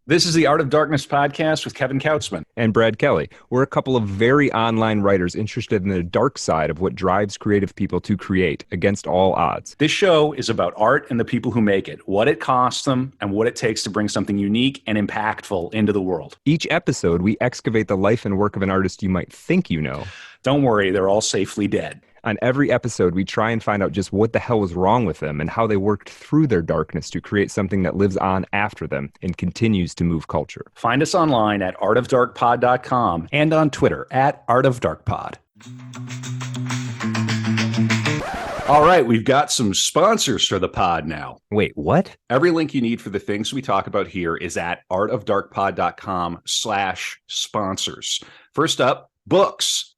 This is the Art of Darkness podcast with Kevin Kautzman. And Brad Kelly. We're a couple of very online writers interested in the dark side of what drives creative people to create against all odds. This show is about art and the people who make it, what it costs them, and what it takes to bring something unique and impactful into the world. Each episode, we excavate the life and work of an artist you might think you know. Don't worry, they're all safely dead. On every episode, we try and find out just what the hell was wrong with them and how they worked through their darkness to create something that lives on after them and continues to move culture. Find us online at artofdarkpod.com and on Twitter at artofdarkpod. All right, we've got some sponsors for the pod now. Wait, what? Every link you need for the things we talk about here is at artofdarkpod.com/sponsors. First up, books.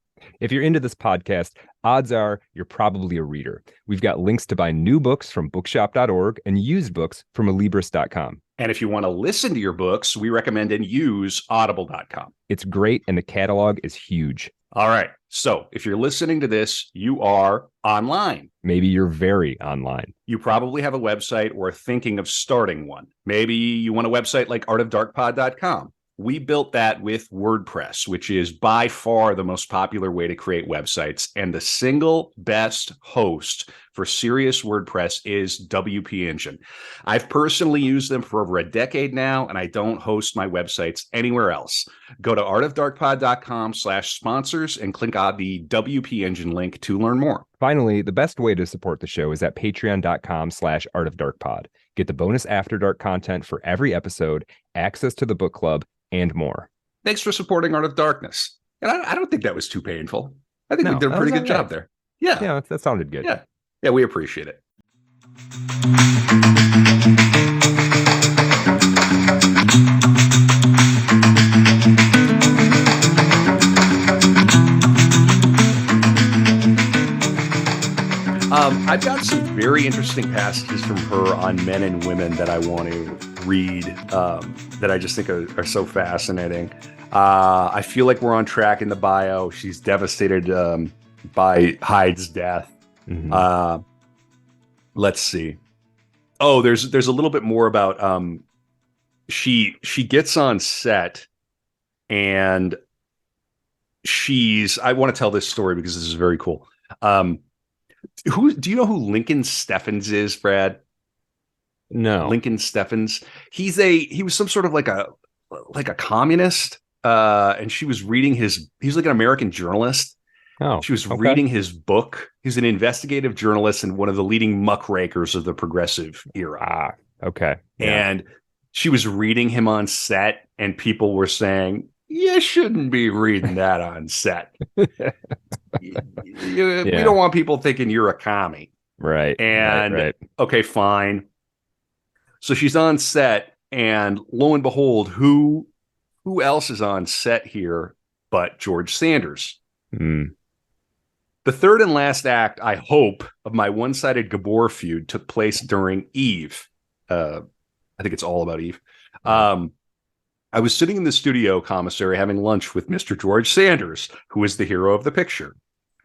If you're into this podcast, odds are you're probably a reader. We've got links to buy new books from bookshop.org and used books from alibris.com. And if you want to listen to your books, we recommend and use audible.com. It's great, and the catalog is huge. All right. So if you're listening to this, you are online. Maybe you're very online. You probably have a website or are thinking of starting one. Maybe you want a website like artofdarkpod.com. We built that with WordPress, which is by far the most popular way to create websites. And the single best host for serious WordPress is WP Engine. I've personally used them for over a decade now, and I don't host my websites anywhere else. Go to artofdarkpod.com/sponsors and click on the WP Engine link to learn more. Finally, the best way to support the show is at patreon.com/artofdarkpod. Get the bonus After Dark content for every episode, access to the book club, and more. Thanks for supporting Art of Darkness. And I don't think that was too painful. I think we did a pretty good job there. Yeah, that sounded good. Yeah, we appreciate it. I've got some very interesting passages from her on men and women that I want to read that I just think are so fascinating. I feel like we're on track in the bio. She's devastated by Hyde's death. Mm-hmm. Let's see. Oh, there's a little bit more about she gets on set and I want to tell this story because this is very cool. Who do you know who Lincoln Steffens is, Brad? No. Lincoln Steffens. He was some sort of like a communist. And she was reading he's like an American journalist. Oh, she was reading his book. He's an investigative journalist and one of the leading muckrakers of the progressive era. Okay. Yeah. And she was reading him on set, and people were saying, you shouldn't be reading that on set. We don't want people thinking you're a commie. Right. And right. Okay, fine. So she's on set, and lo and behold, who else is on set here but George Sanders? Mm. The third and last act, I hope, of my one-sided Gabor feud took place during Eve. I think it's all about Eve. I was sitting in the studio commissary having lunch with Mr. George Sanders, who is the hero of the picture.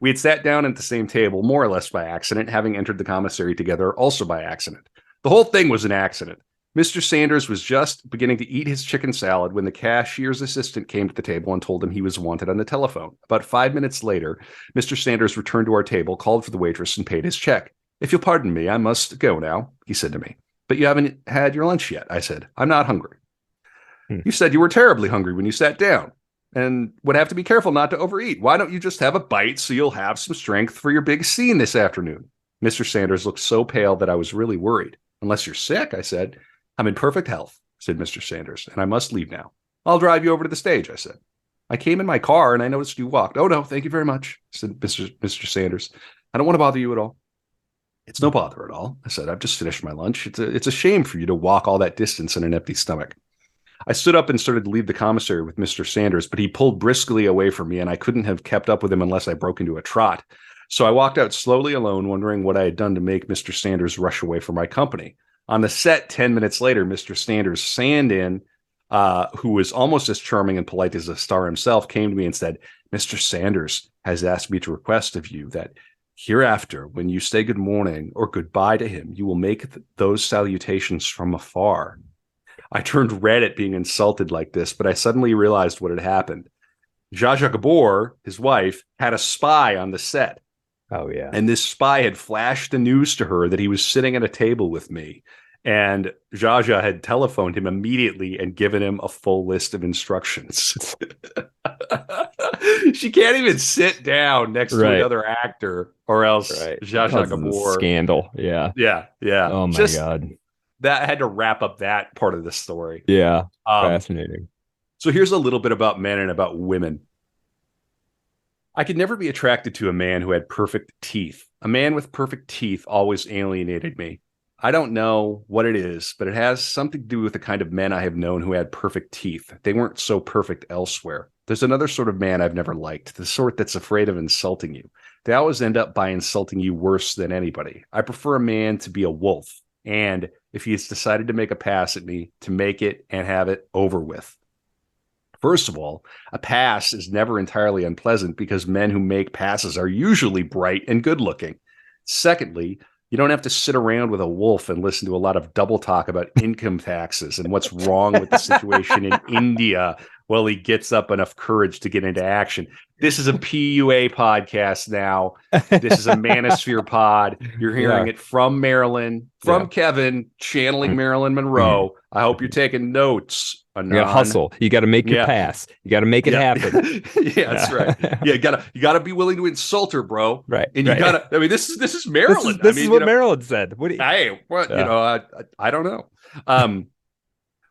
We had sat down at the same table, more or less by accident, having entered the commissary together, also by accident. The whole thing was an accident. Mr. Sanders was just beginning to eat his chicken salad when the cashier's assistant came to the table and told him he was wanted on the telephone. About 5 minutes later, Mr. Sanders returned to our table, called for the waitress, and paid his check. If you'll pardon me, I must go now, he said to me. But you haven't had your lunch yet, I said. I'm not hungry. You said you were terribly hungry when you sat down and would have to be careful not to overeat. Why don't you just have a bite so you'll have some strength for your big scene this afternoon? Mr. Sanders looked so pale that I was really worried. Unless you're sick, I said. I'm in perfect health, said Mr. Sanders, and I must leave now. I'll drive you over to the stage, I said. I came in my car and I noticed you walked. Oh, no, thank you very much, said Mr. Sanders. I don't want to bother you at all. It's no bother at all, I said. I've just finished my lunch. It's a shame for you to walk all that distance on an empty stomach. I stood up and started to leave the commissary with Mr. Sanders, but he pulled briskly away from me, and I couldn't have kept up with him unless I broke into a trot. So I walked out slowly alone, wondering what I had done to make Mr. Sanders rush away from my company. On the set, 10 minutes later, Mr. Sanders Sandin, who was almost as charming and polite as the star himself, came to me and said, Mr. Sanders has asked me to request of you that hereafter, when you say good morning or goodbye to him, you will make those salutations from afar. I turned red at being insulted like this, but I suddenly realized what had happened. Zsa Zsa Gabor, his wife, had a spy on the set. Oh, yeah. And this spy had flashed the news to her that he was sitting at a table with me. And Zsa Zsa had telephoned him immediately and given him a full list of instructions. She can't even sit down next to another actor, or else Zsa Zsa Gabor. Scandal. Yeah. Yeah. Yeah. Oh, my God. That had to wrap up that part of the story. Yeah. Fascinating. So here's a little bit about men and about women. I could never be attracted to a man who had perfect teeth. A man with perfect teeth always alienated me. I don't know what it is, but it has something to do with the kind of men I have known who had perfect teeth. They weren't so perfect elsewhere. There's another sort of man I've never liked, the sort that's afraid of insulting you. They always end up by insulting you worse than anybody. I prefer a man to be a wolf, and if he has decided to make a pass at me, to make it and have it over with. First of all, a pass is never entirely unpleasant because men who make passes are usually bright and good looking. Secondly, you don't have to sit around with a wolf and listen to a lot of double talk about income taxes and what's wrong with the situation in India while he gets up enough courage to get into action. This is a PUA podcast now. This is a Manosphere pod. You're hearing it from Marilyn, from Kevin, channeling Marilyn Monroe. I hope you're taking notes. You gotta hustle. You gotta make your pass. You gotta make it happen. That's right. Yeah, you gotta be willing to insult her, bro. Right. And you gotta. I mean, this is Marilyn. This is what Marilyn said. What? Hey, what? I don't know.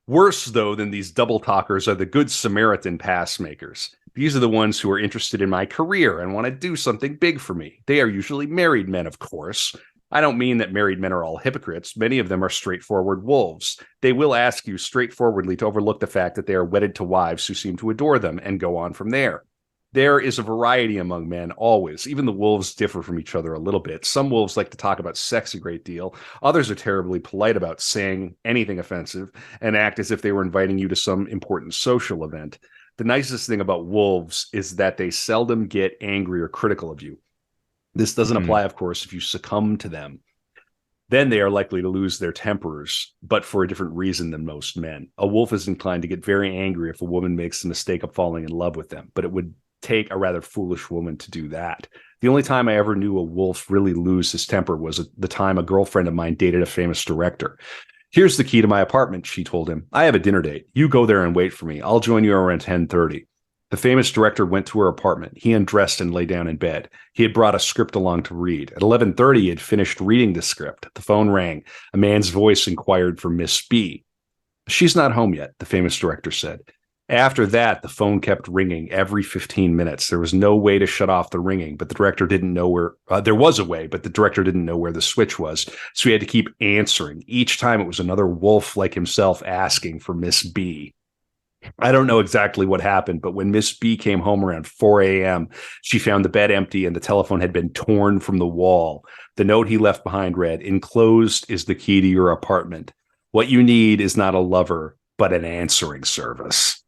Worse though than these double talkers are the good Samaritan pass makers. These are the ones who are interested in my career and want to do something big for me. They are usually married men, of course. I don't mean that married men are all hypocrites. Many of them are straightforward wolves. They will ask you straightforwardly to overlook the fact that they are wedded to wives who seem to adore them and go on from there. There is a variety among men, always. Even the wolves differ from each other a little bit. Some wolves like to talk about sex a great deal. Others are terribly polite about saying anything offensive and act as if they were inviting you to some important social event. The nicest thing about wolves is that they seldom get angry or critical of you. This doesn't apply, of course, if you succumb to them. Then they are likely to lose their tempers, but for a different reason than most men. A wolf is inclined to get very angry if a woman makes the mistake of falling in love with them, but it would take a rather foolish woman to do that. The only time I ever knew a wolf really lose his temper was the time a girlfriend of mine dated a famous director. Here's the key to my apartment, she told him. I have a dinner date. You go there and wait for me. I'll join you around 10:30. The famous director went to her apartment. He undressed and lay down in bed. He had brought a script along to read. At 11:30, he had finished reading the script. The phone rang. A man's voice inquired for Miss B. She's not home yet, the famous director said. After that, the phone kept ringing every 15 minutes. There was no way to shut off the ringing, but the director didn't know where. There was a way, but the director didn't know where the switch was. So he had to keep answering. Each time it was another wolf like himself asking for Miss B. I don't know exactly what happened, but when Miss B came home around 4 a.m., she found the bed empty and the telephone had been torn from the wall. The note he left behind read, "Enclosed is the key to your apartment. What you need is not a lover, but an answering service."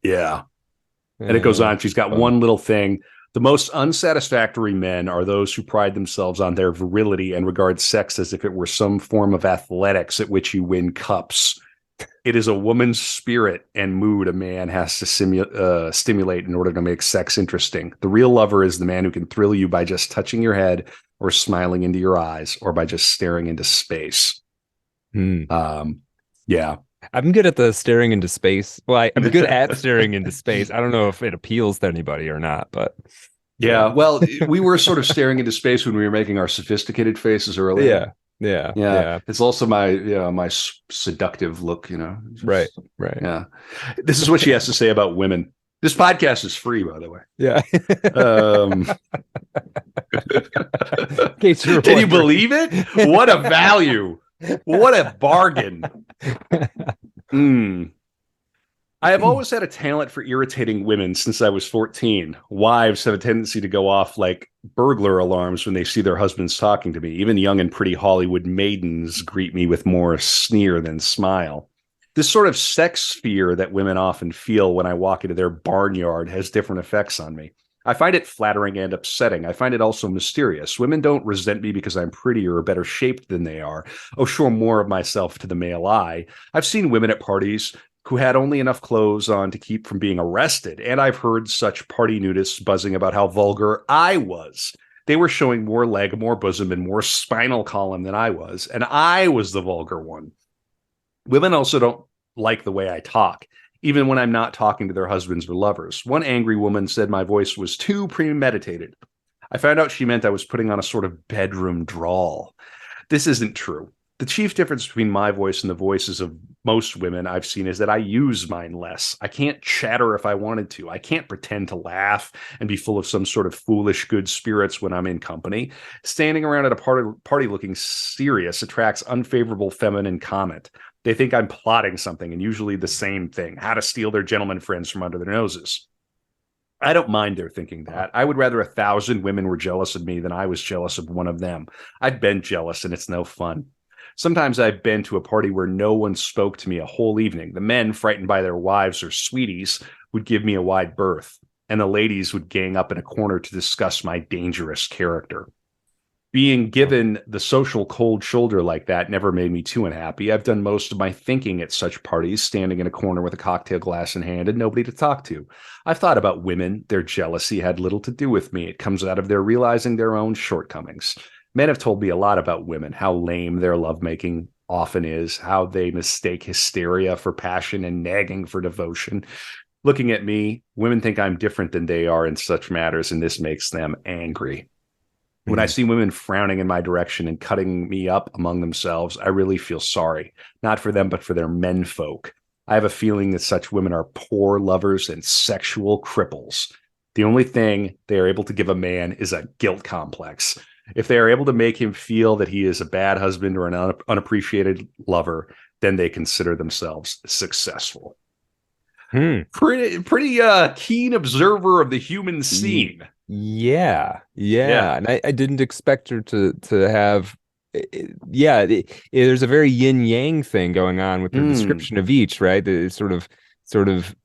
Yeah. And it goes on. She's got one little thing. The most unsatisfactory men are those who pride themselves on their virility and regard sex as if it were some form of athletics at which you win cups. It is a woman's spirit and mood a man has to stimulate in order to make sex interesting. The real lover is the man who can thrill you by just touching your head or smiling into your eyes or by just staring into space. Yeah. I'm good at the staring into space. Well, I'm good at staring into space. I don't know if it appeals to anybody or not, but yeah. Well, we were sort of staring into space when we were making our sophisticated faces earlier. Yeah. It's also my seductive look, Just, right. Yeah. This is what she has to say about women. This podcast is free, by the way. Yeah. Can you believe it? What a value. What a bargain. I have always had a talent for irritating women since I was 14. Wives have a tendency to go off like burglar alarms when they see their husbands talking to me. Even young and pretty Hollywood maidens greet me with more sneer than smile. This sort of sex fear that women often feel when I walk into their barnyard has different effects on me. I find it flattering and upsetting. I find it also mysterious. Women don't resent me because I'm prettier or better shaped than they are. Oh, sure, more of myself to the male eye. I've seen women at parties who had only enough clothes on to keep from being arrested, and I've heard such party nudists buzzing about how vulgar I was. They were showing more leg, more bosom, and more spinal column than I was, and I was the vulgar one. Women also don't like the way I talk, even when I'm not talking to their husbands or lovers. One angry woman said my voice was too premeditated. I found out she meant I was putting on a sort of bedroom drawl. This isn't true. The chief difference between my voice and the voices of most women I've seen is that I use mine less. I can't chatter if I wanted to. I can't pretend to laugh and be full of some sort of foolish good spirits when I'm in company. Standing around at a party looking serious attracts unfavorable feminine comment. They think I'm plotting something, and usually the same thing, how to steal their gentlemen friends from under their noses. I don't mind their thinking that. I would rather 1,000 women were jealous of me than I was jealous of one of them. I've been jealous, and it's no fun. Sometimes I've been to a party where no one spoke to me a whole evening. The men, frightened by their wives or sweeties, would give me a wide berth, and the ladies would gang up in a corner to discuss my dangerous character. Being given the social cold shoulder like that never made me too unhappy. I've done most of my thinking at such parties, standing in a corner with a cocktail glass in hand and nobody to talk to. I've thought about women. Their jealousy had little to do with me. It comes out of their realizing their own shortcomings. Men have told me a lot about women, how lame their lovemaking often is, how they mistake hysteria for passion and nagging for devotion. Looking at me, women think I'm different than they are in such matters, and this makes them angry. When I see women frowning in my direction and cutting me up among themselves, I really feel sorry, not for them, but for their menfolk. I have a feeling that such women are poor lovers and sexual cripples. The only thing they are able to give a man is a guilt complex. If they are able to make him feel that he is a bad husband or an unappreciated lover, then they consider themselves successful. Pretty keen observer of the human scene. Yeah. And I didn't expect her to have. There's a very yin yang thing going on with the description of each, right? The sort of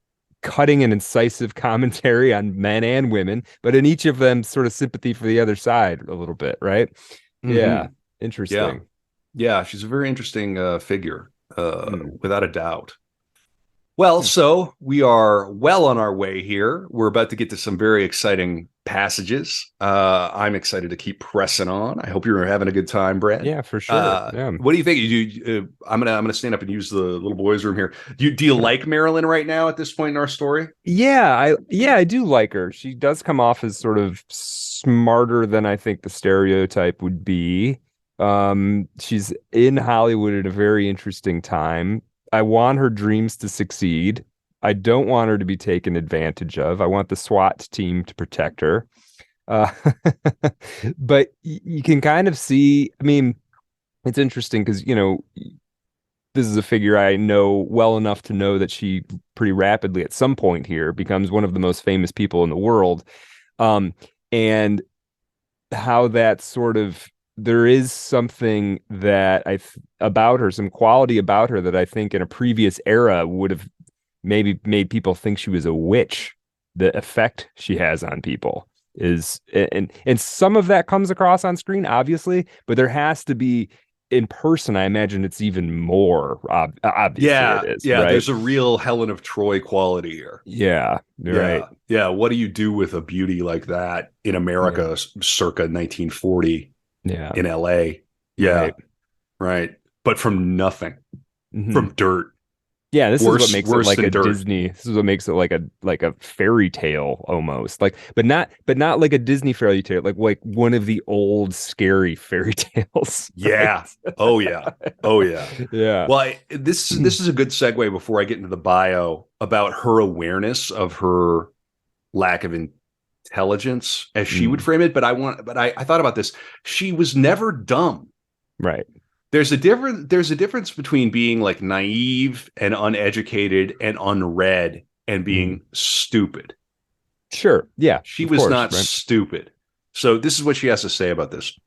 cutting and incisive commentary on men and women, but in each of them, sort of sympathy for the other side a little bit, right? Yeah, interesting. Yeah, she's a very interesting figure, without a doubt. Well, so we are well on our way here. We're about to get to some very exciting passages. I'm excited to keep pressing on. I hope you're having a good time, Brad. Yeah, for sure. What do you think? I'm gonna stand up and use the little boys' room here. Do you like Marilyn right now at this point in our story? I do like her. She does come off as sort of smarter than I think the stereotype would be. She's in Hollywood at a very interesting time. I want her dreams to succeed. I don't want her to be taken advantage of. I want the SWAT team to protect her. But you can kind of see, I mean, it's interesting because, this is a figure I know well enough to know that she pretty rapidly at some point here becomes one of the most famous people in the world. And how that sort of, there is something that about her, some quality about her that I think in a previous era would have maybe made people think she was a witch. The effect she has on people is, and some of that comes across on screen, obviously, but there has to be in person. I imagine it's even more obviously. Yeah, it is. Yeah. Right? There's a real Helen of Troy quality here. Yeah, right. Yeah. What do you do with a beauty like that in America, circa 1940? Yeah. In LA. Yeah. Right. But from nothing. From dirt. Yeah, this is what makes it like a dirt. Disney. This is what makes it like a fairy tale almost. But not like a Disney fairy tale, like one of the old scary fairy tales. Yeah. Right? Oh yeah. Yeah. Well, this is a good segue before I get into the bio about her awareness of her lack of intelligence, as she would frame it. But I thought about this. She was never dumb. Right. There's a difference between being like naive and uneducated and unread and being stupid. Sure. Yeah. She was not stupid. So this is what she has to say about this.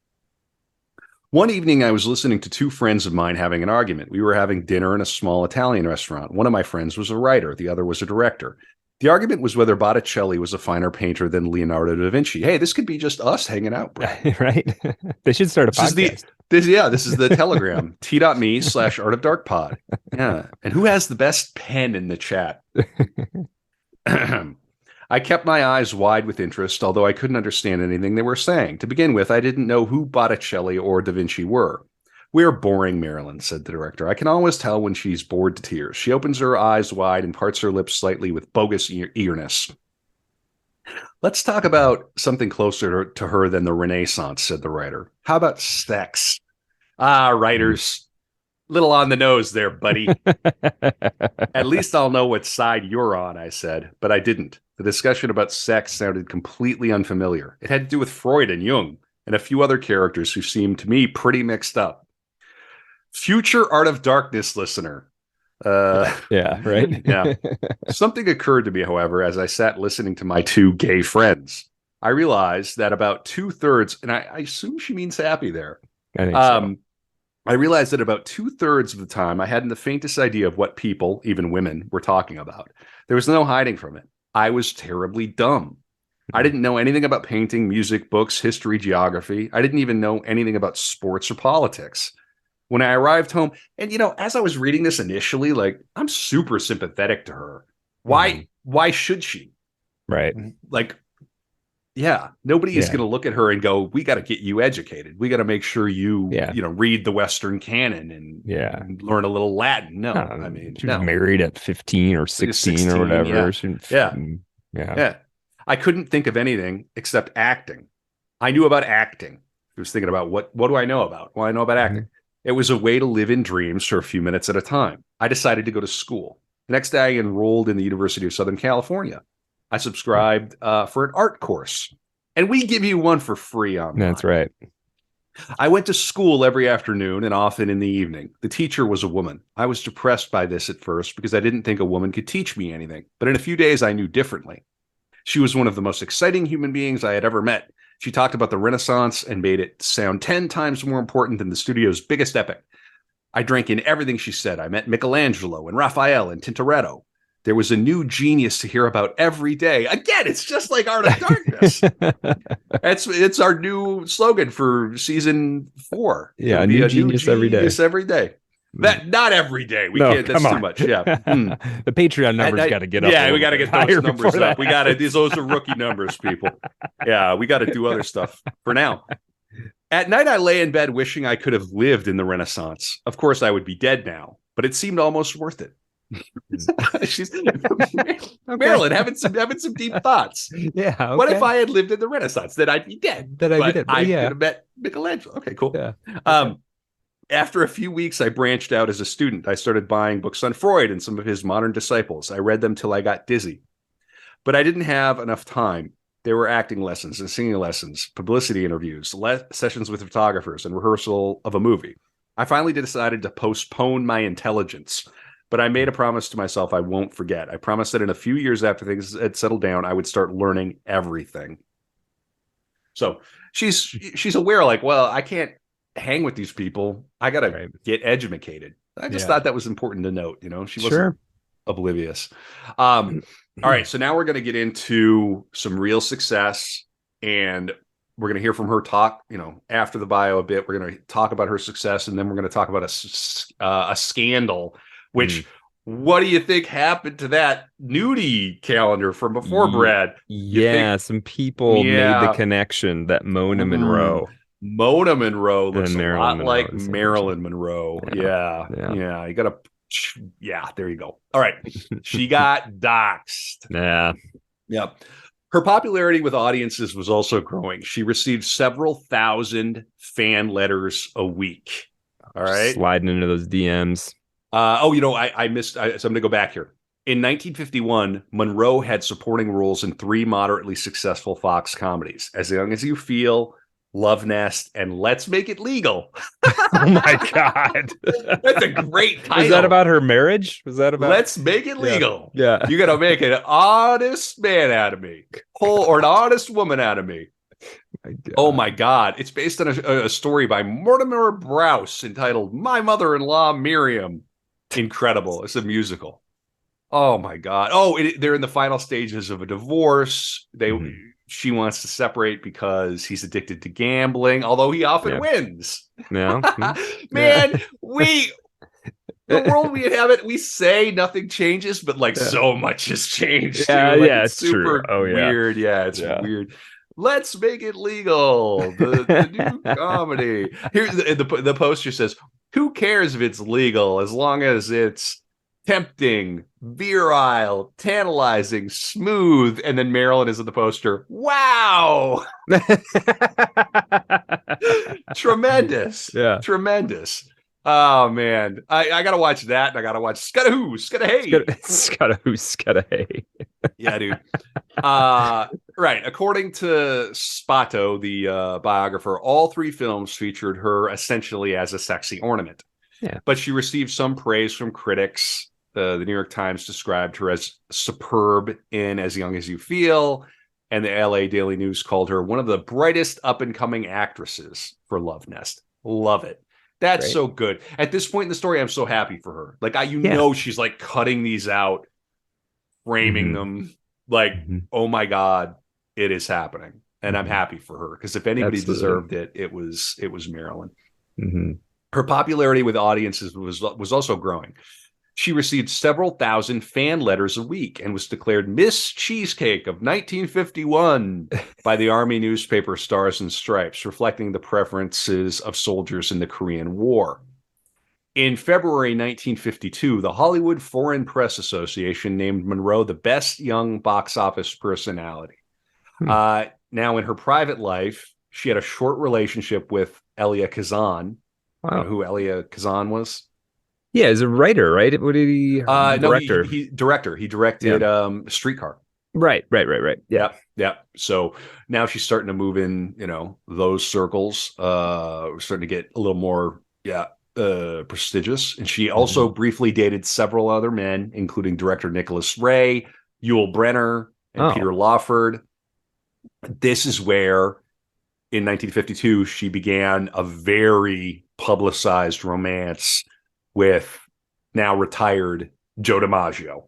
One evening, I was listening to two friends of mine having an argument. We were having dinner in a small Italian restaurant. One of my friends was a writer. The other was a director. The argument was whether Botticelli was a finer painter than Leonardo da Vinci. Hey, this could be just us hanging out, bro. Right? They should start a podcast. This is the Telegram. T.me/Art of Dark Pod. Yeah. And who has the best pen in the chat? I kept my eyes wide with interest, although I couldn't understand anything they were saying. To begin with, I didn't know who Botticelli or Da Vinci were. We're boring, Marilyn, said the director. I can always tell when she's bored to tears. She opens her eyes wide and parts her lips slightly with bogus eagerness. Let's talk about something closer to her than the Renaissance, said the writer. How about sex? Writers, little on the nose there, buddy. At least I'll know what side you're on, I said, but I didn't. The discussion about sex sounded completely unfamiliar. It had to do with Freud and Jung and a few other characters who seemed to me pretty mixed up. Future Art of Darkness listener. Yeah, right. Yeah. Something occurred to me, however, as I sat listening to my two gay friends. I realized that about 2/3, and I assume she means happy there. I think so. I realized that about 2/3 of the time I hadn't the faintest idea of what people, even women, were talking about. There was no hiding from it. I was terribly dumb. I didn't know anything about painting, music, books, history, geography. I didn't even know anything about sports or politics. When I arrived home, and as I was reading this initially, like, I'm super sympathetic to her. Why should she? Right. Like, yeah, nobody is going to look at her and go, we got to get you educated. We got to make sure you, read the Western canon and learn a little Latin. No, I mean, she was married at 15 or 16 or whatever. Yeah. I couldn't think of anything except acting. I knew about acting. I was thinking about what do I know about? Well, I know about acting. It was a way to live in dreams for a few minutes at a time. I decided to go to school. The next day, I enrolled in the University of Southern California. I subscribed for an art course, and we give you one for free online. That's right. I went to school every afternoon and often in the evening. The teacher was a woman. I was depressed by this at first because I didn't think a woman could teach me anything. But in a few days, I knew differently. She was one of the most exciting human beings I had ever met. She talked about the Renaissance and made it sound 10 times more important than the studio's biggest epic. I drank in everything she said. I met Michelangelo and Raphael and Tintoretto. There was a new genius to hear about every day. Again, it's just like Art of Darkness. It's our new slogan for season 4. Yeah, a new genius every day. Every day. That not every day. We can't. That's too much. Yeah. The Patreon numbers got to get up. Yeah, we got to get those numbers up. We got to. Those are rookie numbers, people. Yeah, we got to do other stuff for now. At night, I lay in bed wishing I could have lived in the Renaissance. Of course, I would be dead now, but it seemed almost worth it. She's Marilyn having some deep thoughts. Yeah. Okay. What if I had lived in the Renaissance? Then I'd be dead. I could have met Michelangelo. Okay, cool. Yeah. Okay. After a few weeks, I branched out as a student. I started buying books on Freud and some of his modern disciples. I read them till I got dizzy. But I didn't have enough time. There were acting lessons and singing lessons, publicity interviews, sessions with photographers, and rehearsal of a movie. I finally decided to postpone my intelligence. But I made a promise to myself I won't forget. I promised that in a few years after things had settled down, I would start learning everything. So she's aware, like, well, I can't hang with these people. I got to get educated. I just thought that was important to note. She wasn't oblivious. All right. So now we're going to get into some real success, and we're going to hear from her talk, after the bio a bit. We're going to talk about her success, and then we're going to talk about a scandal, which what do you think happened to that nudie calendar from before, Brad? Some people made the connection that Mona Monroe looks a lot like Marilyn Monroe. Yeah. You gotta. Yeah, there you go. All right, she got doxxed. Yeah. Her popularity with audiences was also growing. She received several thousand fan letters a week. All right, sliding into those DMs. I missed. So I'm going to go back here. In 1951, Monroe had supporting roles in 3 moderately successful Fox comedies: As Young as You Feel, Love Nest, and Let's Make It Legal. Oh my God. That's a great title. Was that about her marriage? Was that about Let's Make It Legal? Yeah. You got to make an honest man out of me, or an honest woman out of me. Oh my God. It's based on a story by Mortimer Browse entitled My Mother-in-Law Miriam. Incredible. It's a musical. Oh my God. Oh, they're in the final stages of a divorce. She wants to separate because he's addicted to gambling, although he often Yeah. wins. Yeah. Man, the world we inhabit, we say nothing changes, but like Yeah. so much has changed Yeah, too. Like yeah, it's it's true. super Oh yeah. weird. Yeah, it's Yeah. weird. Let's make it legal. The new comedy. Here the poster says, "Who cares if it's legal as long as it's tempting, virile, tantalizing, smooth." And then Marilyn is in the poster. Wow. Tremendous. Yeah. Tremendous. Oh man. I gotta watch that, and I gotta watch Scudda Hey. Scudda hey. Yeah, dude. Right. According to Spato, the biographer, all three films featured her essentially as a sexy ornament. Yeah. But she received some praise from critics. The New York Times described her as superb in As Young as You Feel, and the LA Daily News called her one of the brightest up-and-coming actresses for Love Nest. Love it. That's Great. so good. At this point in the story, I'm so happy for her. Like, Yeah. she's like cutting these out, framing Mhm. them. Like, Mhm. oh my God, it is happening. And I'm Mhm. happy for her, because if anybody Absolutely. deserved it, it was Marilyn. Mhm. Her popularity with audiences was also growing. She received several thousand fan letters a week and was declared Miss Cheesecake of 1951 by the Army newspaper Stars and Stripes, reflecting the preferences of soldiers in the Korean War. In February 1952, the Hollywood Foreign Press Association named Monroe the best young box office personality. Now, in her private life, she had a short relationship with Elia Kazan. Wow. You know who Elia Kazan was? Yeah, as a writer, right? What did he? No, Director. he director. He directed Streetcar. Right. Yeah. Yep. So now she's starting to move in, those circles. We're starting to get a little more, prestigious. And she also briefly dated several other men, including director Nicholas Ray, Yul Brynner, and Peter Lawford. This is where, in 1952, she began a very publicized romance with now retired Joe DiMaggio.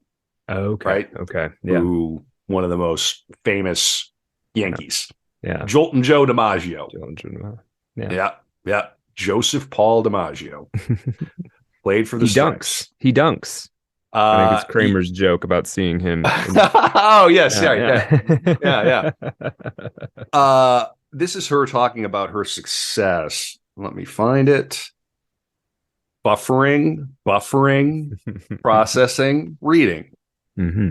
Okay. Right? Okay. Yeah. Who, one of the most famous Yankees. Yeah. Joltin' Joe DiMaggio. Yeah. Joseph Paul DiMaggio. Played for the Stripes. He dunks. I think it's Kramer's joke about seeing him. Oh, yes. Yeah. This is her talking about her success. Let me find it. Buffering, processing, reading. Mm-hmm.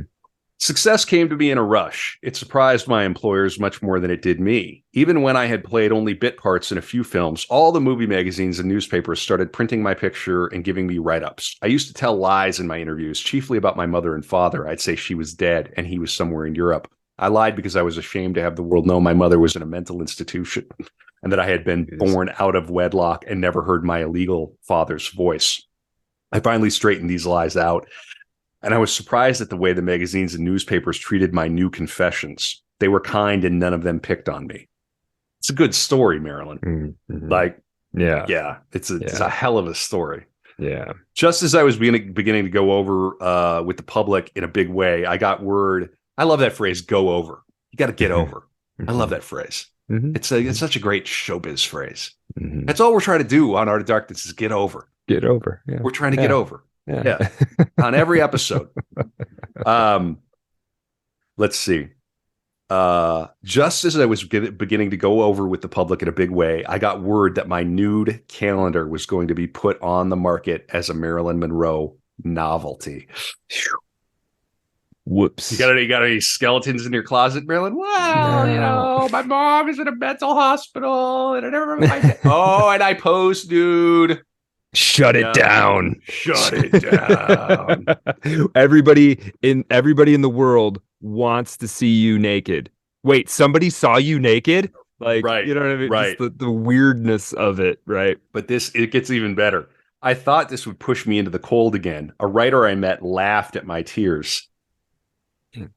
Success came to me in a rush. It surprised my employers much more than it did me. Even when I had played only bit parts in a few films, all the movie magazines and newspapers started printing my picture and giving me write-ups. I used to tell lies in my interviews, chiefly about my mother and father. I'd say she was dead and he was somewhere in Europe. I lied because I was ashamed to have the world know my mother was in a mental institution and that I had been born out of wedlock and never heard my illegal father's voice. I finally straightened these lies out. And I was surprised at the way the magazines and newspapers treated my new confessions. They were kind and none of them picked on me. It's a good story, Marilyn. Mm-hmm. Like, yeah, it's a hell of a story. Yeah. Just as I was beginning to go over with the public in a big way, I got word. I love that phrase, go over. You got to get over. I love that phrase. It's such a great showbiz phrase. That's all we're trying to do on Art of Darkness is get over. Get over. Yeah. We're trying to get over. Yeah. On every episode. Let's see. Just as I was beginning to go over with the public in a big way, I got word that my nude calendar was going to be put on the market as a Marilyn Monroe novelty. Whoops. You got any skeletons in your closet, Marilyn? Well, my mom is in a mental hospital and I never and I posed nude. Shut it down. Shut it down. Everybody in the world wants to see you naked. Wait, somebody saw you naked? Like, right. You know what I mean? Right. Just the weirdness of it, right? But it gets even better. I thought this would push me into the cold again. A writer I met laughed at my tears.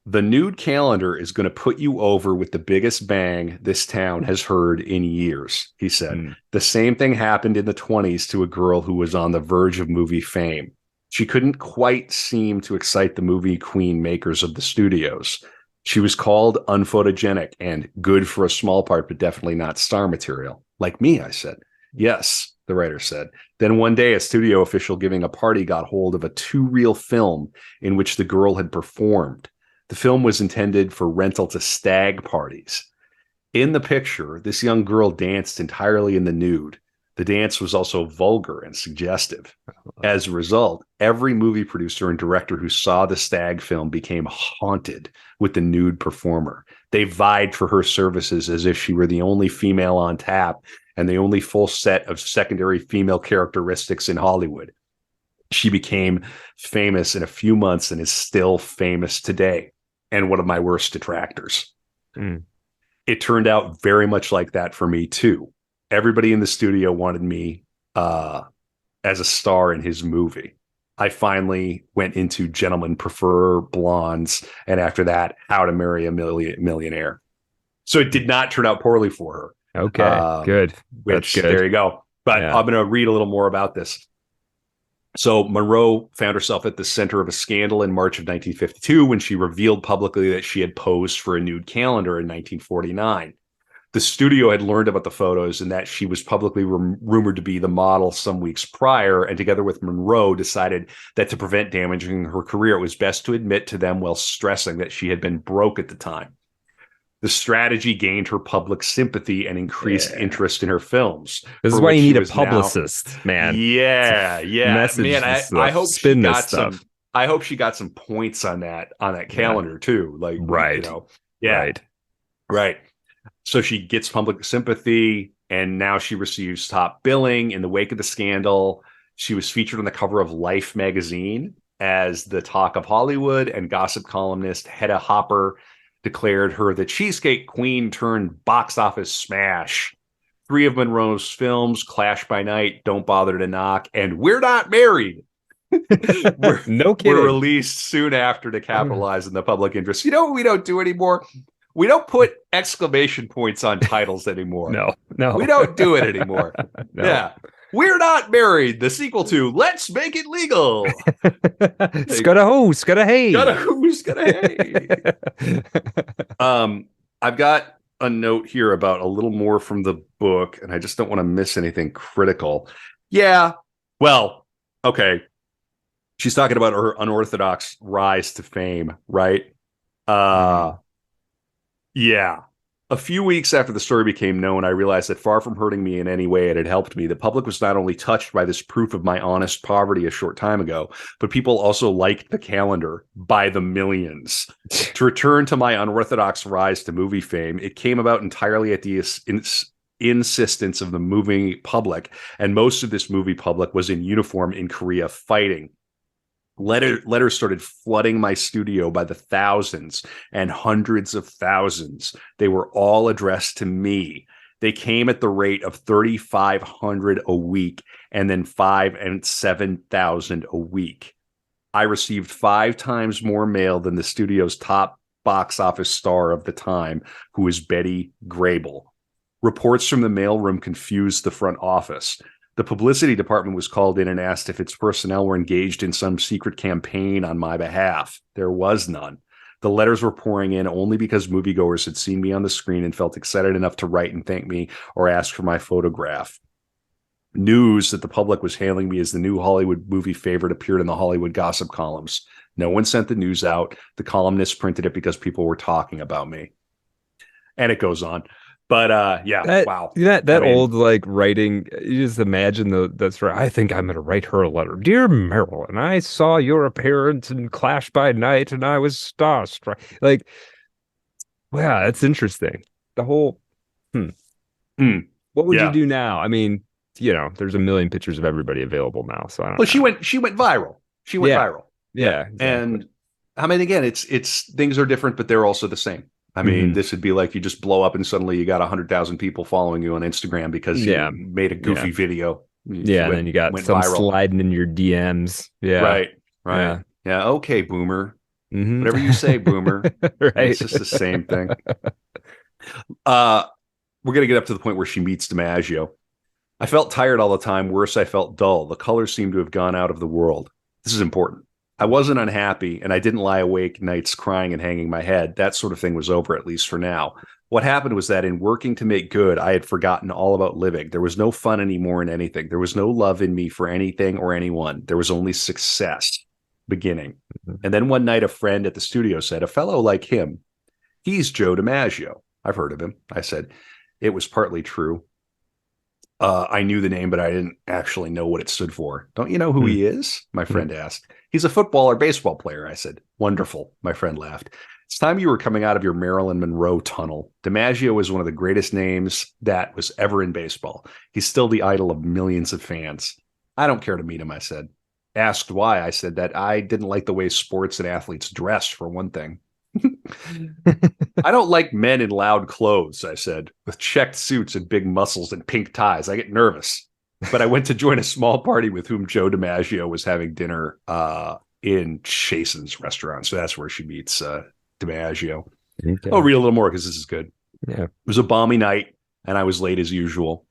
The nude calendar is going to put you over with the biggest bang this town has heard in years, he said. The same thing happened in the 1920s to a girl who was on the verge of movie fame. She couldn't quite seem to excite the movie queen makers of the studios. She was called unphotogenic and good for a small part, but definitely not star material. Like me, I said. Yes, the writer said. Then one day, a studio official giving a party got hold of a two-reel film in which the girl had performed. The film was intended for rental to stag parties. In the picture, this young girl danced entirely in the nude. The dance was also vulgar and suggestive. As a result, every movie producer and director who saw the stag film became haunted with the nude performer. They vied for her services as if she were the only female on tap and the only full set of secondary female characteristics in Hollywood. She became famous in a few months and is still famous today, and one of my worst detractors. Mm. It turned out very much like that for me, too. Everybody in the studio wanted me as a star in his movie. I finally went into Gentlemen Prefer Blondes, and after that, How to Marry a Millionaire. So it did not turn out poorly for her. Okay, good. Which, That's good. there you go. But Yeah. I'm going to read a little more about this. So Monroe found herself at the center of a scandal in March of 1952 when she revealed publicly that she had posed for a nude calendar in 1949. The studio had learned about the photos and that she was publicly rumored to be the model some weeks prior, and together with Monroe decided that to prevent damaging her career, it was best to admit to them while stressing that she had been broke at the time. The strategy gained her public sympathy and increased interest in her films. This is why you need a publicist, man. Yeah, Message man. this I stuff, hope she spin this got stuff. some. I hope she got some points on that calendar too. Like, Right. you know, yeah, right. So she gets public sympathy, and now she receives top billing. In the wake of the scandal, she was featured on the cover of Life magazine as the talk of Hollywood, and gossip columnist Hedda Hopper declared her the cheesecake queen turned box office smash. 3 of Monroe's films, Clash by Night, Don't Bother to Knock, and We're Not Married, no kidding, were released soon after to capitalize on the public interest. You know what we don't do anymore? We don't put exclamation points on titles anymore. No. We don't do it anymore. No. Yeah. We're Not Married, the sequel to Let's Make It Legal. Scudda ho, scudda hey. Scudda who, scudda hey. I've got a note here about a little more from the book, and I just don't want to miss anything critical. Yeah. Well, okay. She's talking about her unorthodox rise to fame, right? Yeah. A few weeks after the story became known, I realized that far from hurting me in any way, it had helped me. The public was not only touched by this proof of my honest poverty a short time ago, but people also liked the calendar by the millions. To return to my unorthodox rise to movie fame, it came about entirely at the insistence of the movie public, and most of this movie public was in uniform in Korea fighting. Letters started flooding my studio by the thousands and hundreds of thousands. They were all addressed to me. They came at the rate of 3,500 a week, and then 5,000 and 7,000 a week. I received 5 times more mail than the studio's top box office star of the time, who was Betty Grable. Reports from the mailroom confused the front office. The publicity department was called in and asked if its personnel were engaged in some secret campaign on my behalf. There was none. The letters were pouring in only because moviegoers had seen me on the screen and felt excited enough to write and thank me or ask for my photograph. News that the public was hailing me as the new Hollywood movie favorite appeared in the Hollywood gossip columns. No one sent the news out. The columnists printed it because people were talking about me. And it goes on. But wow. That old like writing, you just imagine that's right. I think I'm gonna write her a letter. Dear Marilyn, I saw your appearance in Clash by Night and I was starstruck. Like, wow, that's interesting. The whole what would you do now? I mean, you know, there's a million pictures of everybody available now. So I don't know. She went viral. She went viral. Yeah. Exactly. And I mean, again, it's things are different, but they're also the same. I mean, this would be like you just blow up and suddenly you got 100,000 people following you on Instagram because you made a goofy video. And then you got some viral. Sliding in your DMs. Yeah. Right. Yeah. Okay, boomer. Whatever you say, boomer. Right. It's just the same thing. We're going to get up to the point where she meets DiMaggio. I felt tired all the time. Worse, I felt dull. The color seemed to have gone out of the world. This is important. I wasn't unhappy, and I didn't lie awake nights crying and hanging my head. That sort of thing was over, at least for now. What happened was that in working to make good, I had forgotten all about living. There was no fun anymore in anything. There was no love in me for anything or anyone. There was only success beginning. And then one night, a friend at the studio said, a fellow like him, he's Joe DiMaggio. I've heard of him. I said, it was partly true. I knew the name, but I didn't actually know what it stood for. Don't you know who he is? My friend asked. He's a football or baseball player, I said. Wonderful, my friend laughed. It's time you were coming out of your Marilyn Monroe tunnel. DiMaggio is one of the greatest names that was ever in baseball. He's still the idol of millions of fans. I don't care to meet him, I said. Asked why, I said that I didn't like the way sports and athletes dressed, for one thing. I don't like men in loud clothes, I said, with checked suits and big muscles and pink ties. I get nervous. But I went to join a small party with whom Joe DiMaggio was having dinner in Chasen's restaurant. So that's where she meets DiMaggio. Okay. I'll read a little more because this is good. Yeah. It was a balmy night, and I was late as usual.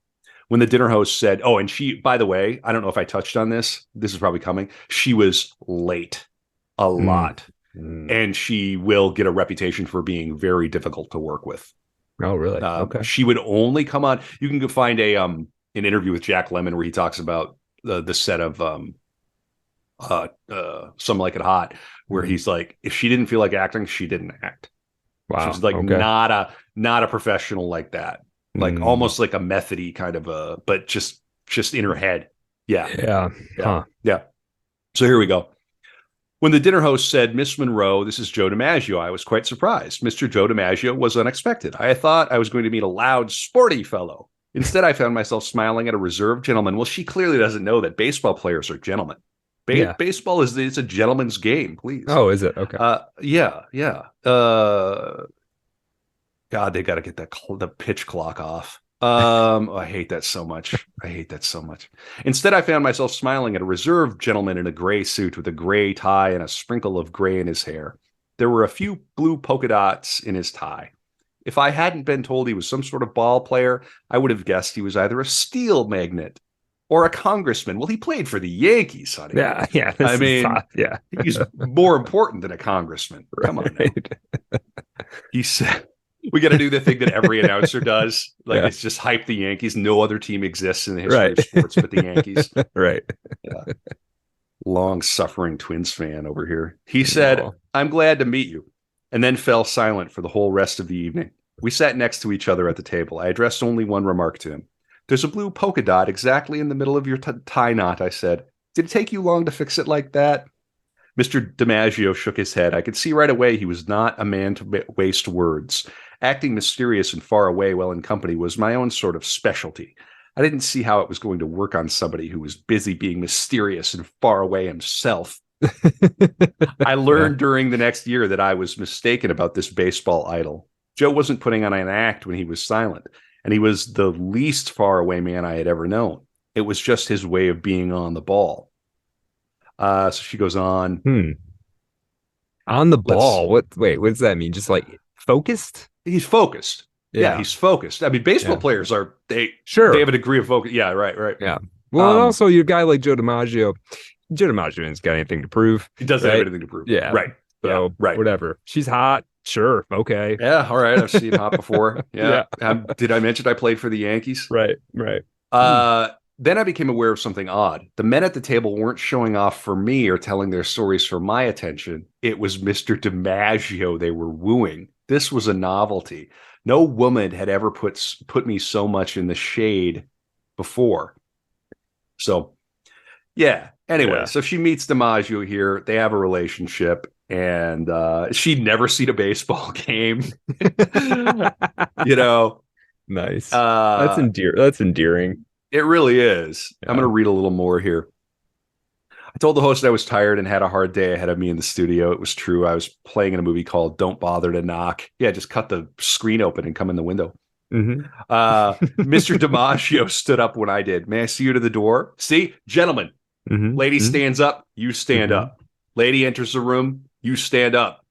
When the dinner host said, oh, and she, by the way, I don't know if I touched on this. This is probably coming. She was late a lot. And she will get a reputation for being very difficult to work with. Oh, really? Okay. She would only come on. You can go find an interview with Jack Lemmon where he talks about the set of Some Like It Hot, where he's like, if she didn't feel like acting, she didn't act. Wow. She was like not a professional like that, like almost like a methody kind of but just in her head. Yeah. Huh. Yeah. So here we go. When the dinner host said, Miss Monroe, this is Joe DiMaggio, I was quite surprised. Mr. Joe DiMaggio was unexpected. I thought I was going to meet a loud, sporty fellow. Instead, I found myself smiling at a reserved gentleman. Well, she clearly doesn't know that baseball players are gentlemen. Baseball it's a gentleman's game, please. Oh, is it? Okay. Yeah. God, they got to get the pitch clock off. I hate that so much. Instead, I found myself smiling at a reserved gentleman in a gray suit with a gray tie and a sprinkle of gray in his hair. There were a few blue polka dots in his tie. If I hadn't been told he was some sort of ball player, I would have guessed he was either a steel magnate or a congressman. Well, he played for the Yankees, honey. Yeah. I mean, he's more important than a congressman. Come on now. He said, we got to do the thing that every announcer does. Like, it's just hype the Yankees. No other team exists in the history of sports but the Yankees. Right. Yeah. Long-suffering Twins fan over here. He said, I'm glad to meet you, and then fell silent for the whole rest of the evening. We sat next to each other at the table. I addressed only one remark to him. There's a blue polka dot exactly in the middle of your tie knot, I said. Did it take you long to fix it like that? Mr. DiMaggio shook his head. I could see right away he was not a man to waste words. Acting mysterious and far away while in company was my own sort of specialty. I didn't see how it was going to work on somebody who was busy being mysterious and far away himself. I learned during the next year that I was mistaken about this baseball idol. Joe wasn't putting on an act when he was silent, and he was the least far away man I had ever known. It was just his way of being on the ball. So she goes on. On the ball? What does that mean? Just like focused? He's focused. Yeah, he's focused. I mean, baseball players they have a degree of focus. Yeah, right. Yeah. Well, and also your guy like Joe DiMaggio. Joe DiMaggio hasn't got anything to prove. He doesn't have anything to prove. Yeah. Right. So whatever. She's hot. Sure. Okay. Yeah. All right. I've seen hot before. Yeah. Did I mention I played for the Yankees? Right. Then I became aware of something odd. The men at the table weren't showing off for me or telling their stories for my attention. It was Mr. DiMaggio they were wooing. This was a novelty. No woman had ever put me so much in the shade before. So, yeah. Anyway, so she meets DiMaggio here. They have a relationship, and she'd never seen a baseball game. Nice. That's endearing. It really is. Yeah. I'm going to read a little more here. I told the host I was tired and had a hard day ahead of me in the studio. It was true. I was playing in a movie called Don't Bother to Knock. Yeah, just cut the screen open and come in the window. Mr. DiMaggio stood up when I did. May I see you to the door? See? Gentlemen. Lady stands up. You stand up. Lady enters the room. You stand up.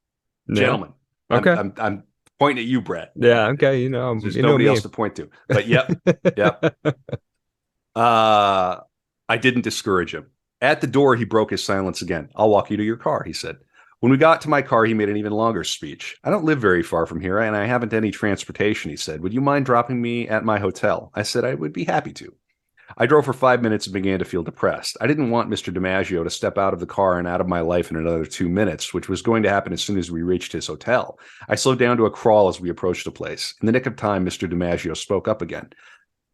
Gentlemen. Okay. I'm pointing at you, Brett. Yeah, okay. There's nobody else to point to. But yep. I didn't discourage him. At the door, he broke his silence again. I'll walk you to your car, he said. When we got to my car, he made an even longer speech. I don't live very far from here, and I haven't any transportation, he said. Would you mind dropping me at my hotel? I said I would be happy to. I drove for 5 minutes and began to feel depressed. I didn't want Mr. DiMaggio to step out of the car and out of my life in another 2 minutes, which was going to happen as soon as we reached his hotel. I slowed down to a crawl as we approached the place. In the nick of time, Mr. DiMaggio spoke up again.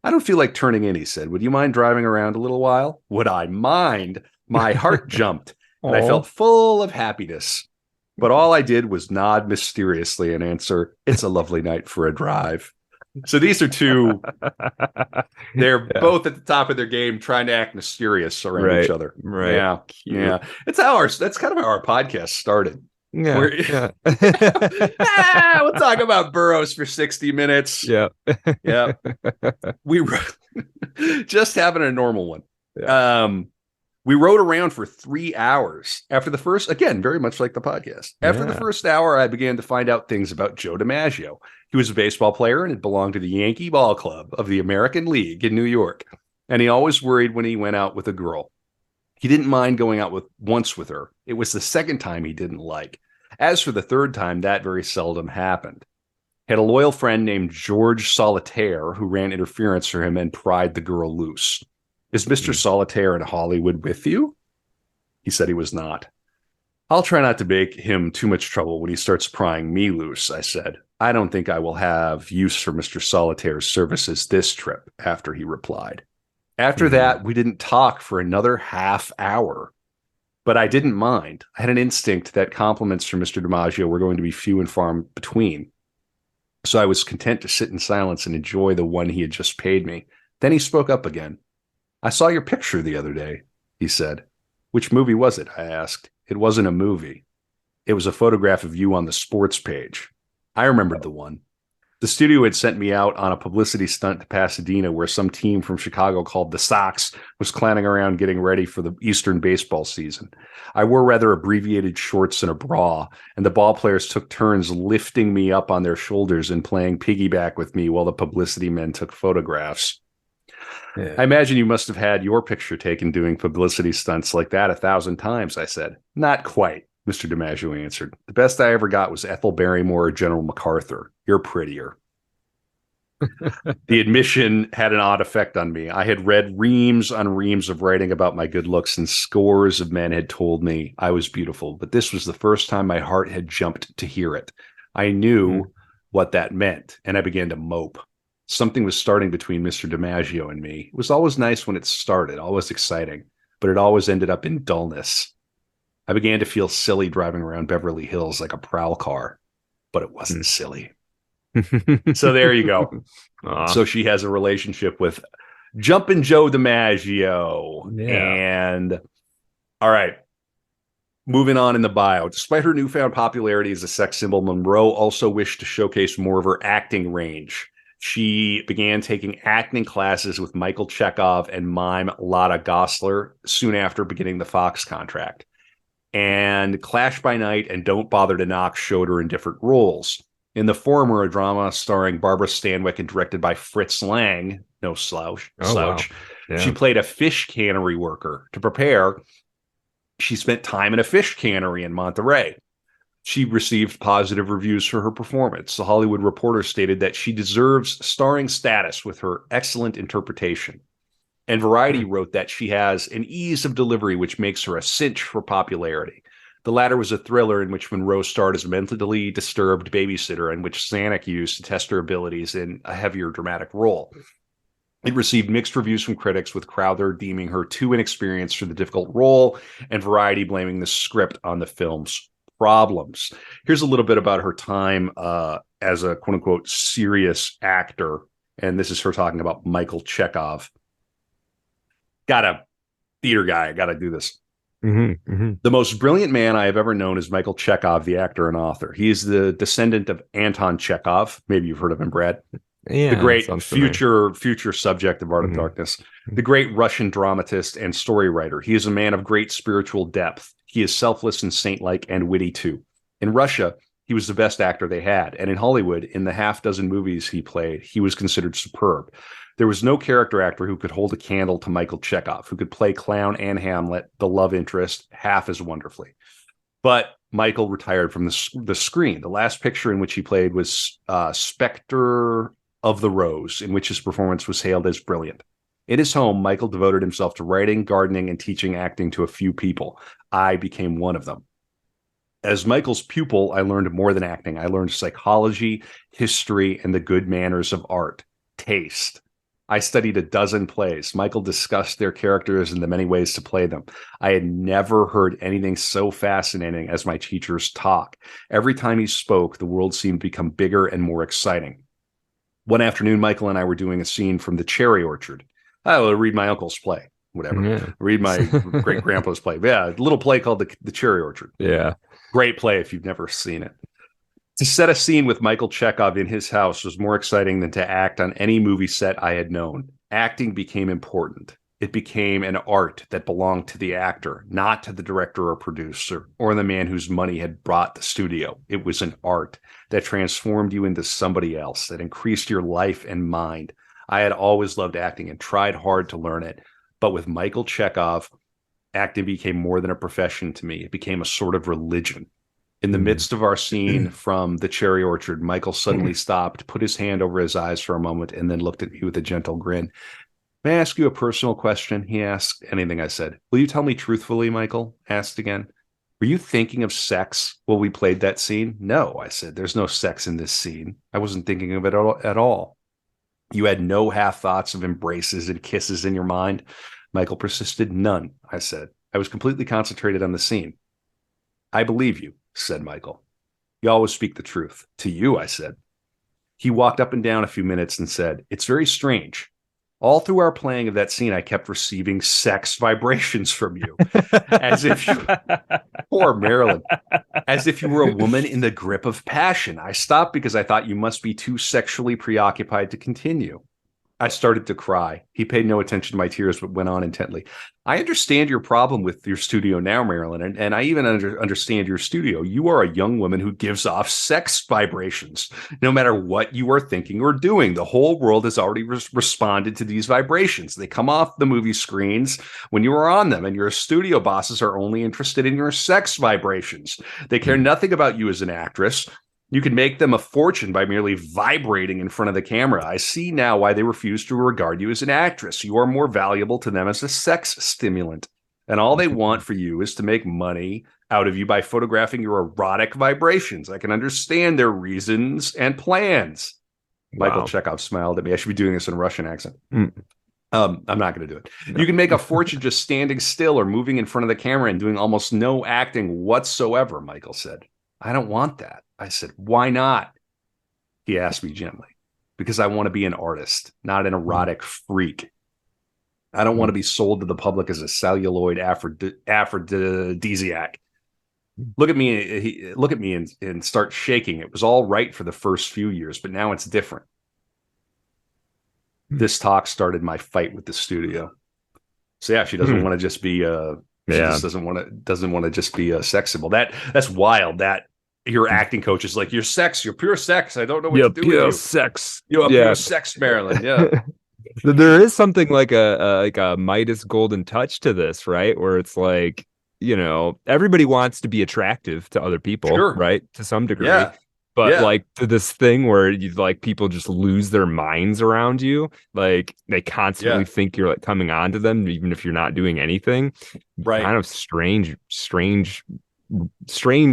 I don't feel like turning in, he said. Would you mind driving around a little while? Would I mind? My heart jumped, and I felt full of happiness. But all I did was nod mysteriously and answer, it's a lovely night for a drive. So these are two, they're both at the top of their game trying to act mysterious around each other. Right. Yeah. Cute. Yeah. That's kind of how our podcast started. Yeah. We'll talk about Burroughs for 60 minutes. Yeah. Yeah. We were just having a normal one. Yeah. We rode around for 3 hours. After the first, again, very much like the podcast. After the first hour, I began to find out things about Joe DiMaggio. He was a baseball player and had belonged to the Yankee Ball Club of the American League in New York. And he always worried when he went out with a girl. He didn't mind going out once with her. It was the second time he didn't like. As for the third time, that very seldom happened. He had a loyal friend named George Solitaire who ran interference for him and pried the girl loose. Is Mr. Solitaire in Hollywood with you? He said he was not. I'll try not to make him too much trouble when he starts prying me loose, I said. I don't think I will have use for Mr. Solitaire's services this trip, after he replied. After that, we didn't talk for another half hour. But I didn't mind. I had an instinct that compliments from Mr. DiMaggio were going to be few and far between. So I was content to sit in silence and enjoy the one he had just paid me. Then he spoke up again. I saw your picture the other day, he said. Which movie was it? I asked. It wasn't a movie. It was a photograph of you on the sports page. I remembered the one. The studio had sent me out on a publicity stunt to Pasadena where some team from Chicago called the Sox was clowning around getting ready for the Eastern baseball season. I wore rather abbreviated shorts and a bra, and the ball players took turns lifting me up on their shoulders and playing piggyback with me while the publicity men took photographs. Yeah. I imagine you must have had your picture taken doing publicity stunts like that 1,000 times, I said. Not quite, Mr. DiMaggio answered. The best I ever got was Ethel Barrymore or General MacArthur. You're prettier. The admission had an odd effect on me. I had read reams on reams of writing about my good looks, and scores of men had told me I was beautiful, but this was the first time my heart had jumped to hear it. I knew what that meant, and I began to mope. Something was starting between Mr. DiMaggio and me. It was always nice when it started, always exciting, but it always ended up in dullness. I began to feel silly driving around Beverly Hills like a prowl car, but it wasn't silly. So there you go. So she has a relationship with Jumpin' Joe DiMaggio. Yeah. And all right, moving on in the bio. Despite her newfound popularity as a sex symbol, Monroe also wished to showcase more of her acting range. She began taking acting classes with Michael Chekhov and mime Lotta Gosler soon after beginning the Fox contract. And Clash by Night and Don't Bother to Knock showed her in different roles. In the former, a drama starring Barbara Stanwyck and directed by Fritz Lang, no slouch, wow. Yeah. She played a fish cannery worker. To prepare, she spent time in a fish cannery in Monterey. She received positive reviews for her performance. The Hollywood Reporter stated that she deserves starring status with her excellent interpretation. And Variety wrote that she has an ease of delivery which makes her a cinch for popularity. The latter was a thriller in which Monroe starred as a mentally disturbed babysitter and which Zanuck used to test her abilities in a heavier dramatic role. It received mixed reviews from critics, with Crowther deeming her too inexperienced for the difficult role and Variety blaming the script on the film's problems. Here's a little bit about her time as a quote-unquote serious actor, and this is her talking about Michael Chekhov. Got a theater guy, I got to do this. The most brilliant man I have ever known is Michael Chekhov, the actor and author. He is the descendant of Anton Chekhov. Maybe you've heard of him, Brad. Yeah, the great future subject of Art of Darkness. The great Russian dramatist and story writer. He is a man of great spiritual depth. He is selfless and saint-like and witty too. In Russia, he was the best actor they had. And in Hollywood, in the half dozen movies he played, he was considered superb. There was no character actor who could hold a candle to Michael Chekhov, who could play clown and Hamlet, the love interest, half as wonderfully. But Michael retired from the screen. The last picture in which he played was Spectre of the Rose, in which his performance was hailed as brilliant. In his home, Michael devoted himself to writing, gardening, and teaching acting to a few people. I became one of them. As Michael's pupil, I learned more than acting. I learned psychology, history, and the good manners of art, taste. I studied a dozen plays. Michael discussed their characters and the many ways to play them. I had never heard anything so fascinating as my teacher's talk. Every time he spoke, the world seemed to become bigger and more exciting. One afternoon, Michael and I were doing a scene from The Cherry Orchard. I will read my uncle's play, whatever. Yeah. Read my great-grandpa's play. Yeah, a little play called the Cherry Orchard. Yeah. Great play if you've never seen it. To set a scene with Michael Chekhov in his house was more exciting than to act on any movie set I had known. Acting became important. It became an art that belonged to the actor, not to the director or producer, or the man whose money had bought the studio. It was an art that transformed you into somebody else, that increased your life and mind. I had always loved acting and tried hard to learn it. But with Michael Chekhov, acting became more than a profession to me. It became a sort of religion. In the midst of our scene from The Cherry Orchard, Michael suddenly stopped, put his hand over his eyes for a moment, and then looked at me with a gentle grin. May I ask you a personal question? He asked. Anything, I said. Will you tell me truthfully, Michael asked again. Were you thinking of sex while we played that scene? No, I said. There's no sex in this scene. I wasn't thinking of it at all. You had no half thoughts of embraces and kisses in your mind? Michael persisted. None, I said. I was completely concentrated on the scene. I believe you, said Michael. You always speak the truth. To you, I said. He walked up and down a few minutes and said, it's very strange. All through our playing of that scene, I kept receiving sex vibrations from you. As if you, poor Marilyn, as if you were a woman in the grip of passion. I stopped because I thought you must be too sexually preoccupied to continue. I started to cry. He paid no attention to my tears, but went on intently. I understand your problem with your studio now, Marilyn, and I even understand your studio. You are a young woman who gives off sex vibrations. No matter what you are thinking or doing, the whole world has already responded to these vibrations. They come off the movie screens when you are on them, and your studio bosses are only interested in your sex vibrations. They care nothing about you as an actress. You can make them a fortune by merely vibrating in front of the camera. I see now why they refuse to regard you as an actress. You are more valuable to them as a sex stimulant. And all they want for you is to make money out of you by photographing your erotic vibrations. I can understand their reasons and plans. Wow. Michael Chekhov smiled at me. I should be doing this in a Russian accent. I'm not going to do it. No. You can make a fortune just standing still or moving in front of the camera and doing almost no acting whatsoever, Michael said. I don't want that. I said, why not? He asked me gently. Because I want to be an artist, not an erotic freak. I don't want to be sold to the public as a celluloid aphrodisiac. Look at me and start shaking. It was all right for the first few years, but now it's different. This talk started my fight with the studio. So yeah, she doesn't want to just be just doesn't want to just be a sex symbol. That's wild. That your acting coach is like, you're pure sex. I don't know what to do with you. Sex. You're pure sex, Marilyn. Yeah. There is something like a Midas golden touch to this, right? Where it's like, everybody wants to be attractive to other people, sure, right? To some degree. Yeah. But like to this thing where you like people just lose their minds around you, like they constantly think you're like coming on to them, even if you're not doing anything. Right. Kind of strange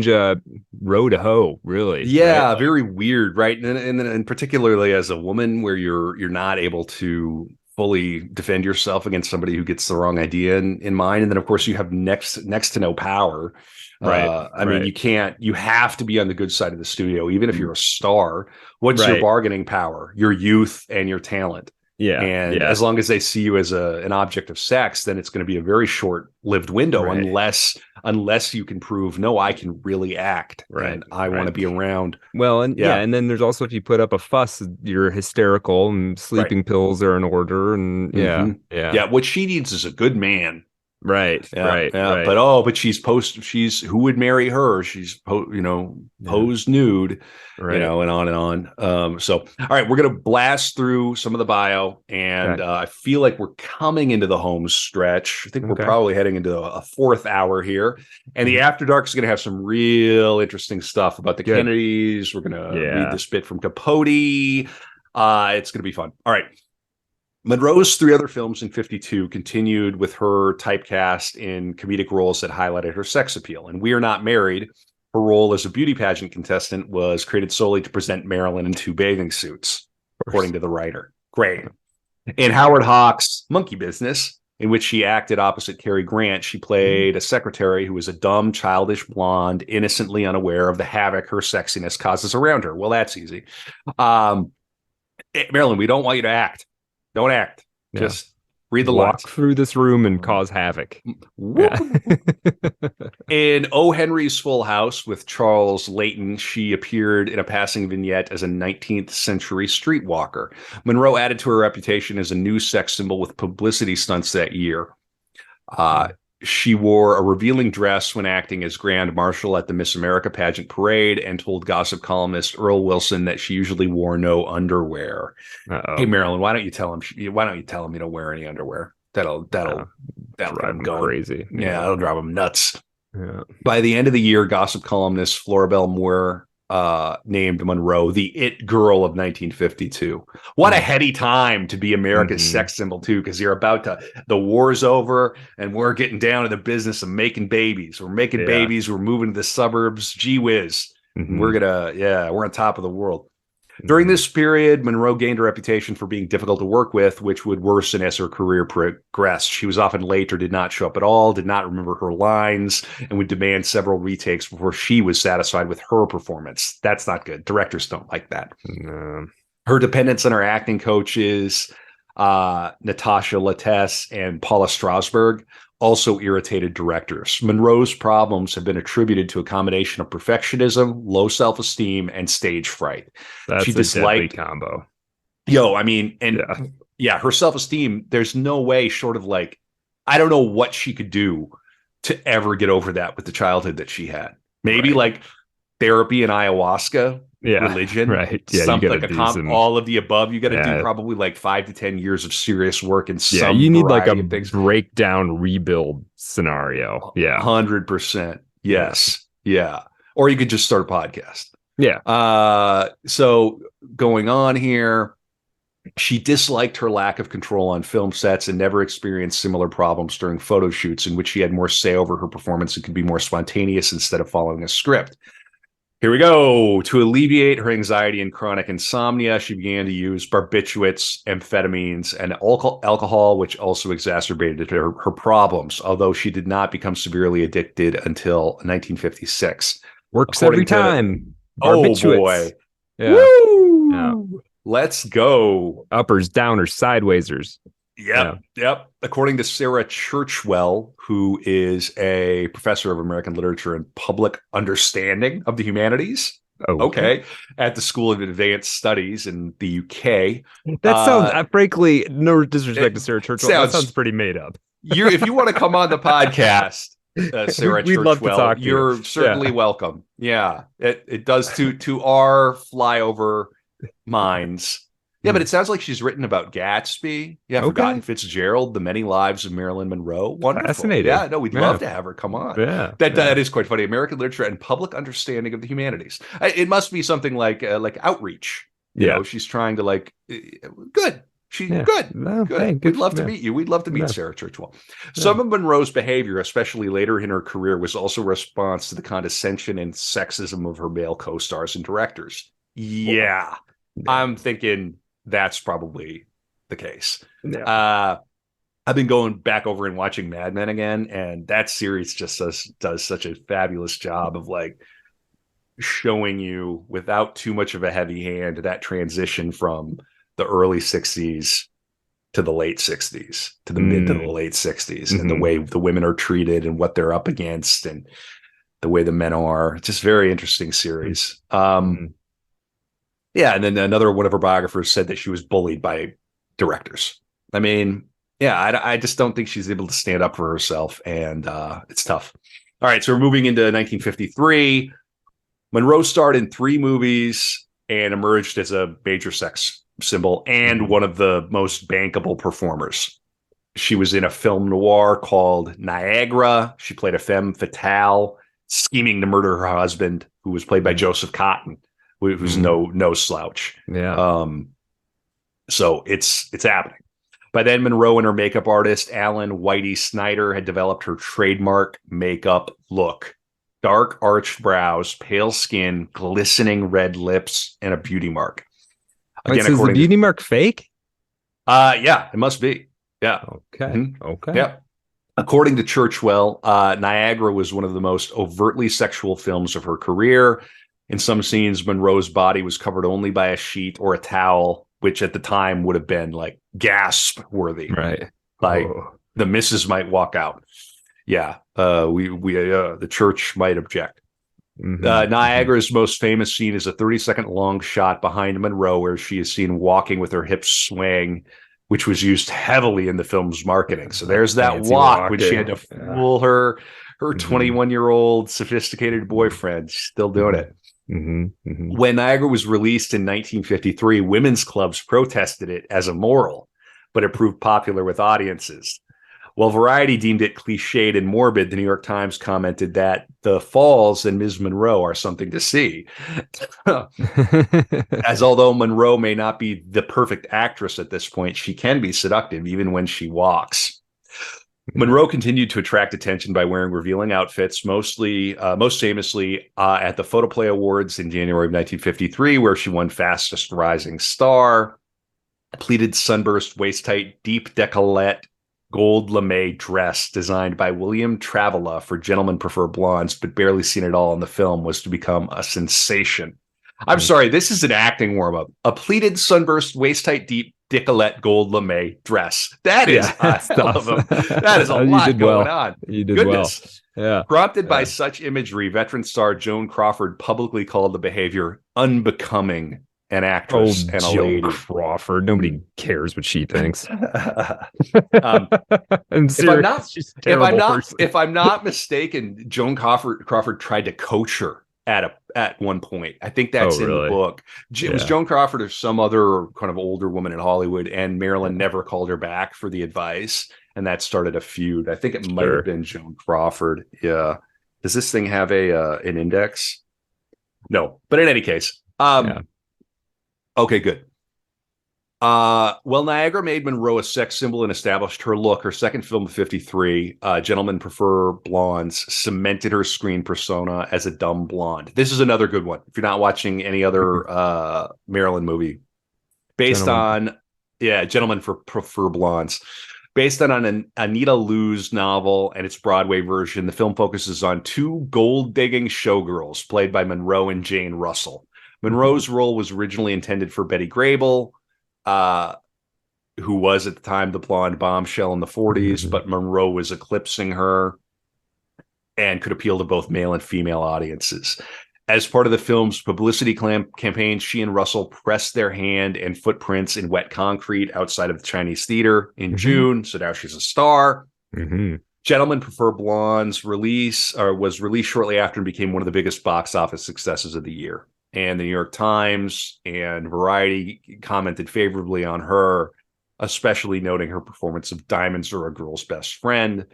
road to hoe, really. Yeah, right? Very weird, right? And particularly as a woman, where you're not able to fully defend yourself against somebody who gets the wrong idea in mind, and then of course you have next to no power. Right. I mean, you have to be on the good side of the studio, even if you're a star. What's your bargaining power? Your youth and your talent. Yeah. And as long as they see you as an object of sex, then it's going to be a very short-lived window, unless you can prove, no, I can really act, and I want to be around. Well, and and then there's also, if you put up a fuss, you're hysterical, and sleeping pills are in order, and what she needs is a good man Right. Yeah, Right. yeah. Right. But she's who would marry her? She's Yeah. posed nude, Right. and on and on. So all right, we're gonna blast through some of the bio, and Okay. I feel like we're coming into the home stretch. I think we're Okay. probably heading into a fourth hour here, and the Mhm. After Dark is gonna have some real interesting stuff about the Good. Kennedys. We're gonna read Yeah. this bit from Capote. It's gonna be fun. All right. Monroe's three other films in 52 continued with her typecast in comedic roles that highlighted her sex appeal. And We Are Not Married, her role as a beauty pageant contestant was created solely to present Marilyn in two bathing suits, Of course. according to the writer. Great. In Howard Hawks' Monkey Business, in which she acted opposite Cary Grant, she played a secretary who was a dumb, childish blonde, innocently unaware of the havoc her sexiness causes around her. Well, that's easy. Um, Marilyn, we don't want you to act. Don't act. Yeah. Just read the Walk lines. through this room and cause havoc. Whoop, Yeah. whoop, whoop. In O. Henry's Full House with Charles Layton, she appeared in a passing vignette as a 19th century streetwalker. Monroe added to her reputation as a new sex symbol with publicity stunts that year. Uh, she wore a revealing dress when acting as Grand Marshal at the Miss America pageant parade and told gossip columnist Earl Wilson that she usually wore no underwear. Hey, Uh-oh. Marilyn, why don't you tell him? Why don't you tell him you don't wear any underwear? That'll Uh, get drive him him going. crazy. Yeah, that'll drive him nuts. Yeah. By the end of the year, gossip columnist Floribel Moore named Monroe the it girl of 1952. What a heady time to be America's sex symbol, too, because you're about to, the war's over and we're getting down to the business of making babies. We're making Yeah. babies. We're moving to the suburbs. Gee whiz. Mhm. We're on top of the world. During this period, Monroe gained a reputation for being difficult to work with, which would worsen as her career progressed. She was often late or did not show up at all, did not remember her lines, and would demand several retakes before she was satisfied with her performance. That's not good. Directors don't like that. No. Her dependence on her acting coaches, Natasha Lattès and Paula Strasberg, also irritated directors. Monroe's problems have been attributed to a combination of perfectionism, low self-esteem, and stage fright. That's She a deadly disliked combo. her self-esteem, there's no way short of like, I don't know what she could do to ever get over that with the childhood that she had. Maybe Right. like therapy and ayahuasca, Yeah. religion, Right. Yeah. You something gotta like do some. all of the above. You got to do Yeah. probably like 5 to 10 years of serious work in Yeah. some You need like a variety of things. breakdown rebuild scenario. Yeah. 100%. Yes. Yeah. Or you could just start a podcast. Yeah. So going on here, she disliked her lack of control on film sets and never experienced similar problems during photo shoots in which she had more say over her performance and could be more spontaneous instead of following a script. Here we go. To alleviate her anxiety and chronic insomnia, she began to use barbiturates, amphetamines, and alcohol, which also exacerbated her problems, although she did not become severely addicted until 1956. Works every time. Oh, Barbiturates. boy. Yeah. Woo! Yeah. Let's go. Uppers, downers, sidewaysers. Yep. According to Sarah Churchwell, who is a professor of American literature and public understanding of the humanities. Okay. At the School of Advanced Studies in the UK. That sounds, frankly, no disrespect to Sarah Churchwell. That sounds pretty made up. If you want to come on the podcast, Sarah we'd love to talk to you're you. certainly welcome. Yeah. It does to our flyover minds. Yeah, but it sounds like she's written about Gatsby. Yeah, Forgotten Fitzgerald, The Many Lives of Marilyn Monroe. Wonderful. Fascinating. Yeah, no, we'd love to have her. Come on. Yeah. That is quite funny. American literature and public understanding of the humanities. It must be something like outreach. You know, she's trying to good. She's good. No, good. Hey, We'd love to meet you. We'd love to meet Sarah Churchwell. Some of Monroe's behavior, especially later in her career, was also a response to the condescension and sexism of her male co-stars and directors. Yeah. I'm thinking that's probably the case. I've been going back over and watching Mad Men again, and that series just does such a fabulous job of showing you without too much of a heavy hand that transition from the early 60s to the late 60s to the mid to the late 60s and the way the women are treated and what they're up against and the way the men are. Just very interesting series. Yeah, and then another one of her biographers said that she was bullied by directors. I mean, Yeah, I just don't think she's able to stand up for herself, and it's tough. All right, so we're moving into 1953. Monroe starred in 3 movies and emerged as a major sex symbol and one of the most bankable performers. She was in a film noir called Niagara. She played a femme fatale, scheming to murder her husband, who was played by Joseph Cotton, who's no slouch. Yeah. So it's happening. By then, Monroe and her makeup artist, Alan Whitey Snyder, had developed her trademark makeup look. Dark arched brows, pale skin, glistening red lips, and a beauty mark. Again, so is the beauty mark fake? Yeah, it must be. Yeah. Okay. Mm-hmm. Okay. Yeah. According to Churchwell, Niagara was one of the most overtly sexual films of her career. In some scenes, Monroe's body was covered only by a sheet or a towel, which at the time would have been like gasp worthy. Right. Like the missus might walk out. Yeah. The church might object. Niagara's most famous scene is a 30-second long shot behind Monroe where she is seen walking with her hips swaying, which was used heavily in the film's marketing. So there's that walk when she had to fool her 21-year-old sophisticated boyfriend. She's still doing it. When Niagara was released in 1953, women's clubs protested it as immoral, but it proved popular with audiences. While Variety deemed it cliched and morbid, the New York Times commented that the falls and Ms. Monroe are something to see. As although Monroe may not be the perfect actress at this point, she can be seductive even when she walks. Monroe continued to attract attention by wearing revealing outfits, most famously at the Photoplay Awards in January of 1953, where she won Fastest Rising Star, pleated sunburst waist-tight, deep décolleté, gold lame dress designed by William Travella for Gentlemen Prefer Blondes, but barely seen at all in the film, was to become a sensation. I'm sorry, this is an acting warm-up. A pleated sunburst waist-tight deep décolleté gold lame dress. That is a hell of a, that is a lot going on. You did Goodness. Well. Yeah. Prompted by such imagery, veteran star Joan Crawford publicly called the behavior unbecoming an actress and a lady. Crawford. Nobody cares what she thinks. If I'm not mistaken, Joan Crawford tried to coach her at one point. I think that's in the book. It was Joan Crawford or some other kind of older woman in Hollywood, and Marilyn never called her back for the advice, and that started a feud. I think it might have been Joan Crawford. Yeah. Does this thing have an index? No, but in any case, okay, good. Well, Niagara made Monroe a sex symbol and established her look. Her second film, 53, Gentlemen Prefer Blondes, cemented her screen persona as a dumb blonde. This is another good one. If you're not watching any other Marilyn movie, Gentlemen Prefer Blondes. Based on an Anita Loos novel and its Broadway version, the film focuses on 2 gold-digging showgirls played by Monroe and Jane Russell. Monroe's role was originally intended for Betty Grable, who was at the time the blonde bombshell in the 40s, but Monroe was eclipsing her and could appeal to both male and female audiences. As part of the film's publicity campaign, she and Russell pressed their hand and footprints in wet concrete outside of the Chinese Theater in June, so now she's a star. Gentlemen Prefer Blondes was released shortly after and became one of the biggest box office successes of the year. And the New York Times and Variety commented favorably on her, especially noting her performance of Diamonds Are a Girl's Best Friend.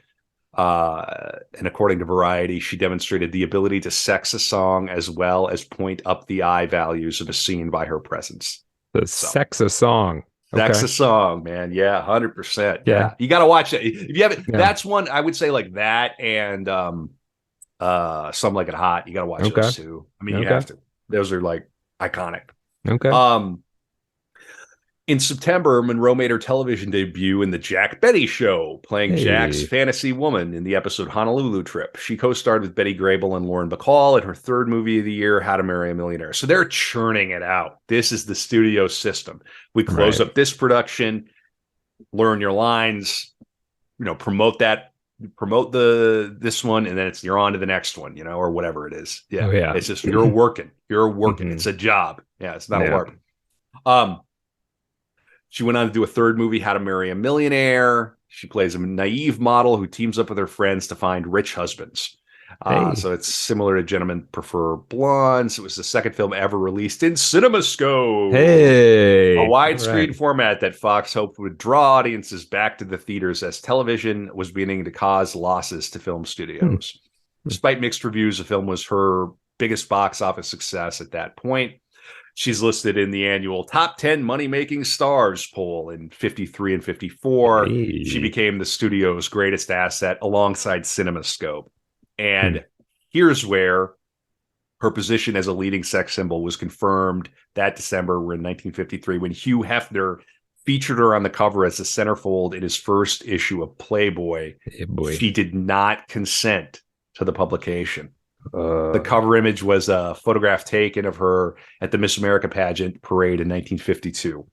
And according to Variety, she demonstrated the ability to sex a song as well as point up the eye values of a scene by her presence. Sex a song. Sex a song, man. Yeah, 100%. Yeah. You got to watch it. If you haven't, that's one I would say like that and Some Like It Hot. You got to watch those too. I mean, you have to. Those are like iconic. In September, Monroe made her television debut in The Jack Benny Show, playing Jack's fantasy woman in the episode Honolulu Trip. She co-starred with Betty Grable and Lauren Bacall in her third movie of the year, How to Marry a Millionaire. So they're churning it out. This is the studio system. We close up this production, learn your lines, promote this one, and then you're on to the next one, or whatever it is. It's just you're working. It's a job. It's not a LARP. She went on to do a third movie, How to Marry a Millionaire. She plays a naive model who teams up with her friends to find rich husbands. Hey. So it's similar to Gentlemen Prefer Blondes. It was the second film ever released in CinemaScope, a Hey. All right. widescreen format that Fox hoped would draw audiences back to the theaters as television was beginning to cause losses to film studios. Despite mixed reviews, the film was her biggest box office success at that point. She's listed in the annual top 10 money-making stars poll in 53 and 54. Hey. She became the studio's greatest asset alongside CinemaScope. And here's where her position as a leading sex symbol was confirmed that December in 1953 when Hugh Hefner featured her on the cover as a centerfold in his first issue of Playboy. Hey, boy. She did not consent to the publication. The cover image was a photograph taken of her at the Miss America pageant parade in 1952.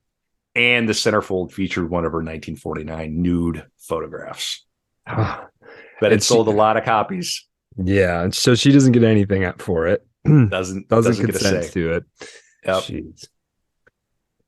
And the centerfold featured one of her 1949 nude photographs. But it sold a lot of copies. Yeah, and so she doesn't get anything up for it. Doesn't Doesn't get a say consent to it. Yep. Jeez.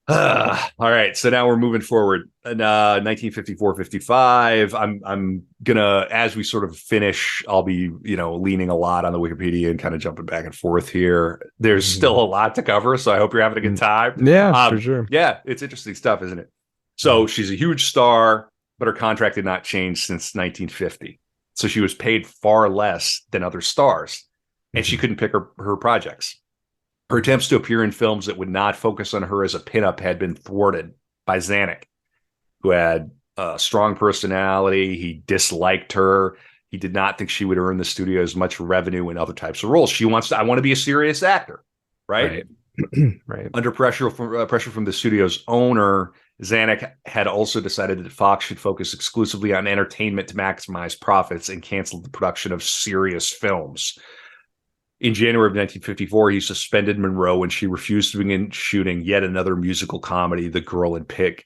All right, so now we're moving forward. 1954-55. I'm gonna, as we sort of finish, I'll be leaning a lot on the Wikipedia and kind of jumping back and forth here. There's still a lot to cover, so I hope you're having a good time. Yeah, for sure. Yeah, it's interesting stuff, isn't it? So she's a huge star, but her contract did not change since 1950. So she was paid far less than other stars, and she couldn't pick her projects. Her attempts to appear in films that would not focus on her as a pinup had been thwarted by Zanuck, who had a strong personality. He disliked her. He did not think she would earn the studio as much revenue in other types of roles. She wants to, I want to be a serious actor, right? Right. Under pressure from the studio's owner, Zanuck had also decided that Fox should focus exclusively on entertainment to maximize profits and canceled the production of serious films. In January of 1954, he suspended Monroe when she refused to begin shooting yet another musical comedy, The Girl in Pink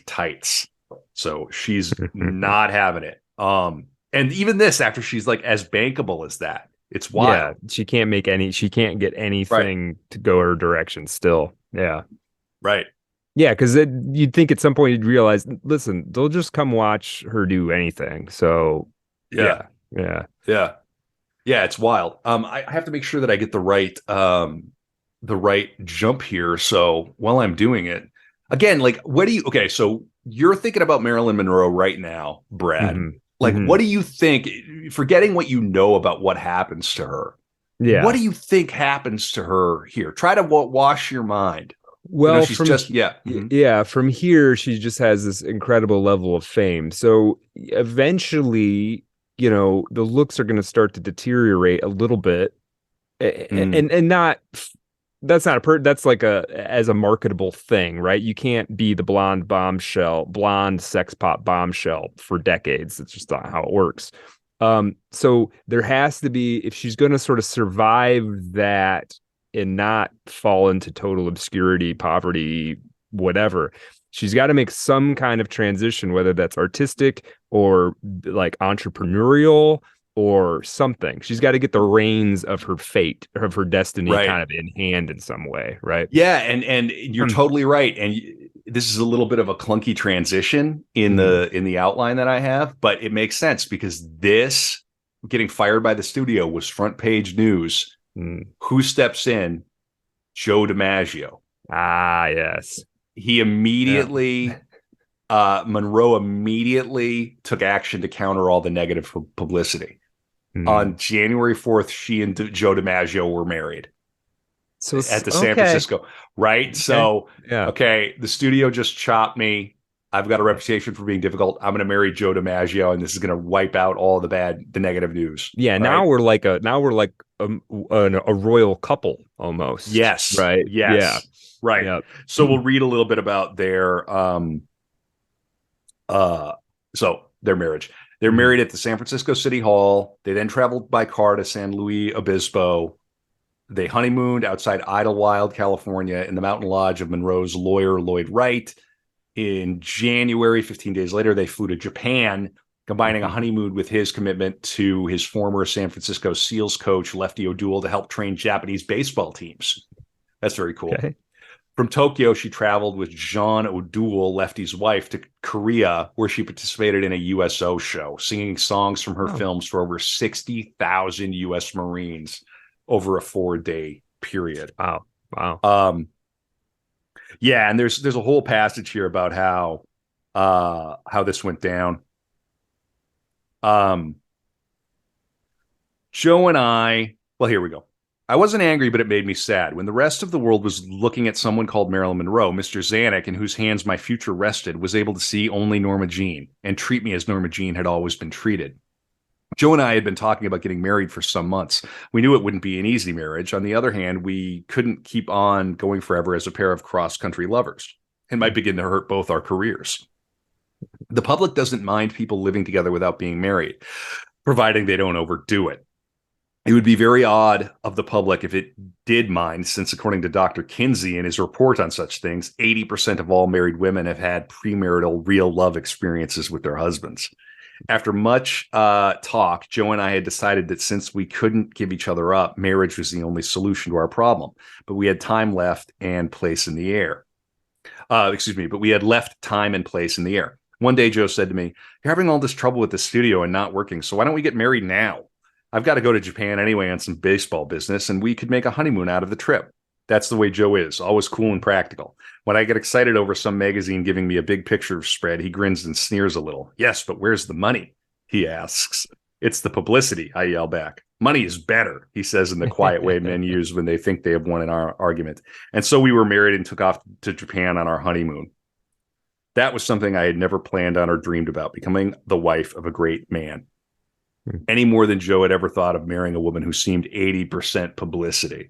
Tights. So she's not having it. And even this, after she's like as bankable as that, it's wild. Yeah, she can't get anything to go her direction still. Yeah. Right. Yeah, because you'd think at some point you'd realize, listen, they'll just come watch her do anything. So yeah. Yeah, it's wild. I have to make sure that I get the right jump here. So while I'm doing it, again, like, okay, so you're thinking about Marilyn Monroe right now, Brad. Like, what do you think, forgetting what you know about what happens to her? Yeah. What do you think happens to her here? Try to wash your mind. Well, she's from here, she just has this incredible level of fame. So eventually, the looks are going to start to deteriorate a little bit, and not. That's not that's like as a marketable thing, right? You can't be the blonde sex pop bombshell for decades. It's just not how it works. So there has to be, if she's going to sort of survive that and not fall into total obscurity, poverty, whatever, she's got to make some kind of transition, whether that's artistic or like entrepreneurial or something. She's got to get the reins of her fate, of her destiny, kind of in hand in some way, right? Yeah, and you're totally right. And this is a little bit of a clunky transition in the outline that I have, but it makes sense because this getting fired by the studio was front page news. Who steps in? Joe DiMaggio. Ah, yes. He immediately, Monroe immediately took action to counter all the negative publicity. On January 4th, she and Joe DiMaggio were married at the San Francisco, right? Okay. So, the studio just chopped me. I've got a reputation for being difficult. I'm going to marry Joe DiMaggio, and this is going to wipe out all the negative news. Yeah, right? now we're like a royal couple almost. Yes, right. Yes, yeah, right. Yep. So we'll read a little bit about their their marriage. They're married at the San Francisco City Hall. They then traveled by car to San Luis Obispo. They honeymooned outside Idlewild, California, in the mountain lodge of Monroe's lawyer, Lloyd Wright. In January, 15 days later, they flew to Japan, combining a honeymoon with his commitment to his former San Francisco Seals coach, Lefty O'Doul, to help train Japanese baseball teams. That's very cool. Okay. From Tokyo, she traveled with Jean O'Doul, Lefty's wife, to Korea, where she participated in a USO show, singing songs from her films for over 60,000 U.S. Marines over a 4-day period. Wow. Yeah, and there's a whole passage here about how this went down. Joe and I, well, here we go. I wasn't angry, but it made me sad. When the rest of the world was looking at someone called Marilyn Monroe, Mr. Zanuck, in whose hands my future rested, was able to see only Norma Jean and treat me as Norma Jean had always been treated. Joe and I had been talking about getting married for some months. We knew it wouldn't be an easy marriage. On the other hand, we couldn't keep on going forever as a pair of cross-country lovers. It might begin to hurt both our careers. The public doesn't mind people living together without being married, providing they don't overdo it. It would be very odd of the public if it did mind, since according to Dr. Kinsey in his report on such things, 80% of all married women have had premarital real love experiences with their husbands. After much talk, Joe and I had decided that since we couldn't give each other up, marriage was the only solution to our problem. But we had time left and place in the air. But we had left time and place in the air. One day, Joe said to me, "You're having all this trouble with the studio and not working, so why don't we get married now? I've got to go to Japan anyway on some baseball business, and we could make a honeymoon out of the trip." That's the way Joe is, always cool and practical. When I get excited over some magazine giving me a big picture spread, he grins and sneers a little. "Yes, but where's the money?" he asks. "It's the publicity," I yell back. "Money is better," he says in the quiet way men use when they think they have won an argument. And so we were married and took off to Japan on our honeymoon. That was something I had never planned on or dreamed about, becoming the wife of a great man. Any more than Joe had ever thought of marrying a woman who seemed 80% publicity.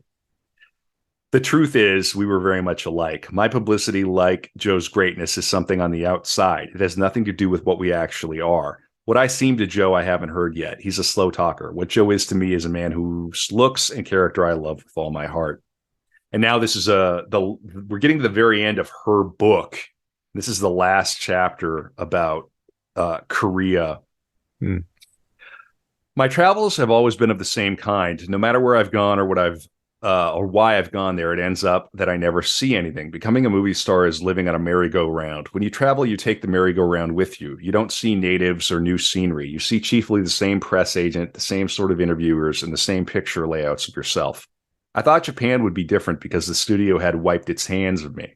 The truth is, we were very much alike. My publicity, like Joe's greatness, is something on the outside. It has nothing to do with what we actually are. What I seem to Joe, I haven't heard yet. He's a slow talker. What Joe is to me is a man whose looks and character I love with all my heart. And now this is we're getting to the very end of her book. This is the last chapter about Korea. My travels have always been of the same kind. No matter where I've gone or or why I've gone there, it ends up that I never see anything. Becoming a movie star is living on a merry-go-round. When you travel, you take the merry-go-round with you. You don't see natives or new scenery. You see chiefly the same press agent, the same sort of interviewers, and the same picture layouts of yourself. I thought Japan would be different because the studio had wiped its hands of me.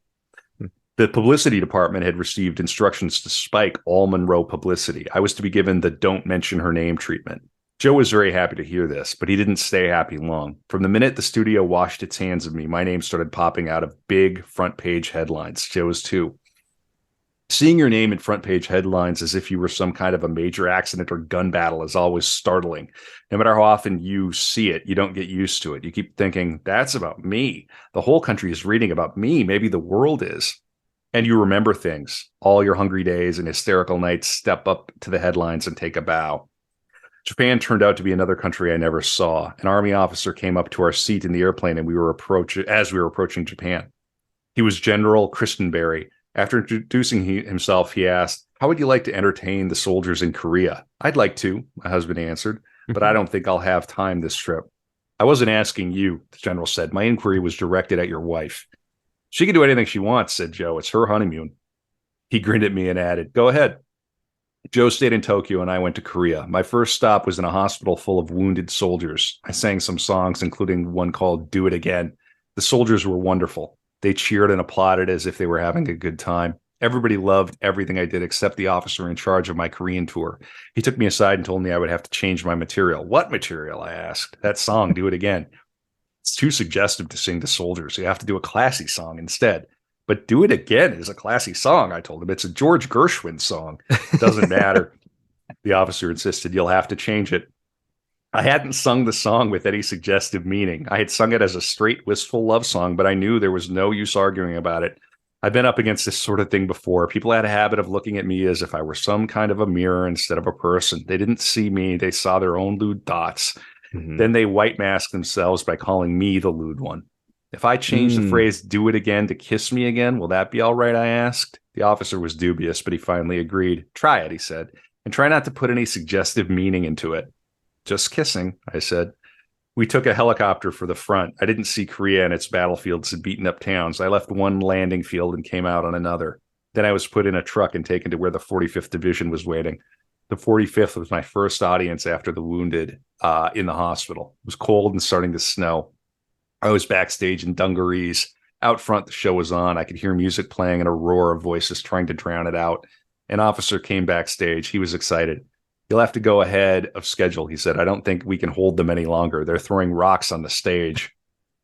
The publicity department had received instructions to spike all Monroe publicity. I was to be given the "don't mention her name" treatment. Joe was very happy to hear this, but he didn't stay happy long. From the minute the studio washed its hands of me, my name started popping out of big front page headlines. Joe's too. Seeing your name in front page headlines as if you were some kind of a major accident or gun battle is always startling. No matter how often you see it, you don't get used to it. You keep thinking, that's about me. The whole country is reading about me. Maybe the world is. And you remember things. All your hungry days and hysterical nights step up to the headlines and take a bow. Japan turned out to be another country I never saw. An army officer came up to our seat in the airplane and as we were approaching Japan. He was General Christenberry. After introducing himself, he asked, "How would you like to entertain the soldiers in Korea?" "I'd like to," my husband answered, "but I don't think I'll have time this trip." "I wasn't asking you," the general said. "My inquiry was directed at your wife." "She can do anything she wants," said Joe. "It's her honeymoon." He grinned at me and added, "Go ahead." Joe stayed in Tokyo and I went to Korea. My first stop was in a hospital full of wounded soldiers. I sang some songs, including one called "Do It Again." The soldiers were wonderful. They cheered and applauded as if they were having a good time. Everybody loved everything I did except the officer in charge of my Korean tour. He took me aside and told me I would have to change my material. "What material?" I asked. "That song, 'Do It Again.' It's too suggestive to sing to soldiers. You have to do a classy song instead." "But 'Do It Again' is a classy song," I told him. "It's a George Gershwin song." "Doesn't matter," the officer insisted. "You'll have to change it." I hadn't sung the song with any suggestive meaning. I had sung it as a straight, wistful love song, but I knew there was no use arguing about it. I've been up against this sort of thing before. People had a habit of looking at me as if I were some kind of a mirror instead of a person. They didn't see me. They saw their own lewd thoughts. Then they white masked themselves by calling me the lewd one. If I change the phrase "do it again" to "kiss me again, will that be all right?" I asked. The officer was dubious, but he finally agreed. "Try it," he said, "and try not to put any suggestive meaning into it." "Just kissing," I said. We took a helicopter for the front. I didn't see Korea and its battlefields and beaten up towns. I left one landing field and came out on another. Then I was put in a truck and taken to where the 45th Division was waiting. The 45th was my first audience after the wounded in the hospital. It was cold and starting to snow. I was backstage in dungarees. Out front, the show was on. I could hear music playing and a roar of voices trying to drown it out. An officer came backstage. He was excited. You'll have to go ahead of schedule, he said. I don't think we can hold them any longer. They're throwing rocks on the stage.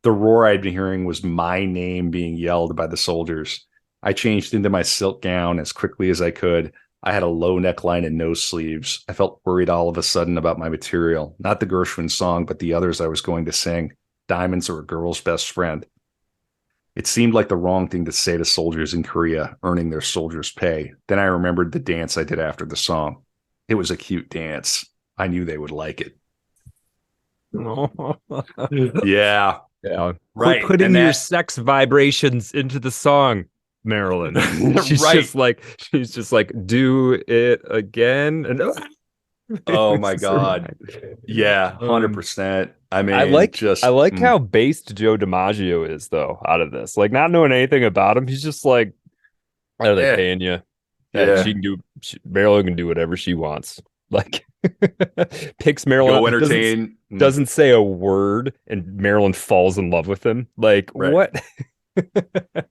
The roar I'd been hearing was my name being yelled by the soldiers. I changed into my silk gown as quickly as I could. I had a low neckline and no sleeves. I felt worried all of a sudden about my material, not the Gershwin song, but the others I was going to sing. Diamonds are a girl's best friend. It seemed like the wrong thing to say to soldiers in Korea earning their soldiers' pay. Then I remembered the dance I did after the song. It was a cute dance. I knew they would like it. Yeah. Yeah. Right. Quit putting your sex vibrations into the song, Marilyn. She's right. just like, do it again. And oh my God. Yeah, 100%. I mean, I like how based Joe DiMaggio is though out of this. Like not knowing anything about him, he's just like, what are they paying you? Yeah. Marilyn can do whatever she wants. Like picks Marilyn, go entertain, doesn't say a word, and Marilyn falls in love with him. Like what?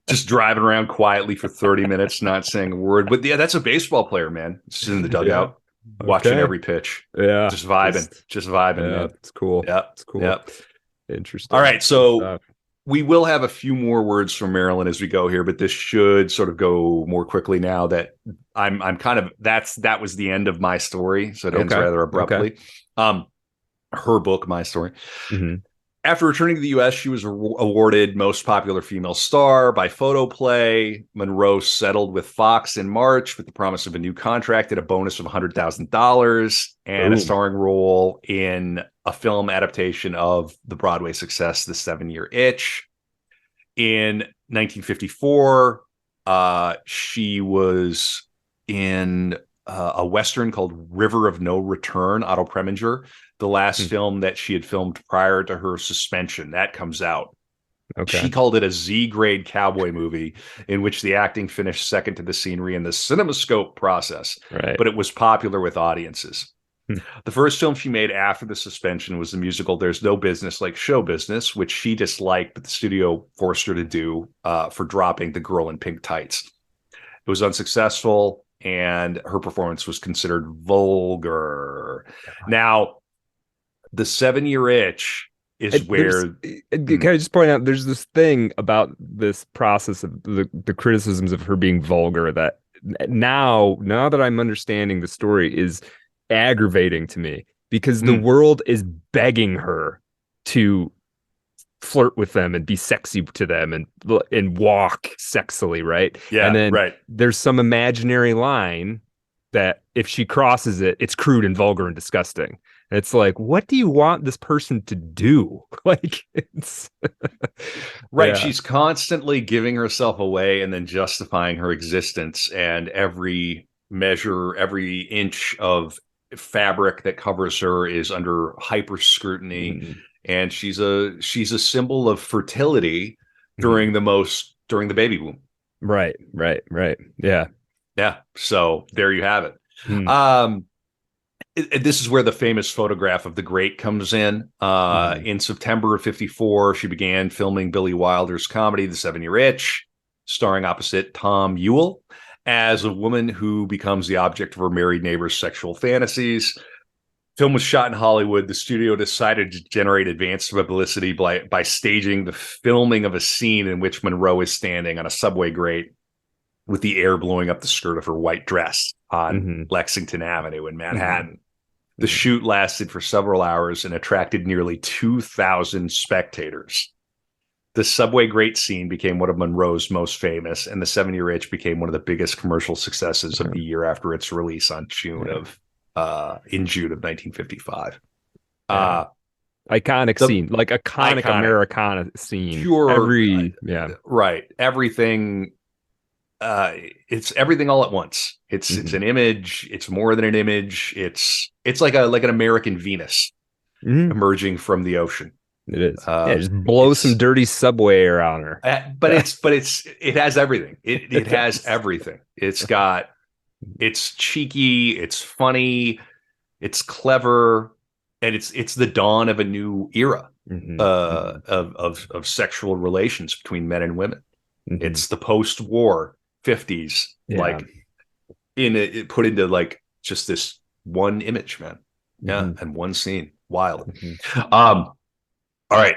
Just driving around quietly for 30 minutes, not saying a word. But yeah, that's a baseball player, man. Just in the dugout, watching every pitch. Yeah. Just vibing. Yeah, man. It's cool. Yeah. It's cool. Yeah. Interesting. All right. So we will have a few more words from Marilyn as we go here, but this should sort of go more quickly now that I'm kind of that was the end of my story. So it ends rather abruptly. Her book, My Story. Mm-hmm. After returning to the U.S., she was awarded Most Popular Female Star by Photoplay. Monroe settled with Fox in March with the promise of a new contract and a bonus of $100,000 and a starring role in a film adaptation of the Broadway success, The 7-Year Itch. In 1954, she was in a Western called River of No Return, Otto Preminger, the last film that she had filmed prior to her suspension. That comes out. Okay. She called it a Z-grade cowboy movie in which the acting finished second to the scenery and the cinemascope process, but it was popular with audiences. The first film she made after the suspension was the musical There's No Business Like Show Business, which she disliked, but the studio forced her to do for dropping The Girl in Pink Tights. It was unsuccessful, and her performance was considered vulgar. Now, The 7-Year Itch is where... Can I just point out, there's this thing about this process of the criticisms of her being vulgar that now that I'm understanding the story is aggravating to me, because the world is begging her to flirt with them and be sexy to them and walk sexily, right? Yeah, and then there's some imaginary line that if she crosses it, it's crude and vulgar and disgusting. And it's like, what do you want this person to do? Like, it's She's constantly giving herself away and then justifying her existence, and every measure, every inch of fabric that covers her is under hyper scrutiny. And she's a symbol of fertility during the baby boom. Right. Yeah. So there you have it. This is where the famous photograph of the great comes in. In September of 1954, she began filming Billy Wilder's comedy, The 7-Year Itch, starring opposite Tom Ewell as a woman who becomes the object of her married neighbor's sexual fantasies. Film was shot in Hollywood. The studio decided to generate advanced publicity by staging the filming of a scene in which Monroe is standing on a subway grate with the air blowing up the skirt of her white dress on Lexington Avenue in Manhattan. The shoot lasted for several hours and attracted nearly 2,000 spectators. The subway grate scene became one of Monroe's most famous, and The 7-Year Itch became one of the biggest commercial successes of the year after its release in June of 1955. Iconic scene, like iconic Americana scene. Pure, everything. It's everything all at once. It's an image. It's more than an image. It's like an American Venus emerging from the ocean. It is. Yeah, just blow some dirty subway air on her. But it has everything. It has does. everything. It's cheeky, it's funny, it's clever, and it's the dawn of a new era of sexual relations between men and women. It's the post-war 50s, like it put into like just this one image, man. Yeah, and one scene. Wild. All right.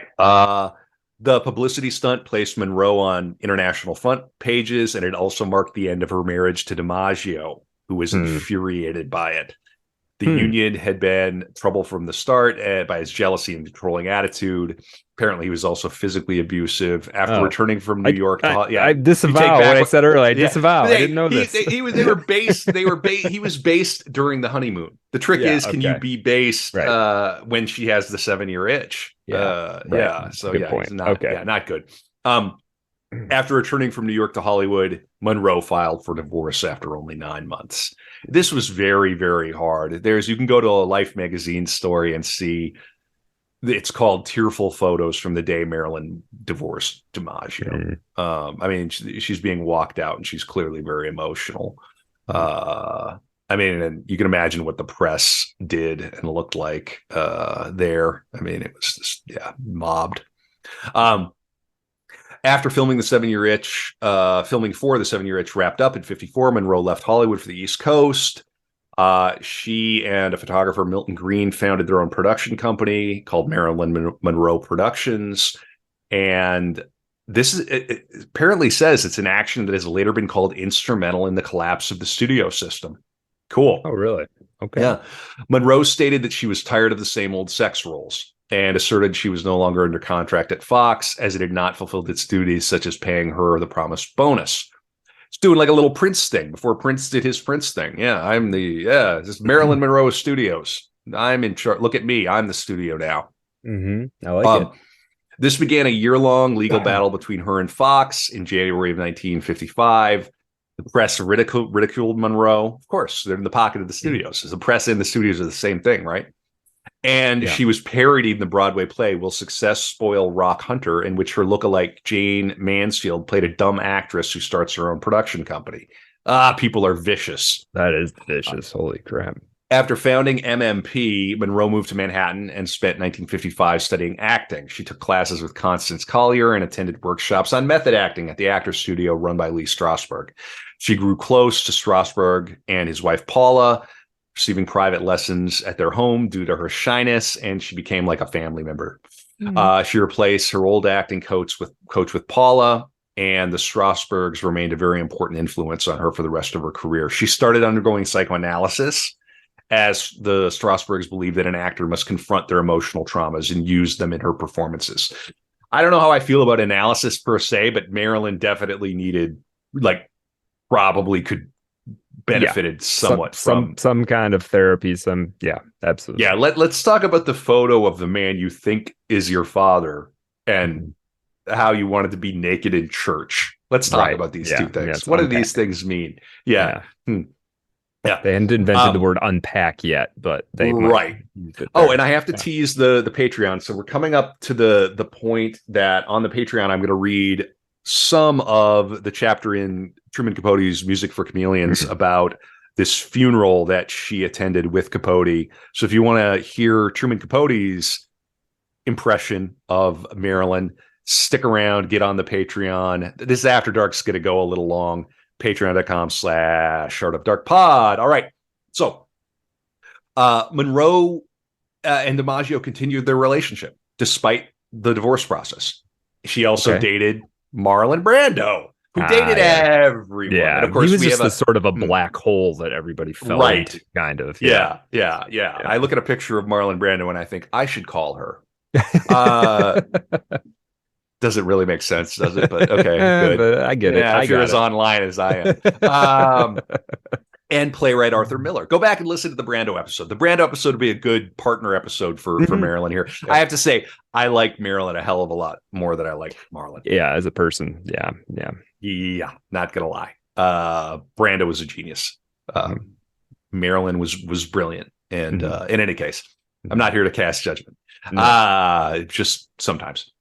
The publicity stunt placed Monroe on international front pages, and it also marked the end of her marriage to DiMaggio, who was infuriated by it. The union had been trouble from the start by his jealousy and controlling attitude. Apparently, he was also physically abusive. After returning from New York, I disavow what I said earlier. I disavow. I didn't know this. He was based during the honeymoon. The trick is, can you be based when she has the 7-year itch? Yeah. So good point. Not good. After returning from New York to Hollywood, Monroe filed for divorce after only 9 months. This was very, very hard. You can go to a Life magazine story and see, it's called Tearful Photos from the Day Marilyn Divorced DiMaggio. I mean, she's being walked out and she's clearly very emotional. I mean, and you can imagine what the press did and looked like there. I mean, it was just, mobbed. After filming the 7-year itch, filming for the 7-year itch wrapped up in 1954, Monroe left Hollywood for the East Coast. She and a photographer, Milton Green, founded their own production company called Marilyn Monroe Productions. And this it apparently says it's an action that has later been called instrumental in the collapse of the studio system. Cool. Oh, really? Okay. Yeah. Monroe stated that she was tired of the same old sex roles and asserted she was no longer under contract at Fox, as it had not fulfilled its duties, such as paying her the promised bonus. It's doing like a little Prince thing before Prince did his Prince thing. Yeah, this is Marilyn Monroe Studios. I'm in charge. Look at me. I'm the studio now. I like it. This began a year-long legal battle between her and Fox in January of 1955. The press ridiculed Monroe. Of course, they're in the pocket of the studios. The press and the studios are the same thing, right? And she was parodied in the Broadway play Will Success Spoil Rock Hunter, in which her lookalike Jane Mansfield played a dumb actress who starts her own production company. People are vicious. That is vicious. Holy crap. After founding MMP, Monroe moved to Manhattan and spent 1955 studying acting. She took classes with Constance Collier and attended workshops on method acting at the Actors Studio run by Lee Strasberg. She grew close to Strasberg and his wife Paula, receiving private lessons at their home due to her shyness, and she became like a family member. She replaced her old acting coach with Paula, and the Strasbergs remained a very important influence on her for the rest of her career. She started undergoing psychoanalysis, as the Strasbergs believed that an actor must confront their emotional traumas and use them in her performances. I don't know how I feel about analysis per se, but Marilyn definitely needed, probably could benefited somewhat from some kind of therapy. Absolutely. Yeah, let's talk about the photo of the man you think is your father and how you wanted to be naked in church. Let's talk about these two things. What do these things mean? Yeah. They hadn't invented the word unpack yet, but they right. Oh, and I have to tease the Patreon. So we're coming up to the point that on the Patreon, I'm going to read some of the chapter in Truman Capote's Music for Chameleons about this funeral that she attended with Capote. So if you want to hear Truman Capote's impression of Marilyn, stick around, get on the Patreon. This After Dark's going to go a little long. Patreon.com/ShardofDarkPod. All right. So Monroe and DiMaggio continued their relationship despite the divorce process. She also dated Marlon Brando, who dated everyone. Yeah, and of course, he was just sort of a black hole that everybody fell into, kind of. Yeah. I look at a picture of Marlon Brando and I think I should call her. Doesn't really make sense, does it? But okay, good. But I get it. If you're as online as I am. And playwright Arthur Miller. Go back and listen to the Brando episode. The Brando episode would be a good partner episode for Marilyn here. Yeah. I have to say, I like Marilyn a hell of a lot more than I like Marlon. Yeah, as a person. Yeah, not gonna lie. Brando was a genius. Marilyn was brilliant. And in any case, I'm not here to cast judgment. No. Just sometimes.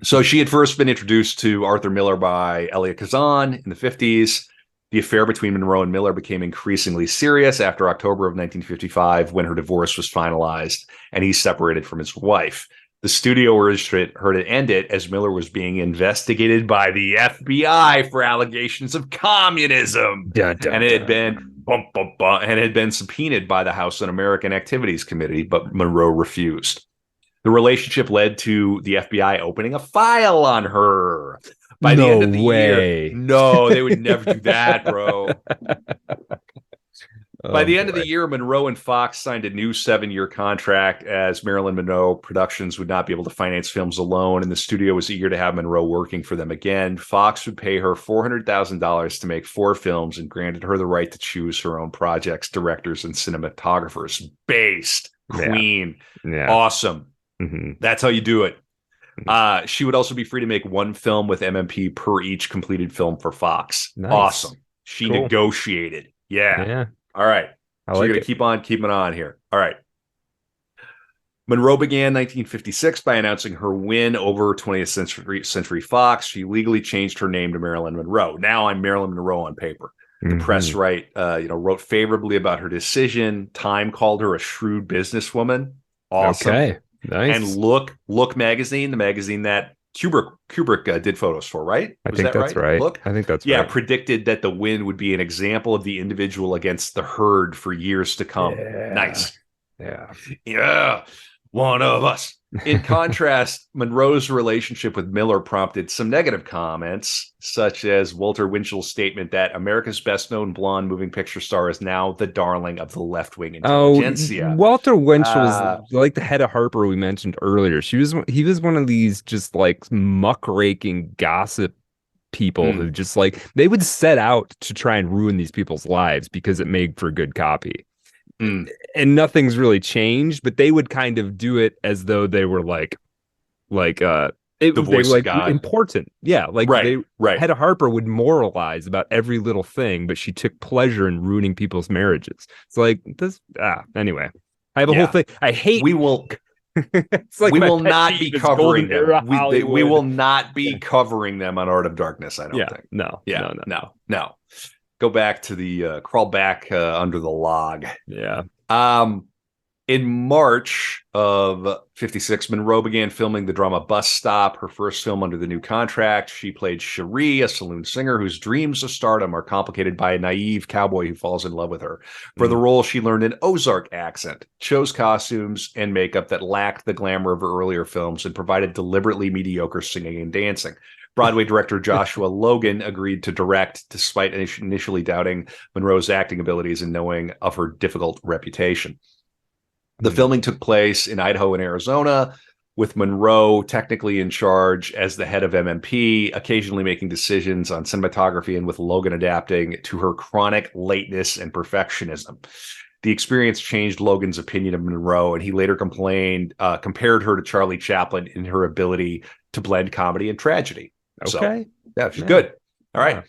So she had first been introduced to Arthur Miller by Elia Kazan in the 50s. The affair between Monroe and Miller became increasingly serious after October of 1955, when her divorce was finalized and he separated from his wife. The studio urged her to end it, as Miller was being investigated by the FBI for allegations of communism, Dun, dun, and it had dun. been subpoenaed by the House Un-American Activities Committee, but Monroe refused. The relationship led to the FBI opening a file on her. By the No end of the year, way. no, they would never do that, bro. By Oh the end of the boy. year, Monroe and Fox signed a new 7-year contract, as Marilyn Monroe Productions would not be able to finance films alone, and the studio was eager to have Monroe working for them again. Fox would pay her $400,000 to make 4 films and granted her the right to choose her own projects, directors, and cinematographers. Based, Yeah. queen, Yeah. awesome. Mm-hmm. That's how you do it. She would also be free to make 1 film with MMP per each completed film for Fox. Nice. Awesome. She Cool. negotiated. Yeah. Yeah. All right. I So like you're going it. to keep on keeping on here. All right. Monroe began 1956 by announcing her win over 20th Century Fox. She legally changed her name to Marilyn Monroe. Now I'm Marilyn Monroe on paper. The press wrote favorably about her decision. Time called her a shrewd businesswoman. Awesome. Okay. Nice. And Look magazine, the magazine that Kubrick did photos for, right? I think that's right. Look, I think that's yeah, right. predicted that the win would be an example of the individual against the herd for years to come. Yeah. Nice. Yeah. One of us. In contrast, Monroe's relationship with Miller prompted some negative comments, such as Walter Winchell's statement that America's best-known blonde moving picture star is now the darling of the left-wing intelligentsia. Walter Winchell was like the head of Harper we mentioned earlier. He was one of these just like muckraking gossip people who just like they would set out to try and ruin these people's lives because it made for good copy. And nothing's really changed, but they would kind of do it as though they were they were like important. Yeah, like Hedda Harper would moralize about every little thing, but she took pleasure in ruining people's marriages. It's like this. Anyway, I have a whole thing. I hate. We will. It's like we will not be covering them. We will not be Yeah. covering them on Art of Darkness. I don't think. No. Go back to the crawl back under the log. Yeah. In March of 56, Monroe began filming the drama Bus Stop, her first film under the new contract. She played Cherie, a saloon singer whose dreams of stardom are complicated by a naive cowboy who falls in love with her. For the role, she learned an Ozark accent, chose costumes and makeup that lacked the glamour of her earlier films, and provided deliberately mediocre singing and dancing. Broadway director Joshua Logan agreed to direct, despite initially doubting Monroe's acting abilities and knowing of her difficult reputation. The filming took place in Idaho and Arizona, with Monroe technically in charge as the head of MMP, occasionally making decisions on cinematography, and with Logan adapting to her chronic lateness and perfectionism. The experience changed Logan's opinion of Monroe, and he later compared her to Charlie Chaplin in her ability to blend comedy and tragedy. Okay. So, yeah, she's good. All right.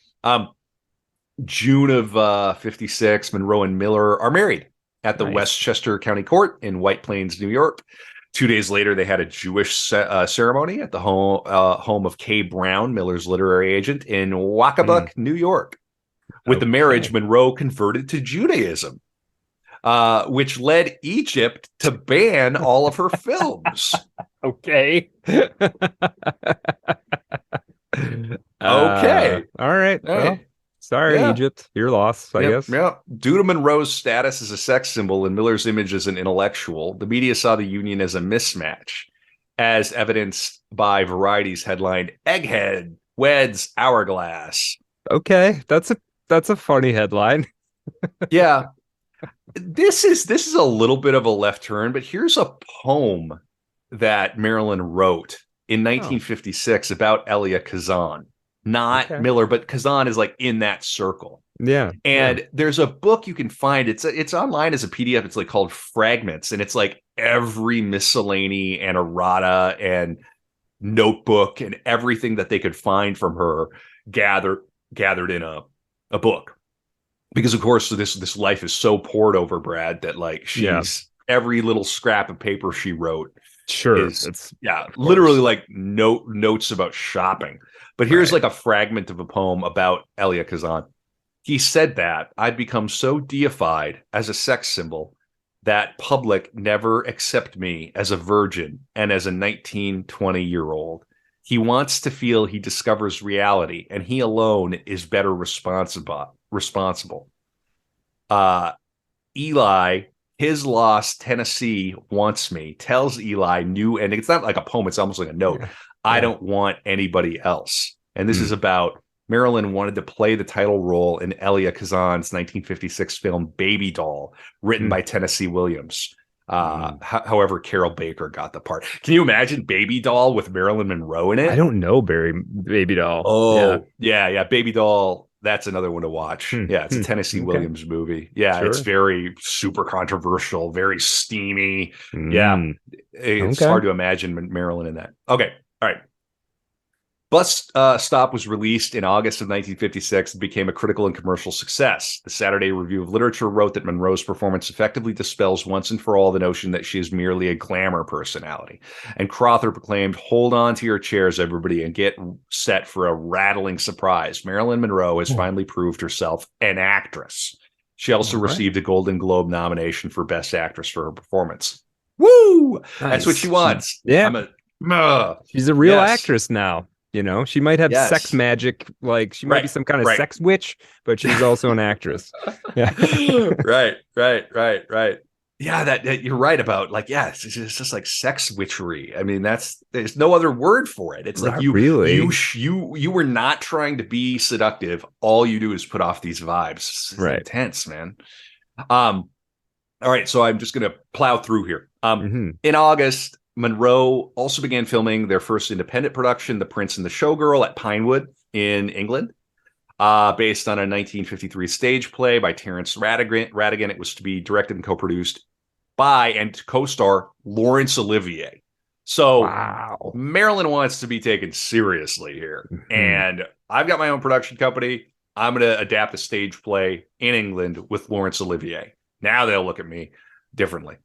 June of 56, Monroe and Miller are married at the Westchester County Court in White Plains, New York. 2 days later, they had a Jewish ceremony at the home of Kay Brown, Miller's literary agent, in Wacabuck, New York. With the marriage, Monroe converted to Judaism, which led Egypt to ban all of her films. Okay. Okay. All right. Well, sorry, Egypt. Your loss, I guess. Yeah. Due to Monroe's status as a sex symbol and Miller's image as an intellectual, the media saw the union as a mismatch, as evidenced by Variety's headline, "Egghead Weds Hourglass." Okay. That's a funny headline. Yeah. This is a little bit of a left turn, but here's a poem that Marilyn wrote in 1956 about Elia Kazan. Not Miller, but Kazan is like in that circle. Yeah. And there's a book you can find. It's online as a PDF. It's like called Fragments. And it's like every miscellany and errata and notebook and everything that they could find from her gathered in a book. Because of course, this life is so poured over, Brad, that like she's every little scrap of paper she wrote Sure. is, It's yeah, of literally course. like notes about shopping. But here's Right. like a fragment of a poem about Elia Kazan. He said that I'd become so deified as a sex symbol that public never accept me as a virgin and as a 19, 20-year-old. He wants to feel he discovers reality, and he alone is better responsible. Uh, Eli, his lost Tennessee wants me, tells Eli new, and it's not like a poem, it's almost like a note. Yeah. I Yeah. don't want anybody else. And this is Mm. about Marilyn wanted to play the title role in Elia Kazan's 1956 film Baby Doll, written Mm. by Tennessee Williams. Mm. However, Carol Baker got the part. Can you imagine Baby Doll with Marilyn Monroe in I it? don't know Barry Baby Doll. Yeah. Oh, yeah, yeah. Baby Doll, that's another one to watch. Hmm. Yeah, it's a Hmm. Tennessee Okay. Williams movie. Yeah, it's Sure. very super controversial, very steamy. Yeah, Mm. it's Okay. hard to imagine Marilyn in that. Okay, all right. Bus Stop was released in August of 1956 and became a critical and commercial success. The Saturday Review of Literature wrote that Monroe's performance effectively dispels once and for all the notion that she is merely a glamour personality. And Crowther proclaimed, "Hold on to your chairs, everybody, and get set for a rattling surprise. Marilyn Monroe has Oh, finally proved herself an actress." She also all right. received a Golden Globe nomination for Best Actress for her performance. Woo! That's what she Nice. wants. Yeah. I'm a uh, She's a real yes. actress now. She might have sex Yes. magic, like she might be Right. some kind of Right. sex witch, but she's also an actress. Yeah. Right. Right. Right. Yeah, that you're right about. Like, yeah, it's just like sex witchery. I mean, there's no other word for it. It's like Not really. you were not trying to be seductive. All you do is put off these vibes. It's Right. intense, man. Um, all right, so I'm just going to plow through here. Hmm. In August, Monroe also began filming their first independent production, The Prince and the Showgirl, at Pinewood in England, based on a 1953 stage play by Terence Rattigan. It was to be directed and co-produced by and co-star Laurence Olivier. So Wow. Marilyn wants to be taken seriously here, Hmm. and I've got my own production company. I'm going to adapt a stage play in England with Laurence Olivier. Now they'll look at me differently.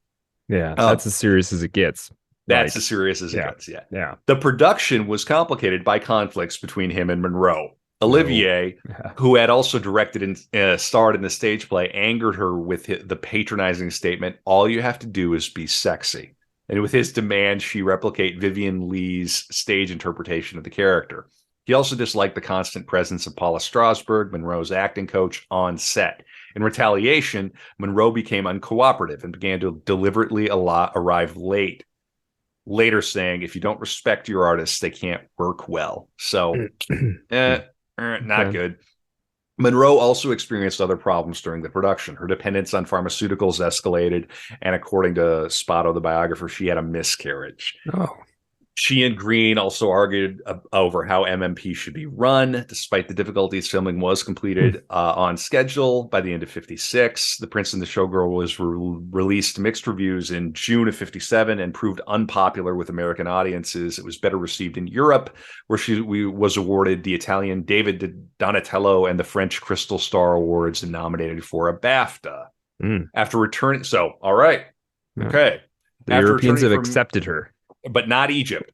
Yeah, Um, that's as serious as it gets. that's Like, as serious as it yeah, gets. Yeah. yeah. The production was complicated by conflicts between him and Monroe. No. Olivier, Yeah. who had also directed and starred in the stage play, angered her with the patronizing statement, "All you have to do is be sexy." And with his demand, she replicate Vivian Lee's stage interpretation of the character. He also disliked the constant presence of Paula Strasberg, Monroe's acting coach, on set. In retaliation, Monroe became uncooperative and began to deliberately arrive late, later saying, "If you don't respect your artists, they can't work well." So, not Okay. good. Monroe also experienced other problems during the production. Her dependence on pharmaceuticals escalated, and according to Spotto, the biographer, she had a miscarriage. Oh. She and Green also argued over how MMP should be run. Despite the difficulties, filming was Hmm. completed on schedule by the end of 56. The Prince and the Showgirl was released to mixed reviews in June of 57 and proved unpopular with American audiences. It was better received in Europe, where she was awarded the Italian David Donatello and the French Crystal Star Awards and nominated for a BAFTA. Mm. After returning, so, all right, Yeah. okay. The After Europeans returning have from, accepted her. but not Egypt.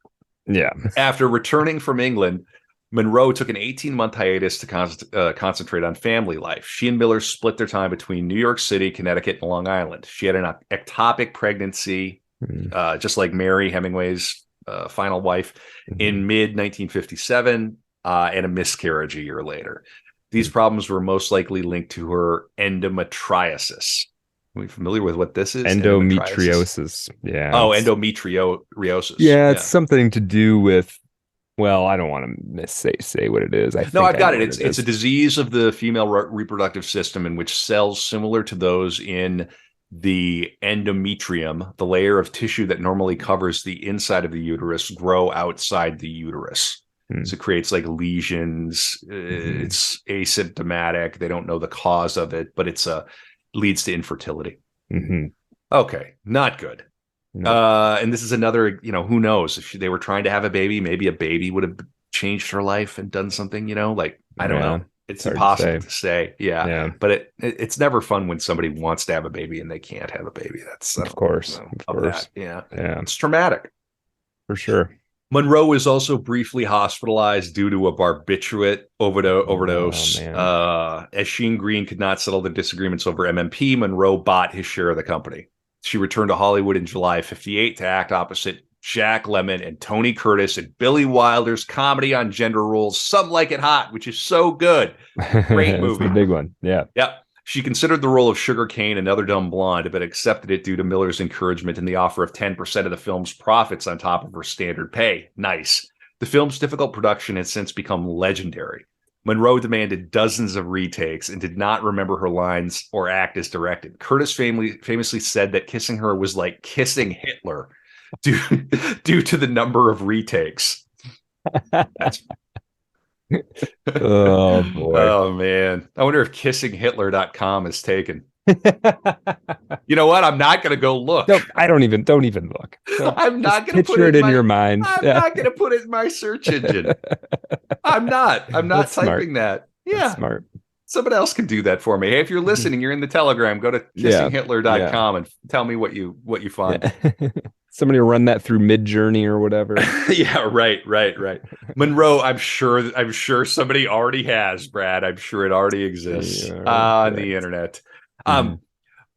Yeah. After returning from England, Monroe took an 18-month hiatus to concentrate on family life. She and Miller split their time between New York City, Connecticut, and Long Island. She had an ectopic pregnancy, Mm-hmm. just like Mary Hemingway's final wife, Mm-hmm. in mid-1957, and a miscarriage a year later. These problems were most likely linked to her endometriosis. Are we familiar with what this is? Endometriosis. Endometriosis. Yeah. Oh, endometriosis. Yeah, it's Yeah. something to do with, well, I don't want to say what it is. I No, think I've I got know it. what It's it it's a is. disease of the female reproductive system in which cells similar to those in the endometrium, the layer of tissue that normally covers the inside of the uterus, grow outside the uterus. Hmm. So it creates like lesions. Mm-hmm. It's asymptomatic. They don't know the cause of it, but leads to infertility. Mm-hmm. Okay, not good. No. And this is another, who knows if they were trying to have a baby, maybe a baby would have changed her life and done something, like, I don't Yeah. know. It's It's hard to impossible say. to say. Yeah. Yeah, But it's never fun when somebody wants to have a baby and they can't have a baby. That's, I of don't course, know of of course. that. Yeah. Yeah, It's traumatic. for sure. Monroe was also briefly hospitalized due to a barbiturate Oh overdose. man. As she and Green could not settle the disagreements over MMP, Monroe bought his share of the company. She returned to Hollywood in July of '58 to act opposite Jack Lemmon and Tony Curtis in Billy Wilder's comedy on gender roles, Some Like It Hot, which is so good. Great It's the movie. big one. Yeah. Yep. She considered the role of Sugar Cane another dumb blonde, but accepted it due to Miller's encouragement and the offer of 10% of the film's profits on top of her standard pay. Nice. The film's difficult production has since become legendary. Monroe demanded dozens of retakes and did not remember her lines or act as directed. Curtis famously said that kissing her was like kissing Hitler due, due to the number of retakes. That's Oh boy. oh man. I wonder if kissinghitler.com is taken. You know what? I'm not going to go look. Don't even look. I'm Just not going to put picture it it in in my your mind. I'm Yeah. not going to put it in my search engine. I'm not. I'm not That's smart. typing that. That's Yeah. smart. Someone else can do that for me. Hey, if you're listening, you're in the Telegram, go to Yeah. Yeah. kissinghitler.com and tell me what you find. Yeah. Somebody will run that through Mid-Journey or whatever. Yeah, right. Monroe, I'm sure somebody already has, Brad. I'm sure it already exists You are on the correct. internet. Mhm.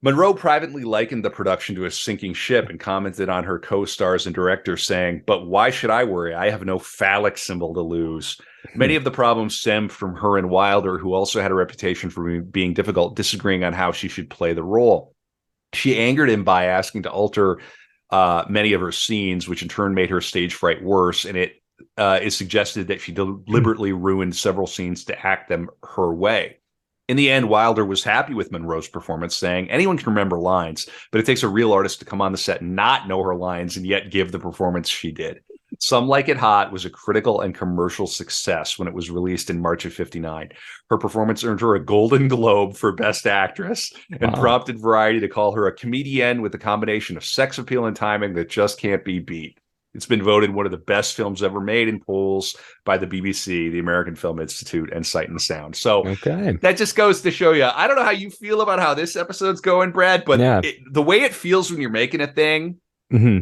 Monroe privately likened the production to a sinking ship and commented on her co-stars and directors, saying, "But why should I worry? I have no phallic symbol to lose." Many of the problems stemmed from her and Wilder, who also had a reputation for being difficult, disagreeing on how she should play the role. She angered him by asking to alter many of her scenes, which in turn made her stage fright worse. And it is suggested that she deliberately ruined several scenes to act them her way. In the end, Wilder was happy with Monroe's performance, saying, "Anyone can remember lines, but it takes a real artist to come on the set and not know her lines and yet give the performance she did." Some Like It Hot was a critical and commercial success when it was released in March of '59. Her performance earned her a Golden Globe for Best Actress and Wow. prompted Variety to call her a comedienne with a combination of sex appeal and timing that just can't be beat. It's been voted one of the best films ever made in polls by the BBC, the American Film Institute, and Sight and Sound. So Okay. that just goes to show you. I don't know how you feel about how this episode's going, Brad, but Yeah. the way it feels when you're making a thing Hmm.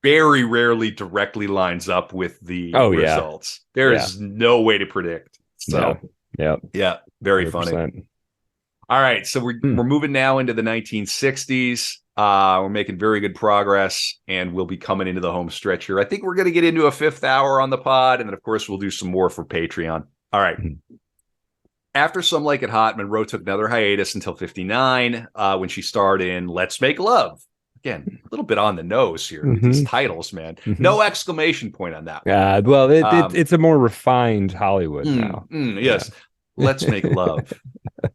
very rarely directly lines up with the Oh yeah. results. There Yeah. is no way to predict. Yeah. So, Yeah. yeah, very funny. 100%. All right, so we're Hmm. moving now into the 1960s. We're making very good progress, and we'll be coming into the home stretch here. I think we're going to get into a fifth hour on the pod, and then of course we'll do some more for Patreon. All right. After Some Like It Hot, Monroe took another hiatus until '59, when she starred in Let's Make Love. Again, a little bit on the nose here. Mhm. These titles, man. Mhm. No exclamation point on that one. Well, Um, it's a more refined Hollywood now. Yes. Let's make love.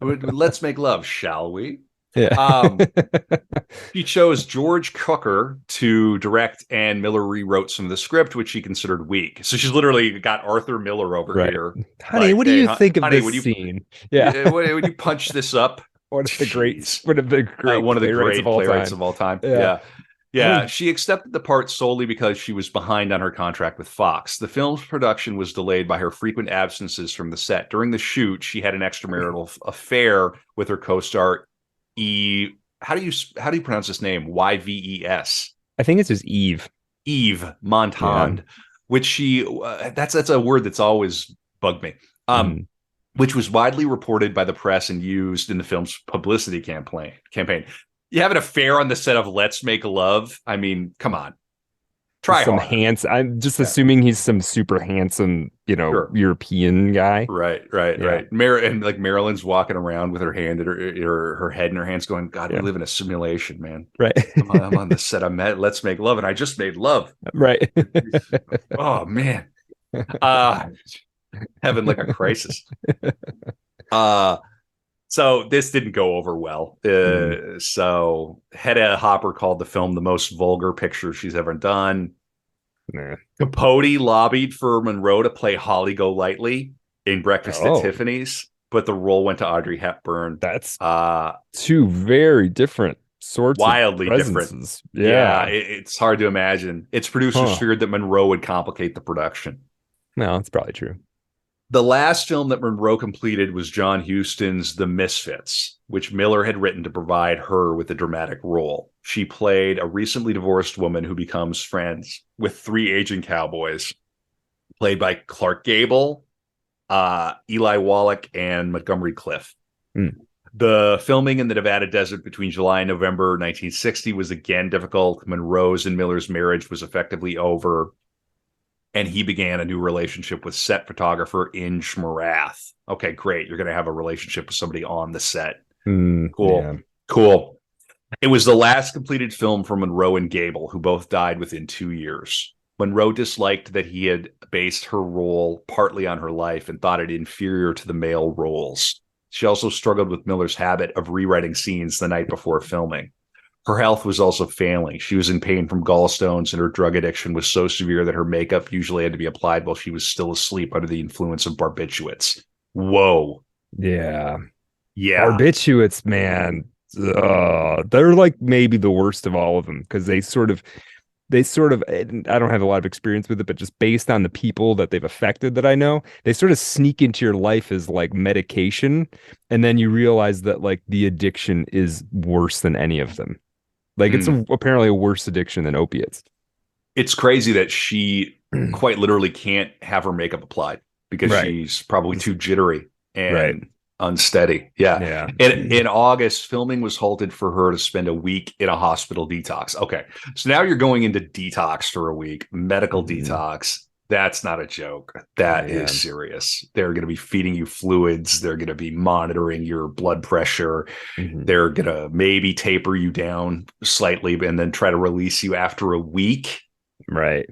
Let's make love, shall we? Yeah. She chose George Cooker to direct, and Miller rewrote some of the script, which she considered weak. So she's literally got Arthur Miller over Right. here. Honey, Like, what do hey, you think of honey, this would you, scene? Yeah. would you punch this up? One of the Jeez. one of the great One of the playwrights great of all playwrights time. of all time. Yeah. Yeah. She accepted the part solely because she was behind on her contract with Fox. The film's production was delayed by her frequent absences from the set. During the shoot, she had an extramarital affair with her co-star E. How do you pronounce this name? Yves. I think it's just Eve. Eve Montand, which she that's a word that's always bugged me. Which was widely reported by the press and used in the film's publicity campaign. You have an affair on the set of Let's Make Love? I mean, come on. Try some harder. I'm just assuming he's some super handsome, Sure. European guy. Right. Yeah. And like Marilyn's walking around with her hand in her head in her hands going, God, we live in a simulation, man. Right. I'm on the set of Let's Make Love, and I just made love. Right. Oh, man. Having like a crisis. So this didn't go over well. So Hedda Hopper called the film the most vulgar picture she's ever done. Nah. Capote lobbied for Monroe to play Holly Golightly in Breakfast at Tiffany's, but the role went to Audrey Hepburn. That's two very different sorts wildly of different. presences. Yeah, it's hard to imagine. Its producers feared that Monroe would complicate the production. No, that's probably true. The last film that Monroe completed was John Huston's The Misfits, which Miller had written to provide her with a dramatic role. She played a recently divorced woman who becomes friends with three aging cowboys, played by Clark Gable, Eli Wallach, and Montgomery Clift. Mm. The filming in the Nevada desert between July and November 1960 was again difficult. Monroe's and Miller's marriage was effectively over, and he began a new relationship with set photographer Inge Morath. Okay, great. You're going to have a relationship with somebody on the set. Cool. Yeah. Cool. It was the last completed film for Monroe and Gable, who both died within 2 years. Monroe disliked that he had based her role partly on her life and thought it inferior to the male roles. She also struggled with Miller's habit of rewriting scenes the night before filming. Her health was also failing. She was in pain from gallstones, and her drug addiction was so severe that her makeup usually had to be applied while she was still asleep under the influence of barbiturates. Whoa. Yeah. Yeah. Barbiturates, man. They're like maybe the worst of all of them because they sort of, and I don't have a lot of experience with it, but just based on the people that they've affected that I know, they sort of sneak into your life as like medication. And then you realize that like the addiction is worse than any of them. Like it's apparently a worse addiction than opiates. It's crazy that she quite literally can't have her makeup applied because she's probably too jittery and unsteady. Yeah. And in August, filming was halted for her to spend a week in a hospital detox. Okay. So now you're going into detox for a week, medical detox. That's not a joke. That is serious. They're going to be feeding you fluids. They're going to be monitoring your blood pressure. They're going to maybe taper you down slightly and then try to release you after a week. Right.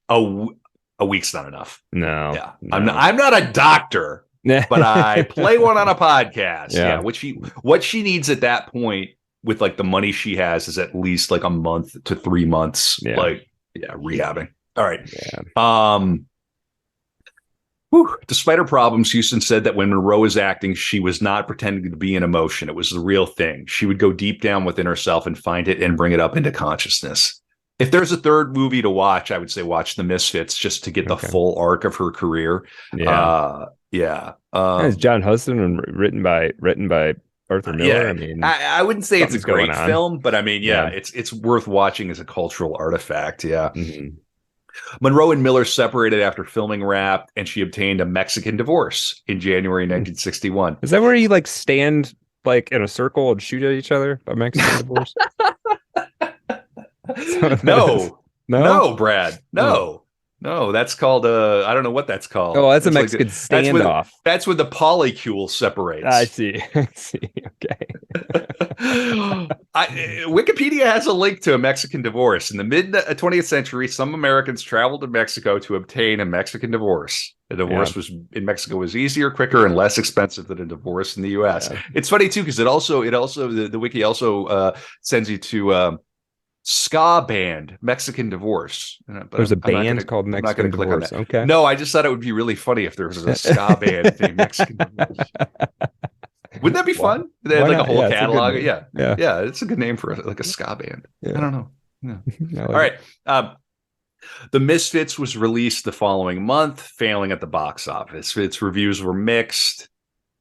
A week's not enough. No. Yeah. No. I'm not a doctor, but I play one on a podcast. Yeah. What she needs at that point with like the money she has is at least like a month to 3 months. Rehabbing. All right. Despite her problems, Huston said that when Monroe was acting, she was not pretending to be an emotion. It was the real thing. She would go deep down within herself and find it and bring it up into consciousness. If there's a third movie to watch, I would say watch The Misfits just to get the full arc of her career. It's John Huston and written by Arthur Miller. I mean, I wouldn't say it's a great film, but I mean, it's worth watching as a cultural artifact. Yeah. Monroe and Miller separated after filming wrapped, and she obtained a Mexican divorce in January 1961. Is that where you like stand like in a circle and shoot at each other? A Mexican divorce? No, Brad. No, that's called I don't know what that's called. Oh, that's a Mexican standoff. That's when the polycule separates. I see. Okay. Wikipedia has a link to a Mexican divorce. In the mid 20th century, some Americans traveled to Mexico to obtain a Mexican divorce. A divorce was in Mexico was easier, quicker, and less expensive than a divorce in the U.S. It's funny too because the wiki also sends you to ska band Mexican divorce. But there's a band called Mexican Divorce. Okay. No, I just thought it would be really funny if there was a ska band named Mexican Divorce. Wouldn't that be fun? They had like a whole catalog. Yeah, it's a good name for like a ska band. I don't know. Yeah. All right. The Misfits was released the following month, failing at the box office. Its reviews were mixed,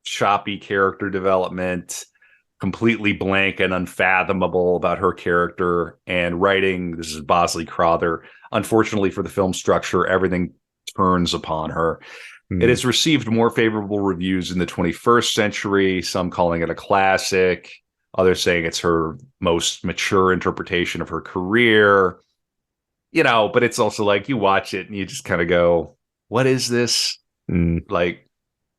choppy character development, completely blank and unfathomable about her character and writing. This is Bosley Crowther. Unfortunately for the film structure, everything turns upon her. It has received more favorable reviews in the 21st century, some calling it a classic, others saying it's her most mature interpretation of her career. But it's also like you watch it and you just kind of go, what is this? Like,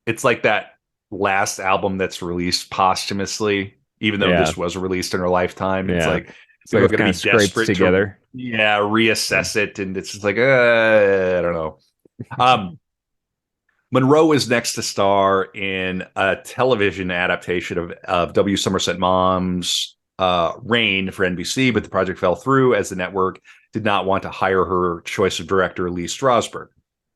it's like that last album that's released posthumously, even though this was released in her lifetime. It's like we're going to be desperate together. Reassess it. And it's just like, I don't know. Monroe was next to star in a television adaptation of W. Somerset Maugham's Rain for NBC, but the project fell through as the network did not want to hire her choice of director, Lee Strasberg.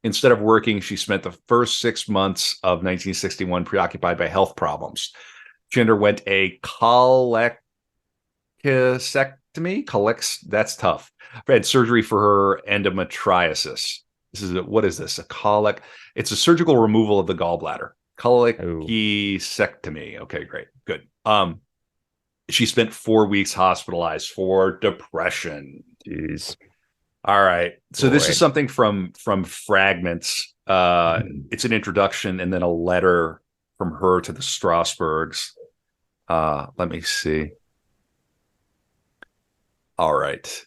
Instead of working, she spent the first 6 months of 1961 preoccupied by health problems. She underwent a colectomy. That's tough. Had surgery for her endometriosis. What is this? A colic? It's a surgical removal of the gallbladder. Oh, Colicectomy. Okay, great. Good. She spent 4 weeks hospitalized for depression. jeez, All right. So this is boy. something from Fragments. It's an introduction and then a letter from her to the Strasbergs. Let me see. All right.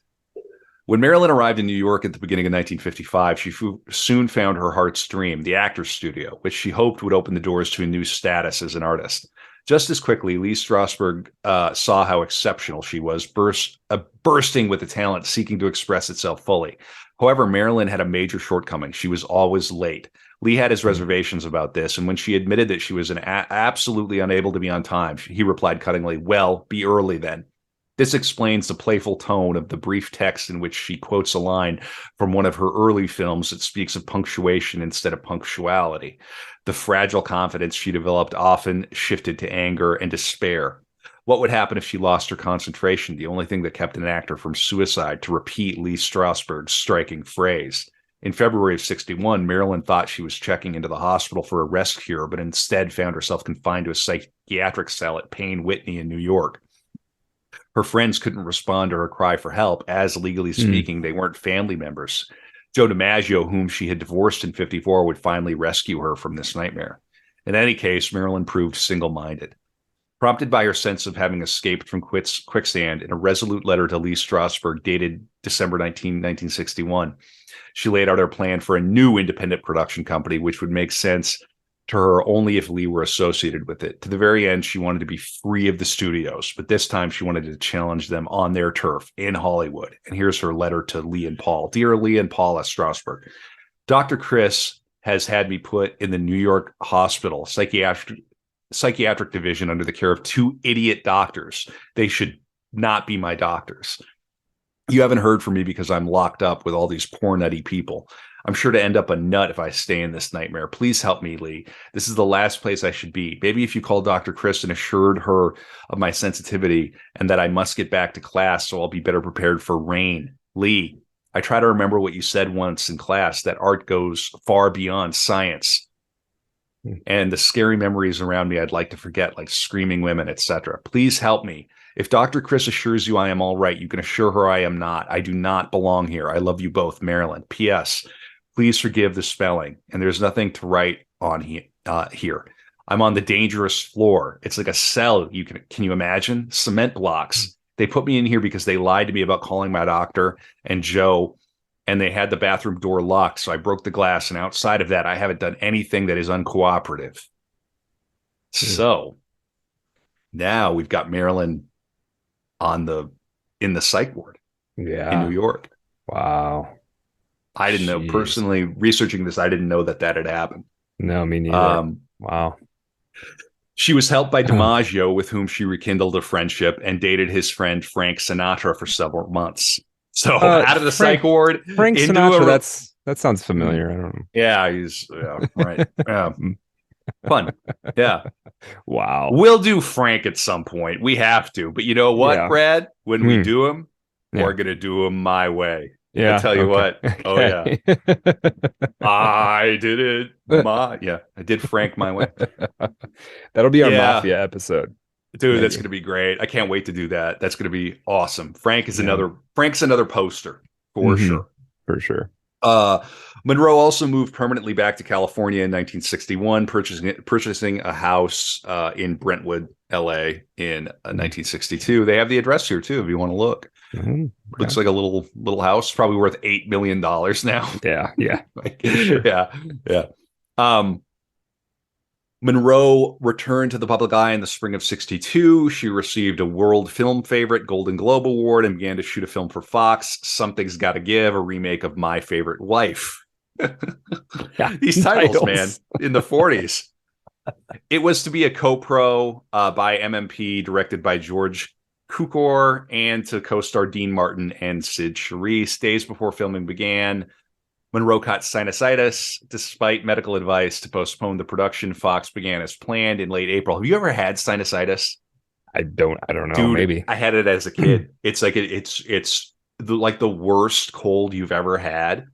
When Marilyn arrived in New York at the beginning of 1955, she soon found her heart's dream, the actor's studio, which she hoped would open the doors to a new status as an artist. Just as quickly, Lee Strasberg saw how exceptional she was, bursting with a talent seeking to express itself fully. However, Marilyn had a major shortcoming. She was always late. Lee had his reservations about this, and when she admitted that she was absolutely unable to be on time, he replied cuttingly, "Well, be early then." This explains the playful tone of the brief text in which she quotes a line from one of her early films that speaks of punctuation instead of punctuality. The fragile confidence she developed often shifted to anger and despair. What would happen if she lost her concentration, the only thing that kept an actor from suicide, to repeat Lee Strasberg's striking phrase? In February of 61, Marilyn thought she was checking into the hospital for a rest cure, but instead found herself confined to a psychiatric cell at Payne Whitney in New York. Her friends couldn't respond to her cry for help, as legally speaking, they weren't family members. Joe DiMaggio, whom she had divorced in 54, would finally rescue her from this nightmare. In any case, Marilyn proved single-minded. Prompted by her sense of having escaped from quicksand, in a resolute letter to Lee Strasberg dated December 1961, she laid out her plan for a new independent production company, which would make sense to her only if Lee were associated with it. To the very end, she wanted to be free of the studios, but this time she wanted to challenge them on their turf in Hollywood. And here's her letter to Lee and Paul. Dear Lee and Paul S. Strasberg, Dr. Chris has had me put in the New York hospital psychiatric division under the care of 2 idiot doctors. They should not be my doctors. You haven't heard from me because I'm locked up with all these poor nutty people. I'm sure to end up a nut if I stay in this nightmare. Please help me, Lee. This is the last place I should be. Maybe if you call Dr. Chris and assured her of my sensitivity and that I must get back to class so I'll be better prepared for rain. Lee, I try to remember what you said once in class, that art goes far beyond science. And the scary memories around me I'd like to forget, like screaming women, etc. Please help me. If Dr. Chris assures you I am all right, you can assure her I am not. I do not belong here. I love you both, Marilyn. P.S. Please forgive the spelling. And there's nothing to write on here. I'm on the dangerous floor. It's like a cell. Can you imagine? Cement blocks. They put me in here because they lied to me about calling my doctor and Joe, and they had the bathroom door locked. So I broke the glass. And outside of that, I haven't done anything that is uncooperative. So now we've got Marilyn in the psych ward in New York. Wow. I didn't know, personally researching this, I didn't know that had happened. No, me neither. Wow. She was helped by DiMaggio, with whom she rekindled a friendship and dated his friend Frank Sinatra for several months. So out of the psych ward, Frank Sinatra, that sounds familiar. I don't know. Yeah, right. Yeah. Fun. Yeah. Wow. We'll do Frank at some point. We have to. But you know what, Brad? When we do him, we're going to do him my way. Yeah. I tell you what. Okay. Oh, yeah. I did it. I did Frank my way. That'll be our Mafia episode. Dude, maybe. That's going to be great. I can't wait to do that. That's going to be awesome. Frank's another poster for sure. For sure. Monroe also moved permanently back to California in 1961, purchasing a house in Brentwood, LA in 1962. They have the address here too, if you want to look. Okay. Looks like a little house, probably worth $8 million now. Yeah. Yeah. Monroe returned to the public eye in the spring of 62. She received a World Film Favorite Golden Globe Award and began to shoot a film for Fox, Something's Gotta Give, a remake of My Favorite Wife. These titles, man, in the 40s. It was to be a co-pro by MMP, directed by George Cukor, and to co-star Dean Martin and Sid Charisse. Days before filming began, Monroe caught sinusitis. Despite medical advice to postpone the production, Fox began as planned in late April. Have you ever had sinusitis? I don't know. Dude, maybe I had it as a kid. It's like it's like the worst cold you've ever had.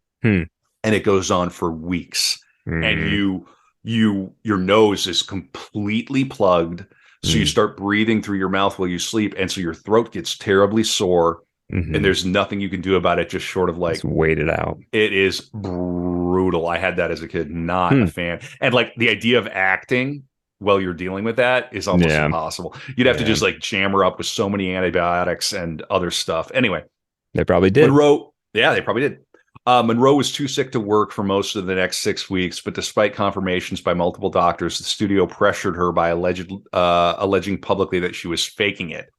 and it goes on for weeks. And Mm-hmm. your nose is completely plugged. So you Mm-hmm. start breathing through your mouth while you sleep. And so your throat gets terribly sore. And there's nothing you can do about it, just short of Just like, wait it out. it is brutal. I had that as a kid, not a Hmm. fan. And like the idea of acting while you're dealing with that is almost Yeah. impossible. You'd have to Yeah. just like jam her up with so many antibiotics and other stuff. Anyway, They probably did. Monroe, yeah, they probably did. Monroe was too sick to work for most of the next 6 weeks, but despite confirmations by multiple doctors, the studio pressured her by alleging publicly that she was faking it.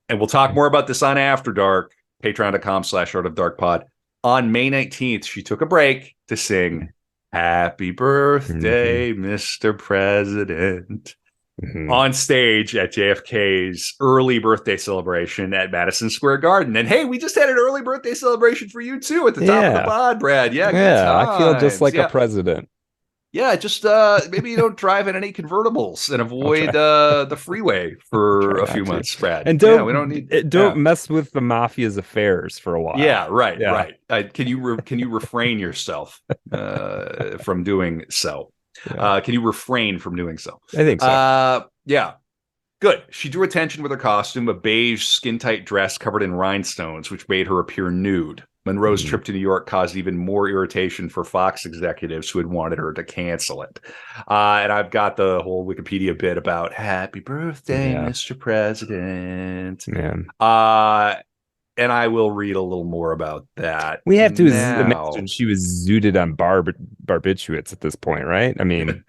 And we'll talk more about this on After Dark, patreon.com/Art of Dark Pod. On May 19th, she took a break to sing Happy Mm-hmm. Birthday, Mr. President Mm-hmm. on stage at JFK's early birthday celebration at Madison Square Garden. And hey, we just had an early birthday celebration for you too at the top of the Yeah. pod, Brad. Yeah, good Yeah. I feel just times. like a Yeah. president. Yeah, just maybe you don't drive in any convertibles and I'll try. avoid the freeway for Try a not few to. months, Brad. And Yeah, we don't need. don't Yeah, mess with the mafia's affairs for a while. yeah, right, Yeah. right. Can you refrain yourself from doing so? Yeah. Can you refrain from doing so? I think so. Yeah. Good. She drew attention with her costume, a beige, skin-tight dress covered in rhinestones, which made her appear nude. Monroe's Mm. trip to New York caused even more irritation for Fox executives who had wanted her to cancel it. And I've got the whole Wikipedia bit about Happy Birthday, Yeah. Mr. President. Man. Uh, and I will read a little more about that We have to now. imagine she was zooted on barbiturates at this point, right? I mean,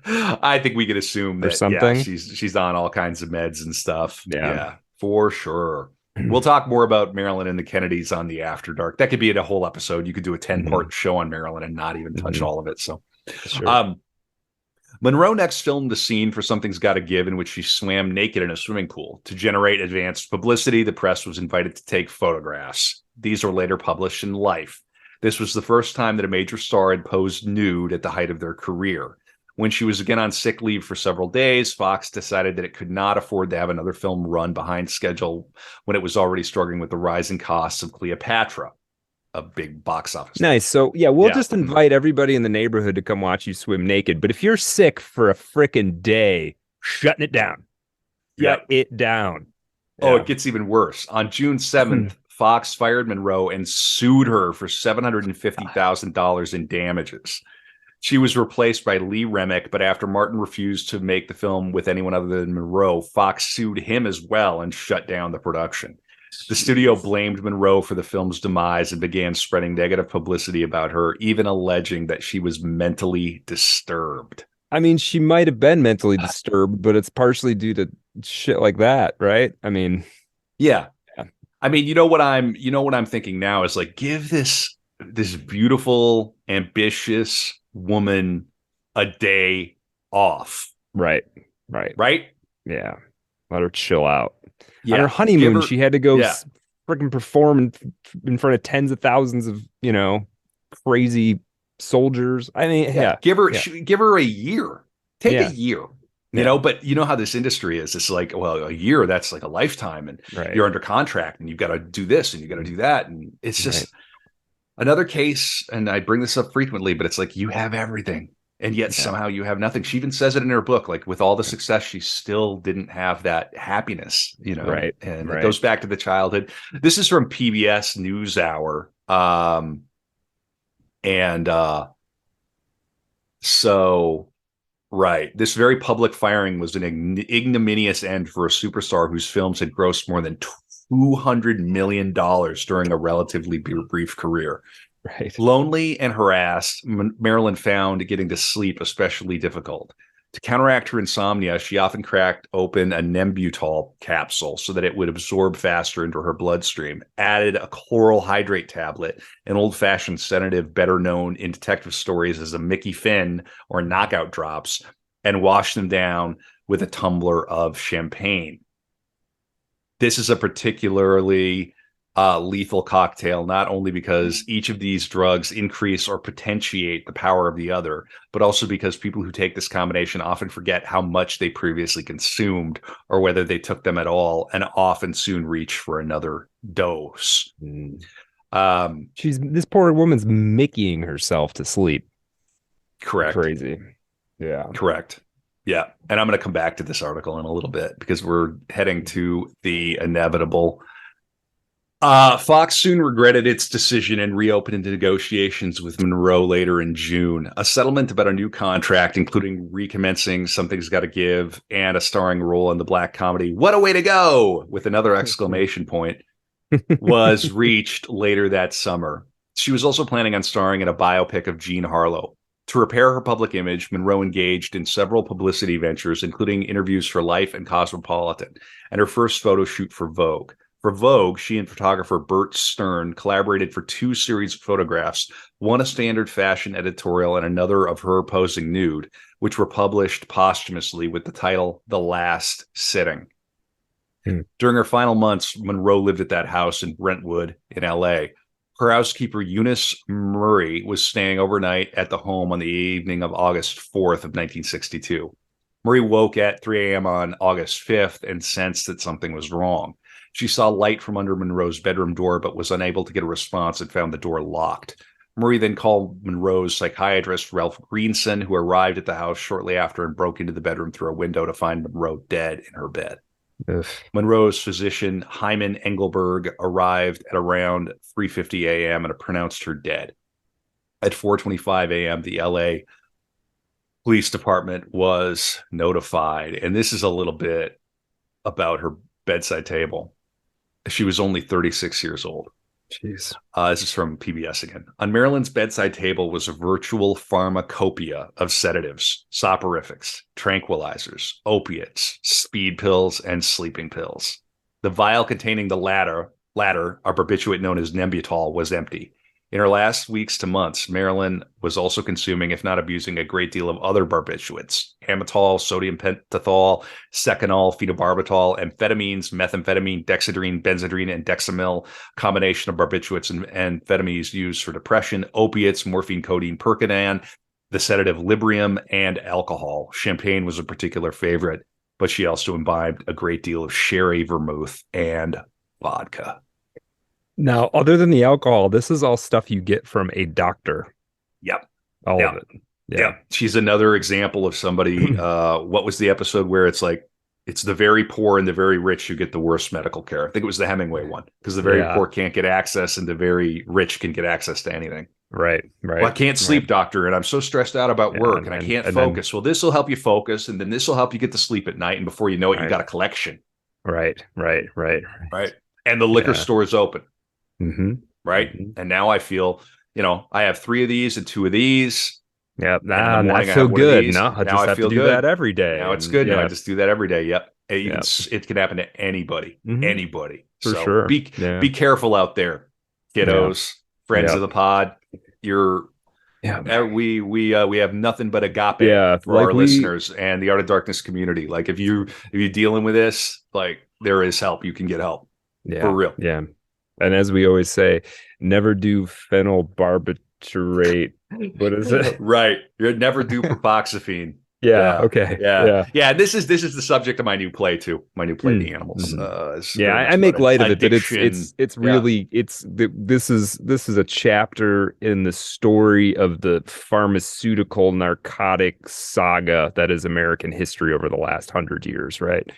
I think we could assume or that, yeah, something. she's on all kinds of meds and stuff. Yeah. Yeah, for sure. We'll talk more about Marilyn and the Kennedys on the After Dark. That could be a whole episode. You could do a 10-part show on Marilyn and not even touch all of it. So, Sure. um, Monroe next filmed the scene for Something's Gotta Give, in which she swam naked in a swimming pool. To generate advanced publicity, the press was invited to take photographs. These were later published in Life. This was the first time that a major star had posed nude at the height of their career. When she was again on sick leave for several days, Fox decided that it could not afford to have another film run behind schedule when it was already struggling with the rising costs of Cleopatra, a big box office. Nice. So yeah, we'll Yeah. just invite everybody in the neighborhood to come watch you swim naked. But if you're sick for a frickin' day, shutting it down. Shut it down. Oh, Yeah. it gets even worse. On June 7th, Fox fired Monroe and sued her for $750,000 in damages. She was replaced by Lee Remick, but after Martin refused to make the film with anyone other than Monroe, Fox sued him as well and shut down the production. The studio blamed Monroe for the film's demise and began spreading negative publicity about her, even alleging that she was mentally disturbed. I mean, she might have been mentally disturbed, but it's partially due to shit like that, right? I mean, Yeah. yeah. I mean, you know what I'm thinking now is like, give this beautiful, ambitious woman a day off. Right. Right. Right? Yeah. Let her chill out. Yeah. On her honeymoon, she had to go yeah. freaking perform in front of tens of thousands of, crazy soldiers. I mean, yeah. Give her Yeah. give her a year. Take Yeah. a year. Yeah. You know, but you know how this industry is. It's like, well, a year, that's like a lifetime, and Right. you're under contract and you've got to do this and you got to do that. And it's just another case. And I bring this up frequently, but it's like, you have everything and yet somehow you have nothing. She even says it in her book, like with all the success, she still didn't have that happiness, you know, Right. And Right. it goes back to the childhood. This is from PBS NewsHour. So right. This very public firing was an ignominious end for a superstar whose films had grossed more than $200 million during a relatively brief career. Right. Lonely and harassed, Marilyn found getting to sleep especially difficult. To counteract her insomnia, she often cracked open a Nembutal capsule so that it would absorb faster into her bloodstream, added a chloral hydrate tablet, an old-fashioned sedative better known in detective stories as a Mickey Finn or knockout drops, and washed them down with a tumbler of champagne. This is a particularly lethal cocktail, not only because each of these drugs increase or potentiate the power of the other, but also because people who take this combination often forget how much they previously consumed or whether they took them at all, and often soon reach for another dose. This poor woman's Mickeying herself to sleep. Correct. Crazy. Yeah. Correct. Yeah. And I'm going to come back to this article in a little bit because we're heading to the inevitable. Fox soon regretted its decision and reopened negotiations with Monroe later in June. A settlement about a new contract, including recommencing Something's Gotta Give and a starring role in the black comedy What a Way to Go, with another exclamation point, was reached later that summer. She was also planning on starring in a biopic of Jean Harlow. To repair her public image, Monroe engaged in several publicity ventures, including interviews for Life and Cosmopolitan, and her first photo shoot for Vogue. For Vogue, she and photographer Bert Stern collaborated for 2 series of photographs, one a standard fashion editorial and another of her posing nude, which were published posthumously with the title The Last Sitting. During her final months, Monroe lived at that house in Brentwood in L.A. Her housekeeper, Eunice Murray, was staying overnight at the home on the evening of August 4th of 1962. Murray woke at 3 a.m. on August 5th and sensed that something was wrong. She saw light from under Monroe's bedroom door, but was unable to get a response and found the door locked. Murray then called Monroe's psychiatrist, Ralph Greenson, who arrived at the house shortly after and broke into the bedroom through a window to find Monroe dead in her bed. Ugh. Monroe's physician, Hyman Engelberg, arrived at around 3:50 a.m. and pronounced her dead. At 4:25 a.m., the L.A. Police Department was notified, and this is a little bit about her bedside table. She was only 36 years old. Jeez. This is from PBS again. On Marilyn's bedside table was a virtual pharmacopoeia of sedatives, soporifics, tranquilizers, opiates, speed pills, and sleeping pills. The vial containing the latter, a barbiturate known as Nembutal, was empty. In her last weeks to months, Marilyn was also consuming, if not abusing, a great deal of other barbiturates: Amatol, sodium pentothal, Seconal, phenobarbital, amphetamines, methamphetamine, dexedrine, benzedrine, and dexamyl, combination of barbiturates and amphetamines used for depression, opiates, morphine, codeine, Percodan, the sedative Librium, and alcohol. Champagne was a particular favorite, but she also imbibed a great deal of sherry, vermouth, and vodka. Now, other than the alcohol, this is all stuff you get from a doctor. Yep. All Yep. of it. Yeah. She's another example of somebody. What was the episode where it's like, it's the very poor and the very rich who get the worst medical care? I think it was the Hemingway one, because the very poor can't get access and the very rich can get access to anything. Right. Well, I can't sleep, doctor, and I'm so stressed out about work and I can't focus. Well, this will help you focus, and then this will help you get to sleep at night. And before you know it, you got a collection. Right. And the liquor store is open. Mm-hmm. Right. Mm-hmm. And now I feel, I have 3 of these and 2 of these. Yeah. I feel good. No, I just have to do that every day. Now it's good. Now I just do that every day. Yep. It can happen to anybody. Mm-hmm. Anybody. For sure. Be careful out there, kiddos, friends of the pod. We have nothing but agape for our listeners and the Art of Darkness community. Like if you're dealing with this, like there is help. You can get help. Yeah. For real. Yeah. And as we always say, never do phenylbarbiturate. What is it? Right. You never do propoxyphene. Okay. Yeah. This is the subject of my new play too. My new play, The Animals. I make light of it, but it's really this is a chapter in the story of the pharmaceutical narcotic saga that is American history over the last 100 years, right?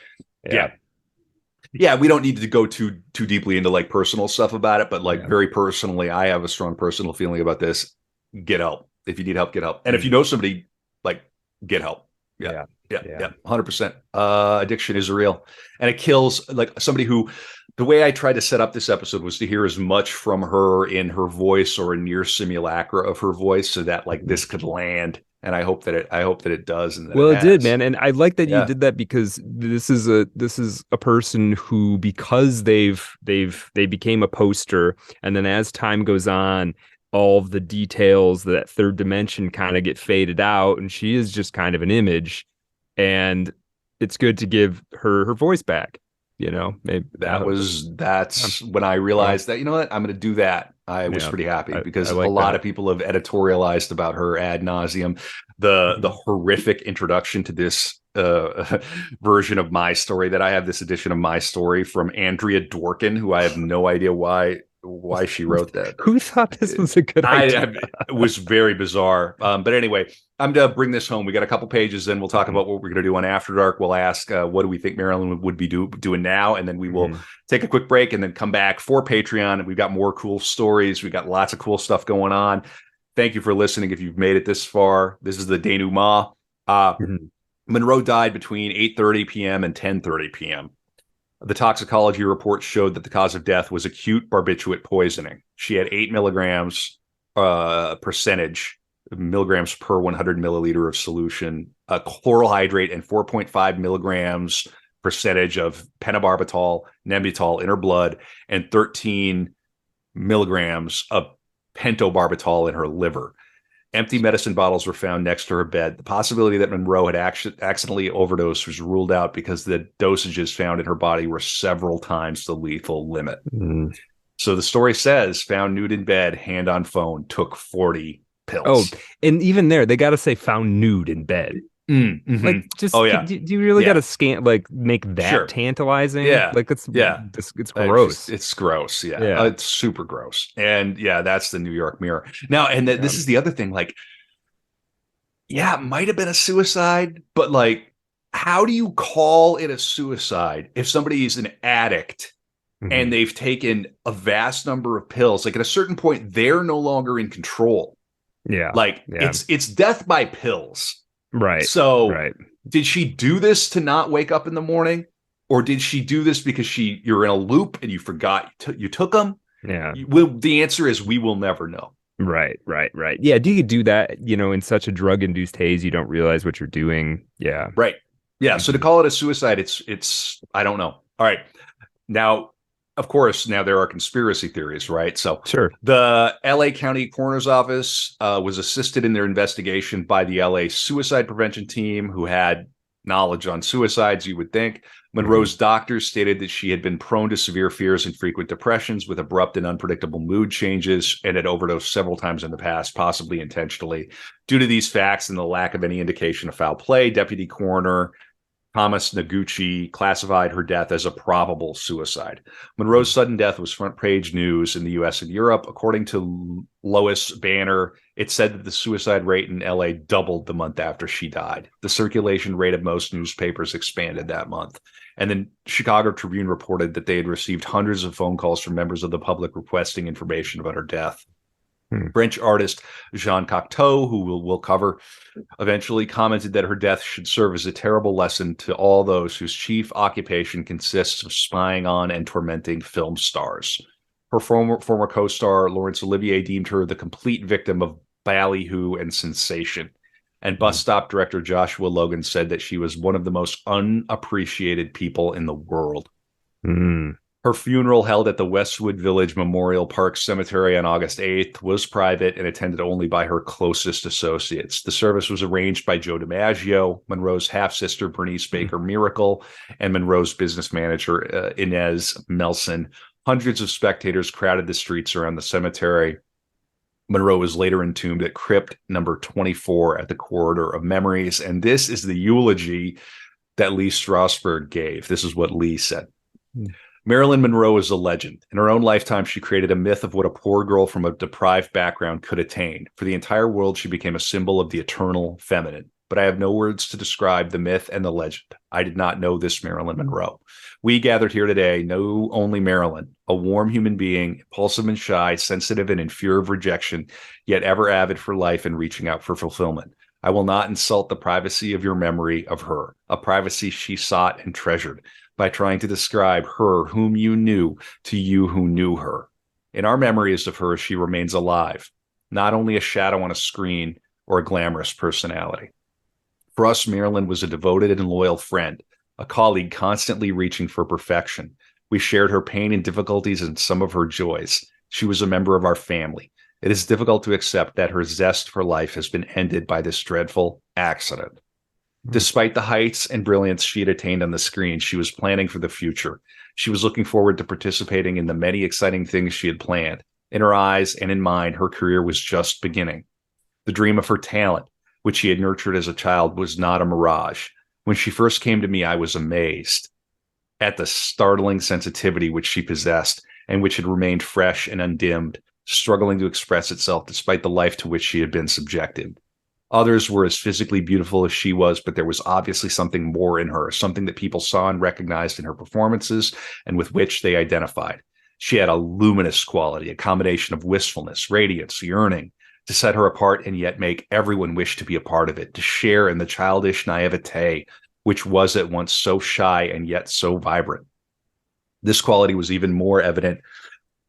Yeah, we don't need to go too deeply into like personal stuff about it, but like very personally, I have a strong personal feeling about this. Get help. If you need help, get help. And if you know somebody, like, get help. Yeah. 100%. Addiction is real, and it kills. Like somebody who, the way I tried to set up this episode was to hear as much from her in her voice or a near simulacra of her voice, so that like this could land. And I hope that it does. And it did, man. And I like that you did that, because this is a person who, because they became a poster, and then as time goes on, all of the details, that third dimension kind of get faded out, and she is just kind of an image. And it's good to give her voice back. Maybe that's when I realized that, you know what, I'm going to do that. I was pretty happy, because a lot of people have editorialized about her ad nauseum. The horrific introduction to this version of My Story that I have, this edition of My Story from Andrea Dworkin, who I have no idea why why she wrote that. Who thought this was a good idea? It was very bizarre. But anyway, I'm going to bring this home. We got a couple pages, then we'll talk about what we're going to do on After Dark. We'll ask, what do we think Marilyn would be doing now? And then we will take a quick break and then come back for Patreon. We've got more cool stories. We've got lots of cool stuff going on. Thank you for listening. If you've made it this far, this is the denouement. Monroe died between 8:30 p.m. and 10:30 p.m. The toxicology report showed that the cause of death was acute barbiturate poisoning. She had 8 milligrams percentage, milligrams per 100 milliliter of solution, chloral hydrate, and 4.5 milligrams percentage of pentobarbital, nembutal in her blood, and 13 milligrams of pentobarbital in her liver. Empty medicine bottles were found next to her bed. The possibility that Monroe had accidentally overdosed was ruled out because the dosages found in her body were several times the lethal limit. So the story says, found nude in bed, hand on phone, took 40 pills. Oh, and even there, they got to say found nude in bed. Like, just do you really got to make that tantalizing? Like, it's gross. It's gross. It's super gross. And that's the New York Mirror. Now, and this is the other thing. Like, it might have been a suicide, but like, how do you call it a suicide if somebody is an addict and they've taken a vast number of pills? Like, at a certain point, they're no longer in control. It's death by pills. Right. So did she do this to not wake up in the morning? Or did she do this because you're in a loop and you forgot you took them? Yeah. The answer is we will never know. Right. Yeah. Do you do that, in such a drug-induced haze, you don't realize what you're doing? Yeah. Right. Yeah. So to call it a suicide, it's I don't know. All right. Now, of course, there are conspiracy theories, right? So sure. The LA County Coroner's Office was assisted in their investigation by the LA Suicide Prevention Team, who had knowledge on suicides, you would think. Monroe's doctors stated that she had been prone to severe fears and frequent depressions with abrupt and unpredictable mood changes and had overdosed several times in the past, possibly intentionally. Due to these facts and the lack of any indication of foul play, Deputy Coroner Thomas Noguchi classified her death as a probable suicide. Monroe's sudden death was front-page news in the U.S. and Europe. According to Lois Banner, it said that the suicide rate in L.A. doubled the month after she died. The circulation rate of most newspapers expanded that month. And then Chicago Tribune reported that they had received hundreds of phone calls from members of the public requesting information about her death. French artist Jean Cocteau, who we'll cover eventually, commented that her death should serve as a terrible lesson to all those whose chief occupation consists of spying on and tormenting film stars. Her former co-star Laurence Olivier deemed her the complete victim of ballyhoo and sensation. And bus stop director Joshua Logan said that she was one of the most unappreciated people in the world. Her funeral, held at the Westwood Village Memorial Park Cemetery on August 8th, was private and attended only by her closest associates. The service was arranged by Joe DiMaggio, Monroe's half-sister Bernice Baker Miracle, and Monroe's business manager Inez Melson. Hundreds of spectators crowded the streets around the cemetery. Monroe was later entombed at crypt number 24 at the Corridor of Memories. And this is the eulogy that Lee Strasberg gave. This is what Lee said. Marilyn Monroe is a legend. In her own lifetime, she created a myth of what a poor girl from a deprived background could attain. For the entire world, she became a symbol of the eternal feminine. But I have no words to describe the myth and the legend. I did not know this Marilyn Monroe. We gathered here today know only Marilyn, a warm human being, impulsive and shy, sensitive and in fear of rejection, yet ever avid for life and reaching out for fulfillment. I will not insult the privacy of your memory of her, a privacy she sought and treasured, by trying to describe her whom you knew to you who knew her. In our memories of her, she remains alive, not only a shadow on a screen or a glamorous personality. For us, Marilyn was a devoted and loyal friend, a colleague constantly reaching for perfection. We shared her pain and difficulties and some of her joys. She was a member of our family. It is difficult to accept that her zest for life has been ended by this dreadful accident. Despite the heights and brilliance she had attained on the screen, she was planning for the future. She was looking forward to participating in the many exciting things she had planned. In her eyes and in mine, her career was just beginning. The dream of her talent, which she had nurtured as a child, was not a mirage. When she first came to me, I was amazed at the startling sensitivity which she possessed and which had remained fresh and undimmed, struggling to express itself despite the life to which she had been subjected. Others were as physically beautiful as she was, but there was obviously something more in her, something that people saw and recognized in her performances and with which they identified. She had a luminous quality, a combination of wistfulness, radiance, yearning, to set her apart and yet make everyone wish to be a part of it, to share in the childish naivete, which was at once so shy and yet so vibrant. This quality was even more evident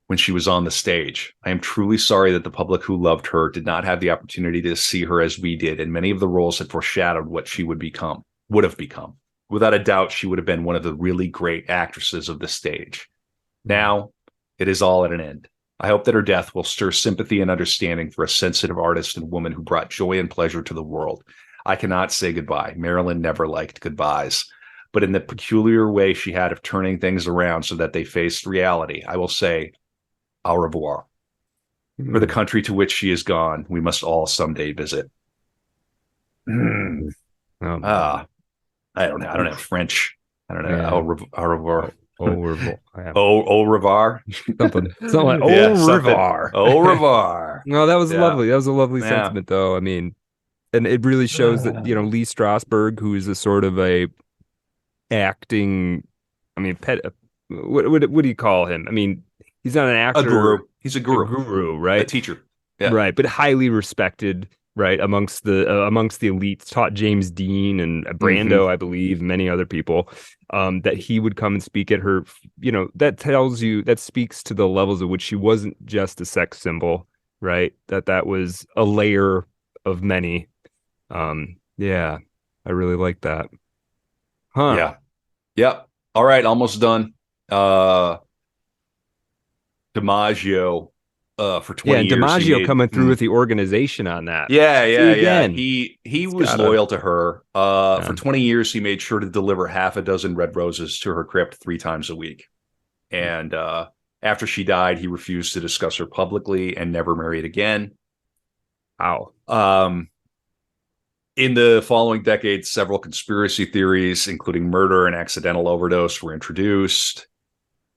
when she was on the stage. I am truly sorry that the public who loved her did not have the opportunity to see her as we did, and many of the roles had foreshadowed what she would have become. Without a doubt, she would have been one of the really great actresses of the stage. Now, it is all at an end. I hope that her death will stir sympathy and understanding for a sensitive artist and woman who brought joy and pleasure to the world. I cannot say goodbye. Marilyn never liked goodbyes. But in the peculiar way she had of turning things around so that they faced reality, I will say, au revoir. For the country to which she is gone, we must all someday visit. I don't know. I don't have French. I don't know. Yeah. Au revoir. Au revoir. Au revoir. Something like au revoir. Au revoir. No, that was lovely. That was a lovely sentiment, though. I mean, and it really shows that, Lee Strasberg, who is a sort of a acting, what do you call him? I mean, he's not an actor. A guru. He's a guru. A guru, right? A teacher. Yeah. Right, but highly respected, right, amongst the elites. Taught James Dean and Brando, I believe, many other people. That he would come and speak at her. That speaks to the levels at which she wasn't just a sex symbol, right? That was a layer of many. Yeah, I really like that. Huh? Yeah. Yep. All right, almost done. DiMaggio, for 20 years. DiMaggio coming through with the organization on that. Yeah. He was loyal to her. For 20 years, he made sure to deliver half a dozen red roses to her crypt 3 times a week. And after she died, he refused to discuss her publicly and never married again. Wow. In the following decades, several conspiracy theories, including murder and accidental overdose, were introduced.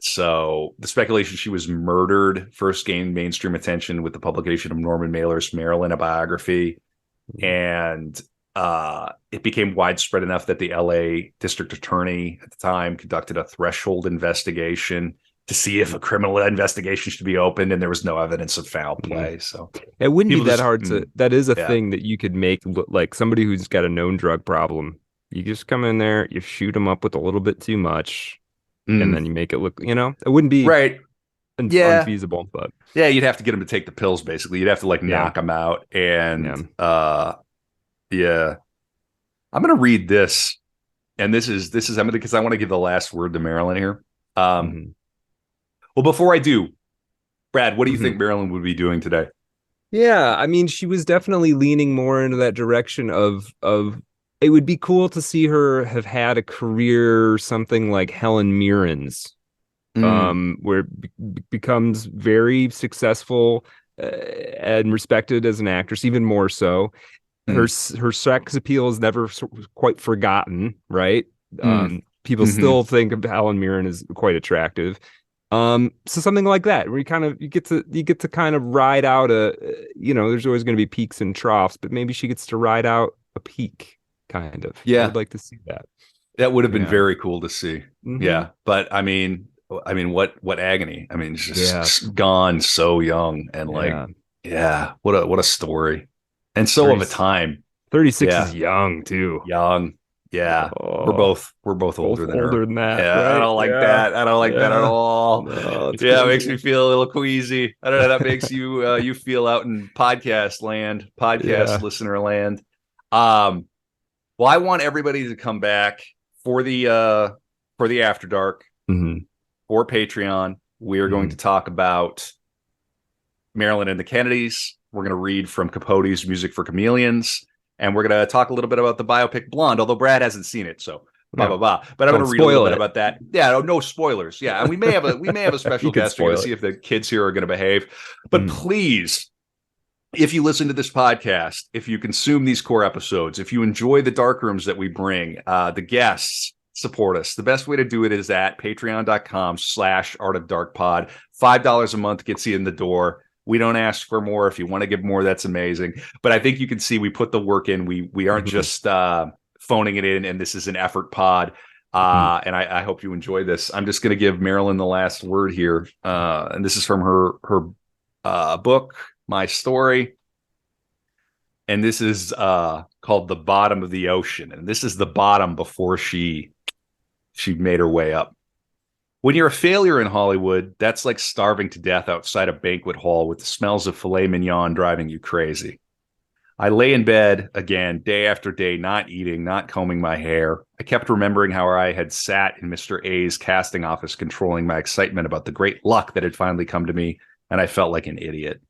So the speculation she was murdered first gained mainstream attention with the publication of Norman Mailer's Marilyn, a biography. And it became widespread enough that the LA district attorney at the time conducted a threshold investigation to see if a criminal investigation should be opened, and there was no evidence of foul play. So it wouldn't be that hard to. That is a thing that you could make look like somebody who's got a known drug problem. You just come in there, you shoot them up with a little bit too much, and then you make it look. It wouldn't be unfeasible, but you'd have to get them to take the pills. Basically, you'd have to knock them out, and I'm gonna read this, and this is because I want to give the last word to Marilyn here. Well, before I do, Brad, what do you think Marilyn would be doing today? Yeah, I mean, she was definitely leaning more into that direction of it would be cool to see her have had a career something like Helen Mirren's, where it becomes very successful and respected as an actress, even more so. Her sex appeal is never quite forgotten, right? People still think of Helen Mirren as quite attractive. So something like that, where you get to kind of ride out there's always going to be peaks and troughs, but maybe she gets to ride out a peak, kind of. Yeah, I would like to see that. That would have been very cool to see. Yeah, but I mean, what agony? I mean, just gone so young, and what a story, and so of a time. 36 is young too. Young. Yeah, we're both older than her. Older than that. Yeah, right? I don't like that. I don't like that at all. No, it makes me feel a little queasy. I don't know. That makes you feel out in podcast land, listener land. Well, I want everybody to come back for the After Dark, for Patreon. We are going to talk about Marilyn and the Kennedys. We're going to read from Capote's Music for Chameleons. And we're going to talk a little bit about the biopic Blonde, although Brad hasn't seen it, so blah blah blah. But I'm going to read a little bit about that. Yeah, no spoilers. Yeah, and we may have a special guest here to see if the kids here are going to behave. But please, if you listen to this podcast, if you consume these core episodes, if you enjoy the dark rooms that we bring, the guests, support us. The best way to do it is at patreon.com/artofdarkpod. $5 a month gets you in the door. We don't ask for more. If you want to give more, that's amazing. But I think you can see we put the work in. We aren't just phoning it in, and this is an effort pod. And I hope you enjoy this. I'm just going to give Marilyn the last word here. And this is from her book, My Story. And this is called The Bottom of the Ocean. And this is the bottom before she made her way up. When you're a failure in Hollywood, that's like starving to death outside a banquet hall with the smells of filet mignon driving you crazy. I lay in bed again, day after day, not eating, not combing my hair. I kept remembering how I had sat in Mr. A's casting office, controlling my excitement about the great luck that had finally come to me, and I felt like an idiot.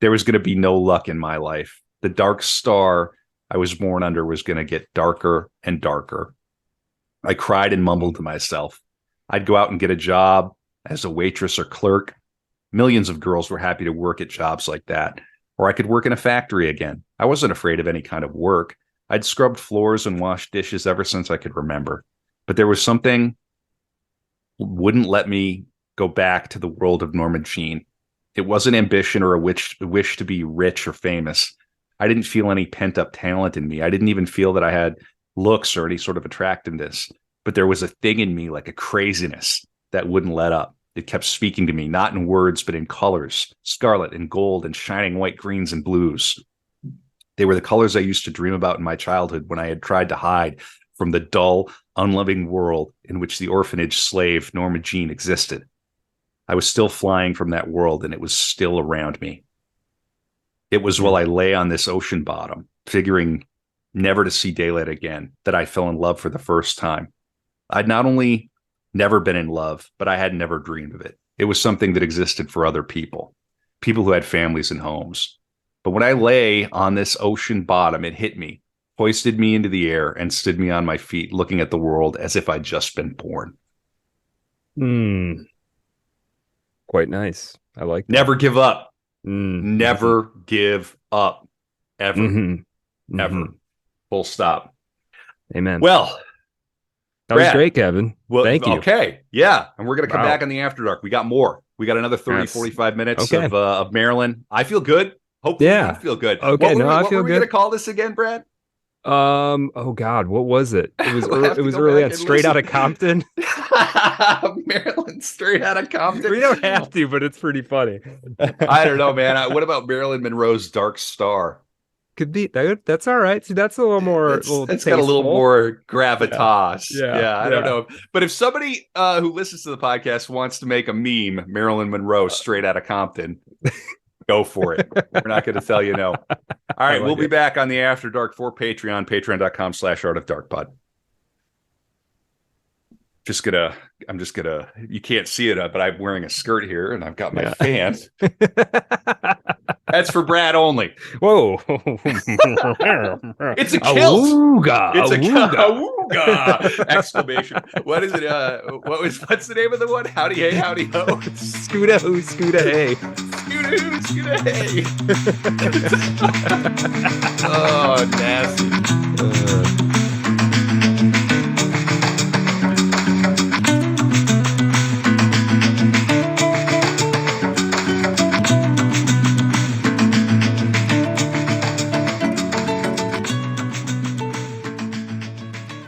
There was going to be no luck in my life. The dark star I was born under was going to get darker and darker. I cried and mumbled to myself. I'd go out and get a job as a waitress or clerk. Millions of girls were happy to work at jobs like that. Or I could work in a factory again. I wasn't afraid of any kind of work. I'd scrubbed floors and washed dishes ever since I could remember. But there was something wouldn't let me go back to the world of Norma Jean. It wasn't ambition or a wish to be rich or famous. I didn't feel any pent-up talent in me. I didn't even feel that I had looks or any sort of attractiveness. But there was a thing in me, like a craziness, that wouldn't let up. It kept speaking to me, not in words, but in colors, scarlet and gold and shining white greens and blues. They were the colors I used to dream about in my childhood when I had tried to hide from the dull, unloving world in which the orphanage slave Norma Jean existed. I was still flying from that world, and it was still around me. It was while I lay on this ocean bottom, figuring never to see daylight again, that I fell in love for the first time. I'd not only never been in love, but I had never dreamed of it. It was something that existed for other people who had families and homes. But when I lay on this ocean bottom, it hit me, hoisted me into the air, and stood me on my feet, looking at the world as if I'd just been born. Quite nice. I like that. Never give up. Never give up. Ever. Ever. Full stop. Amen. Well, that Brad, was great, Kevin. Well, thank you. Okay. Yeah. And we're going to come back on the After Dark. We got more. We got another 30, 45 minutes of Marilyn. I feel good. Hopefully you feel good. Okay. I feel good. What were we going to good. call this again, Brad? Oh God, what was it? It was it was early on Straight Outta Compton. Marilyn Straight Outta Compton. We don't have to, but it's pretty funny. I don't know, man. What about Marilyn Monroe's Dark Star? Could be that's all right. See, that's a little more. It's got a little more gravitas. Yeah, I don't know. But if somebody who listens to the podcast wants to make a meme, Marilyn Monroe Straight Outta Compton, go for it. We're not going to tell you no. All right, we'll be back on the After Dark for Patreon, patreon.com/artofdarkpod. I'm just gonna, you can't see it, but I'm wearing a skirt here and I've got my fan. That's for Brad only. Whoa. It's a kilt. Awooga. It's a awooga. Exclamation. What is it? What's the name of the one? Howdy hey, howdy ho. Scooda hoo, scooda hey. Scooda hoo, scooda hey. Oh, nasty.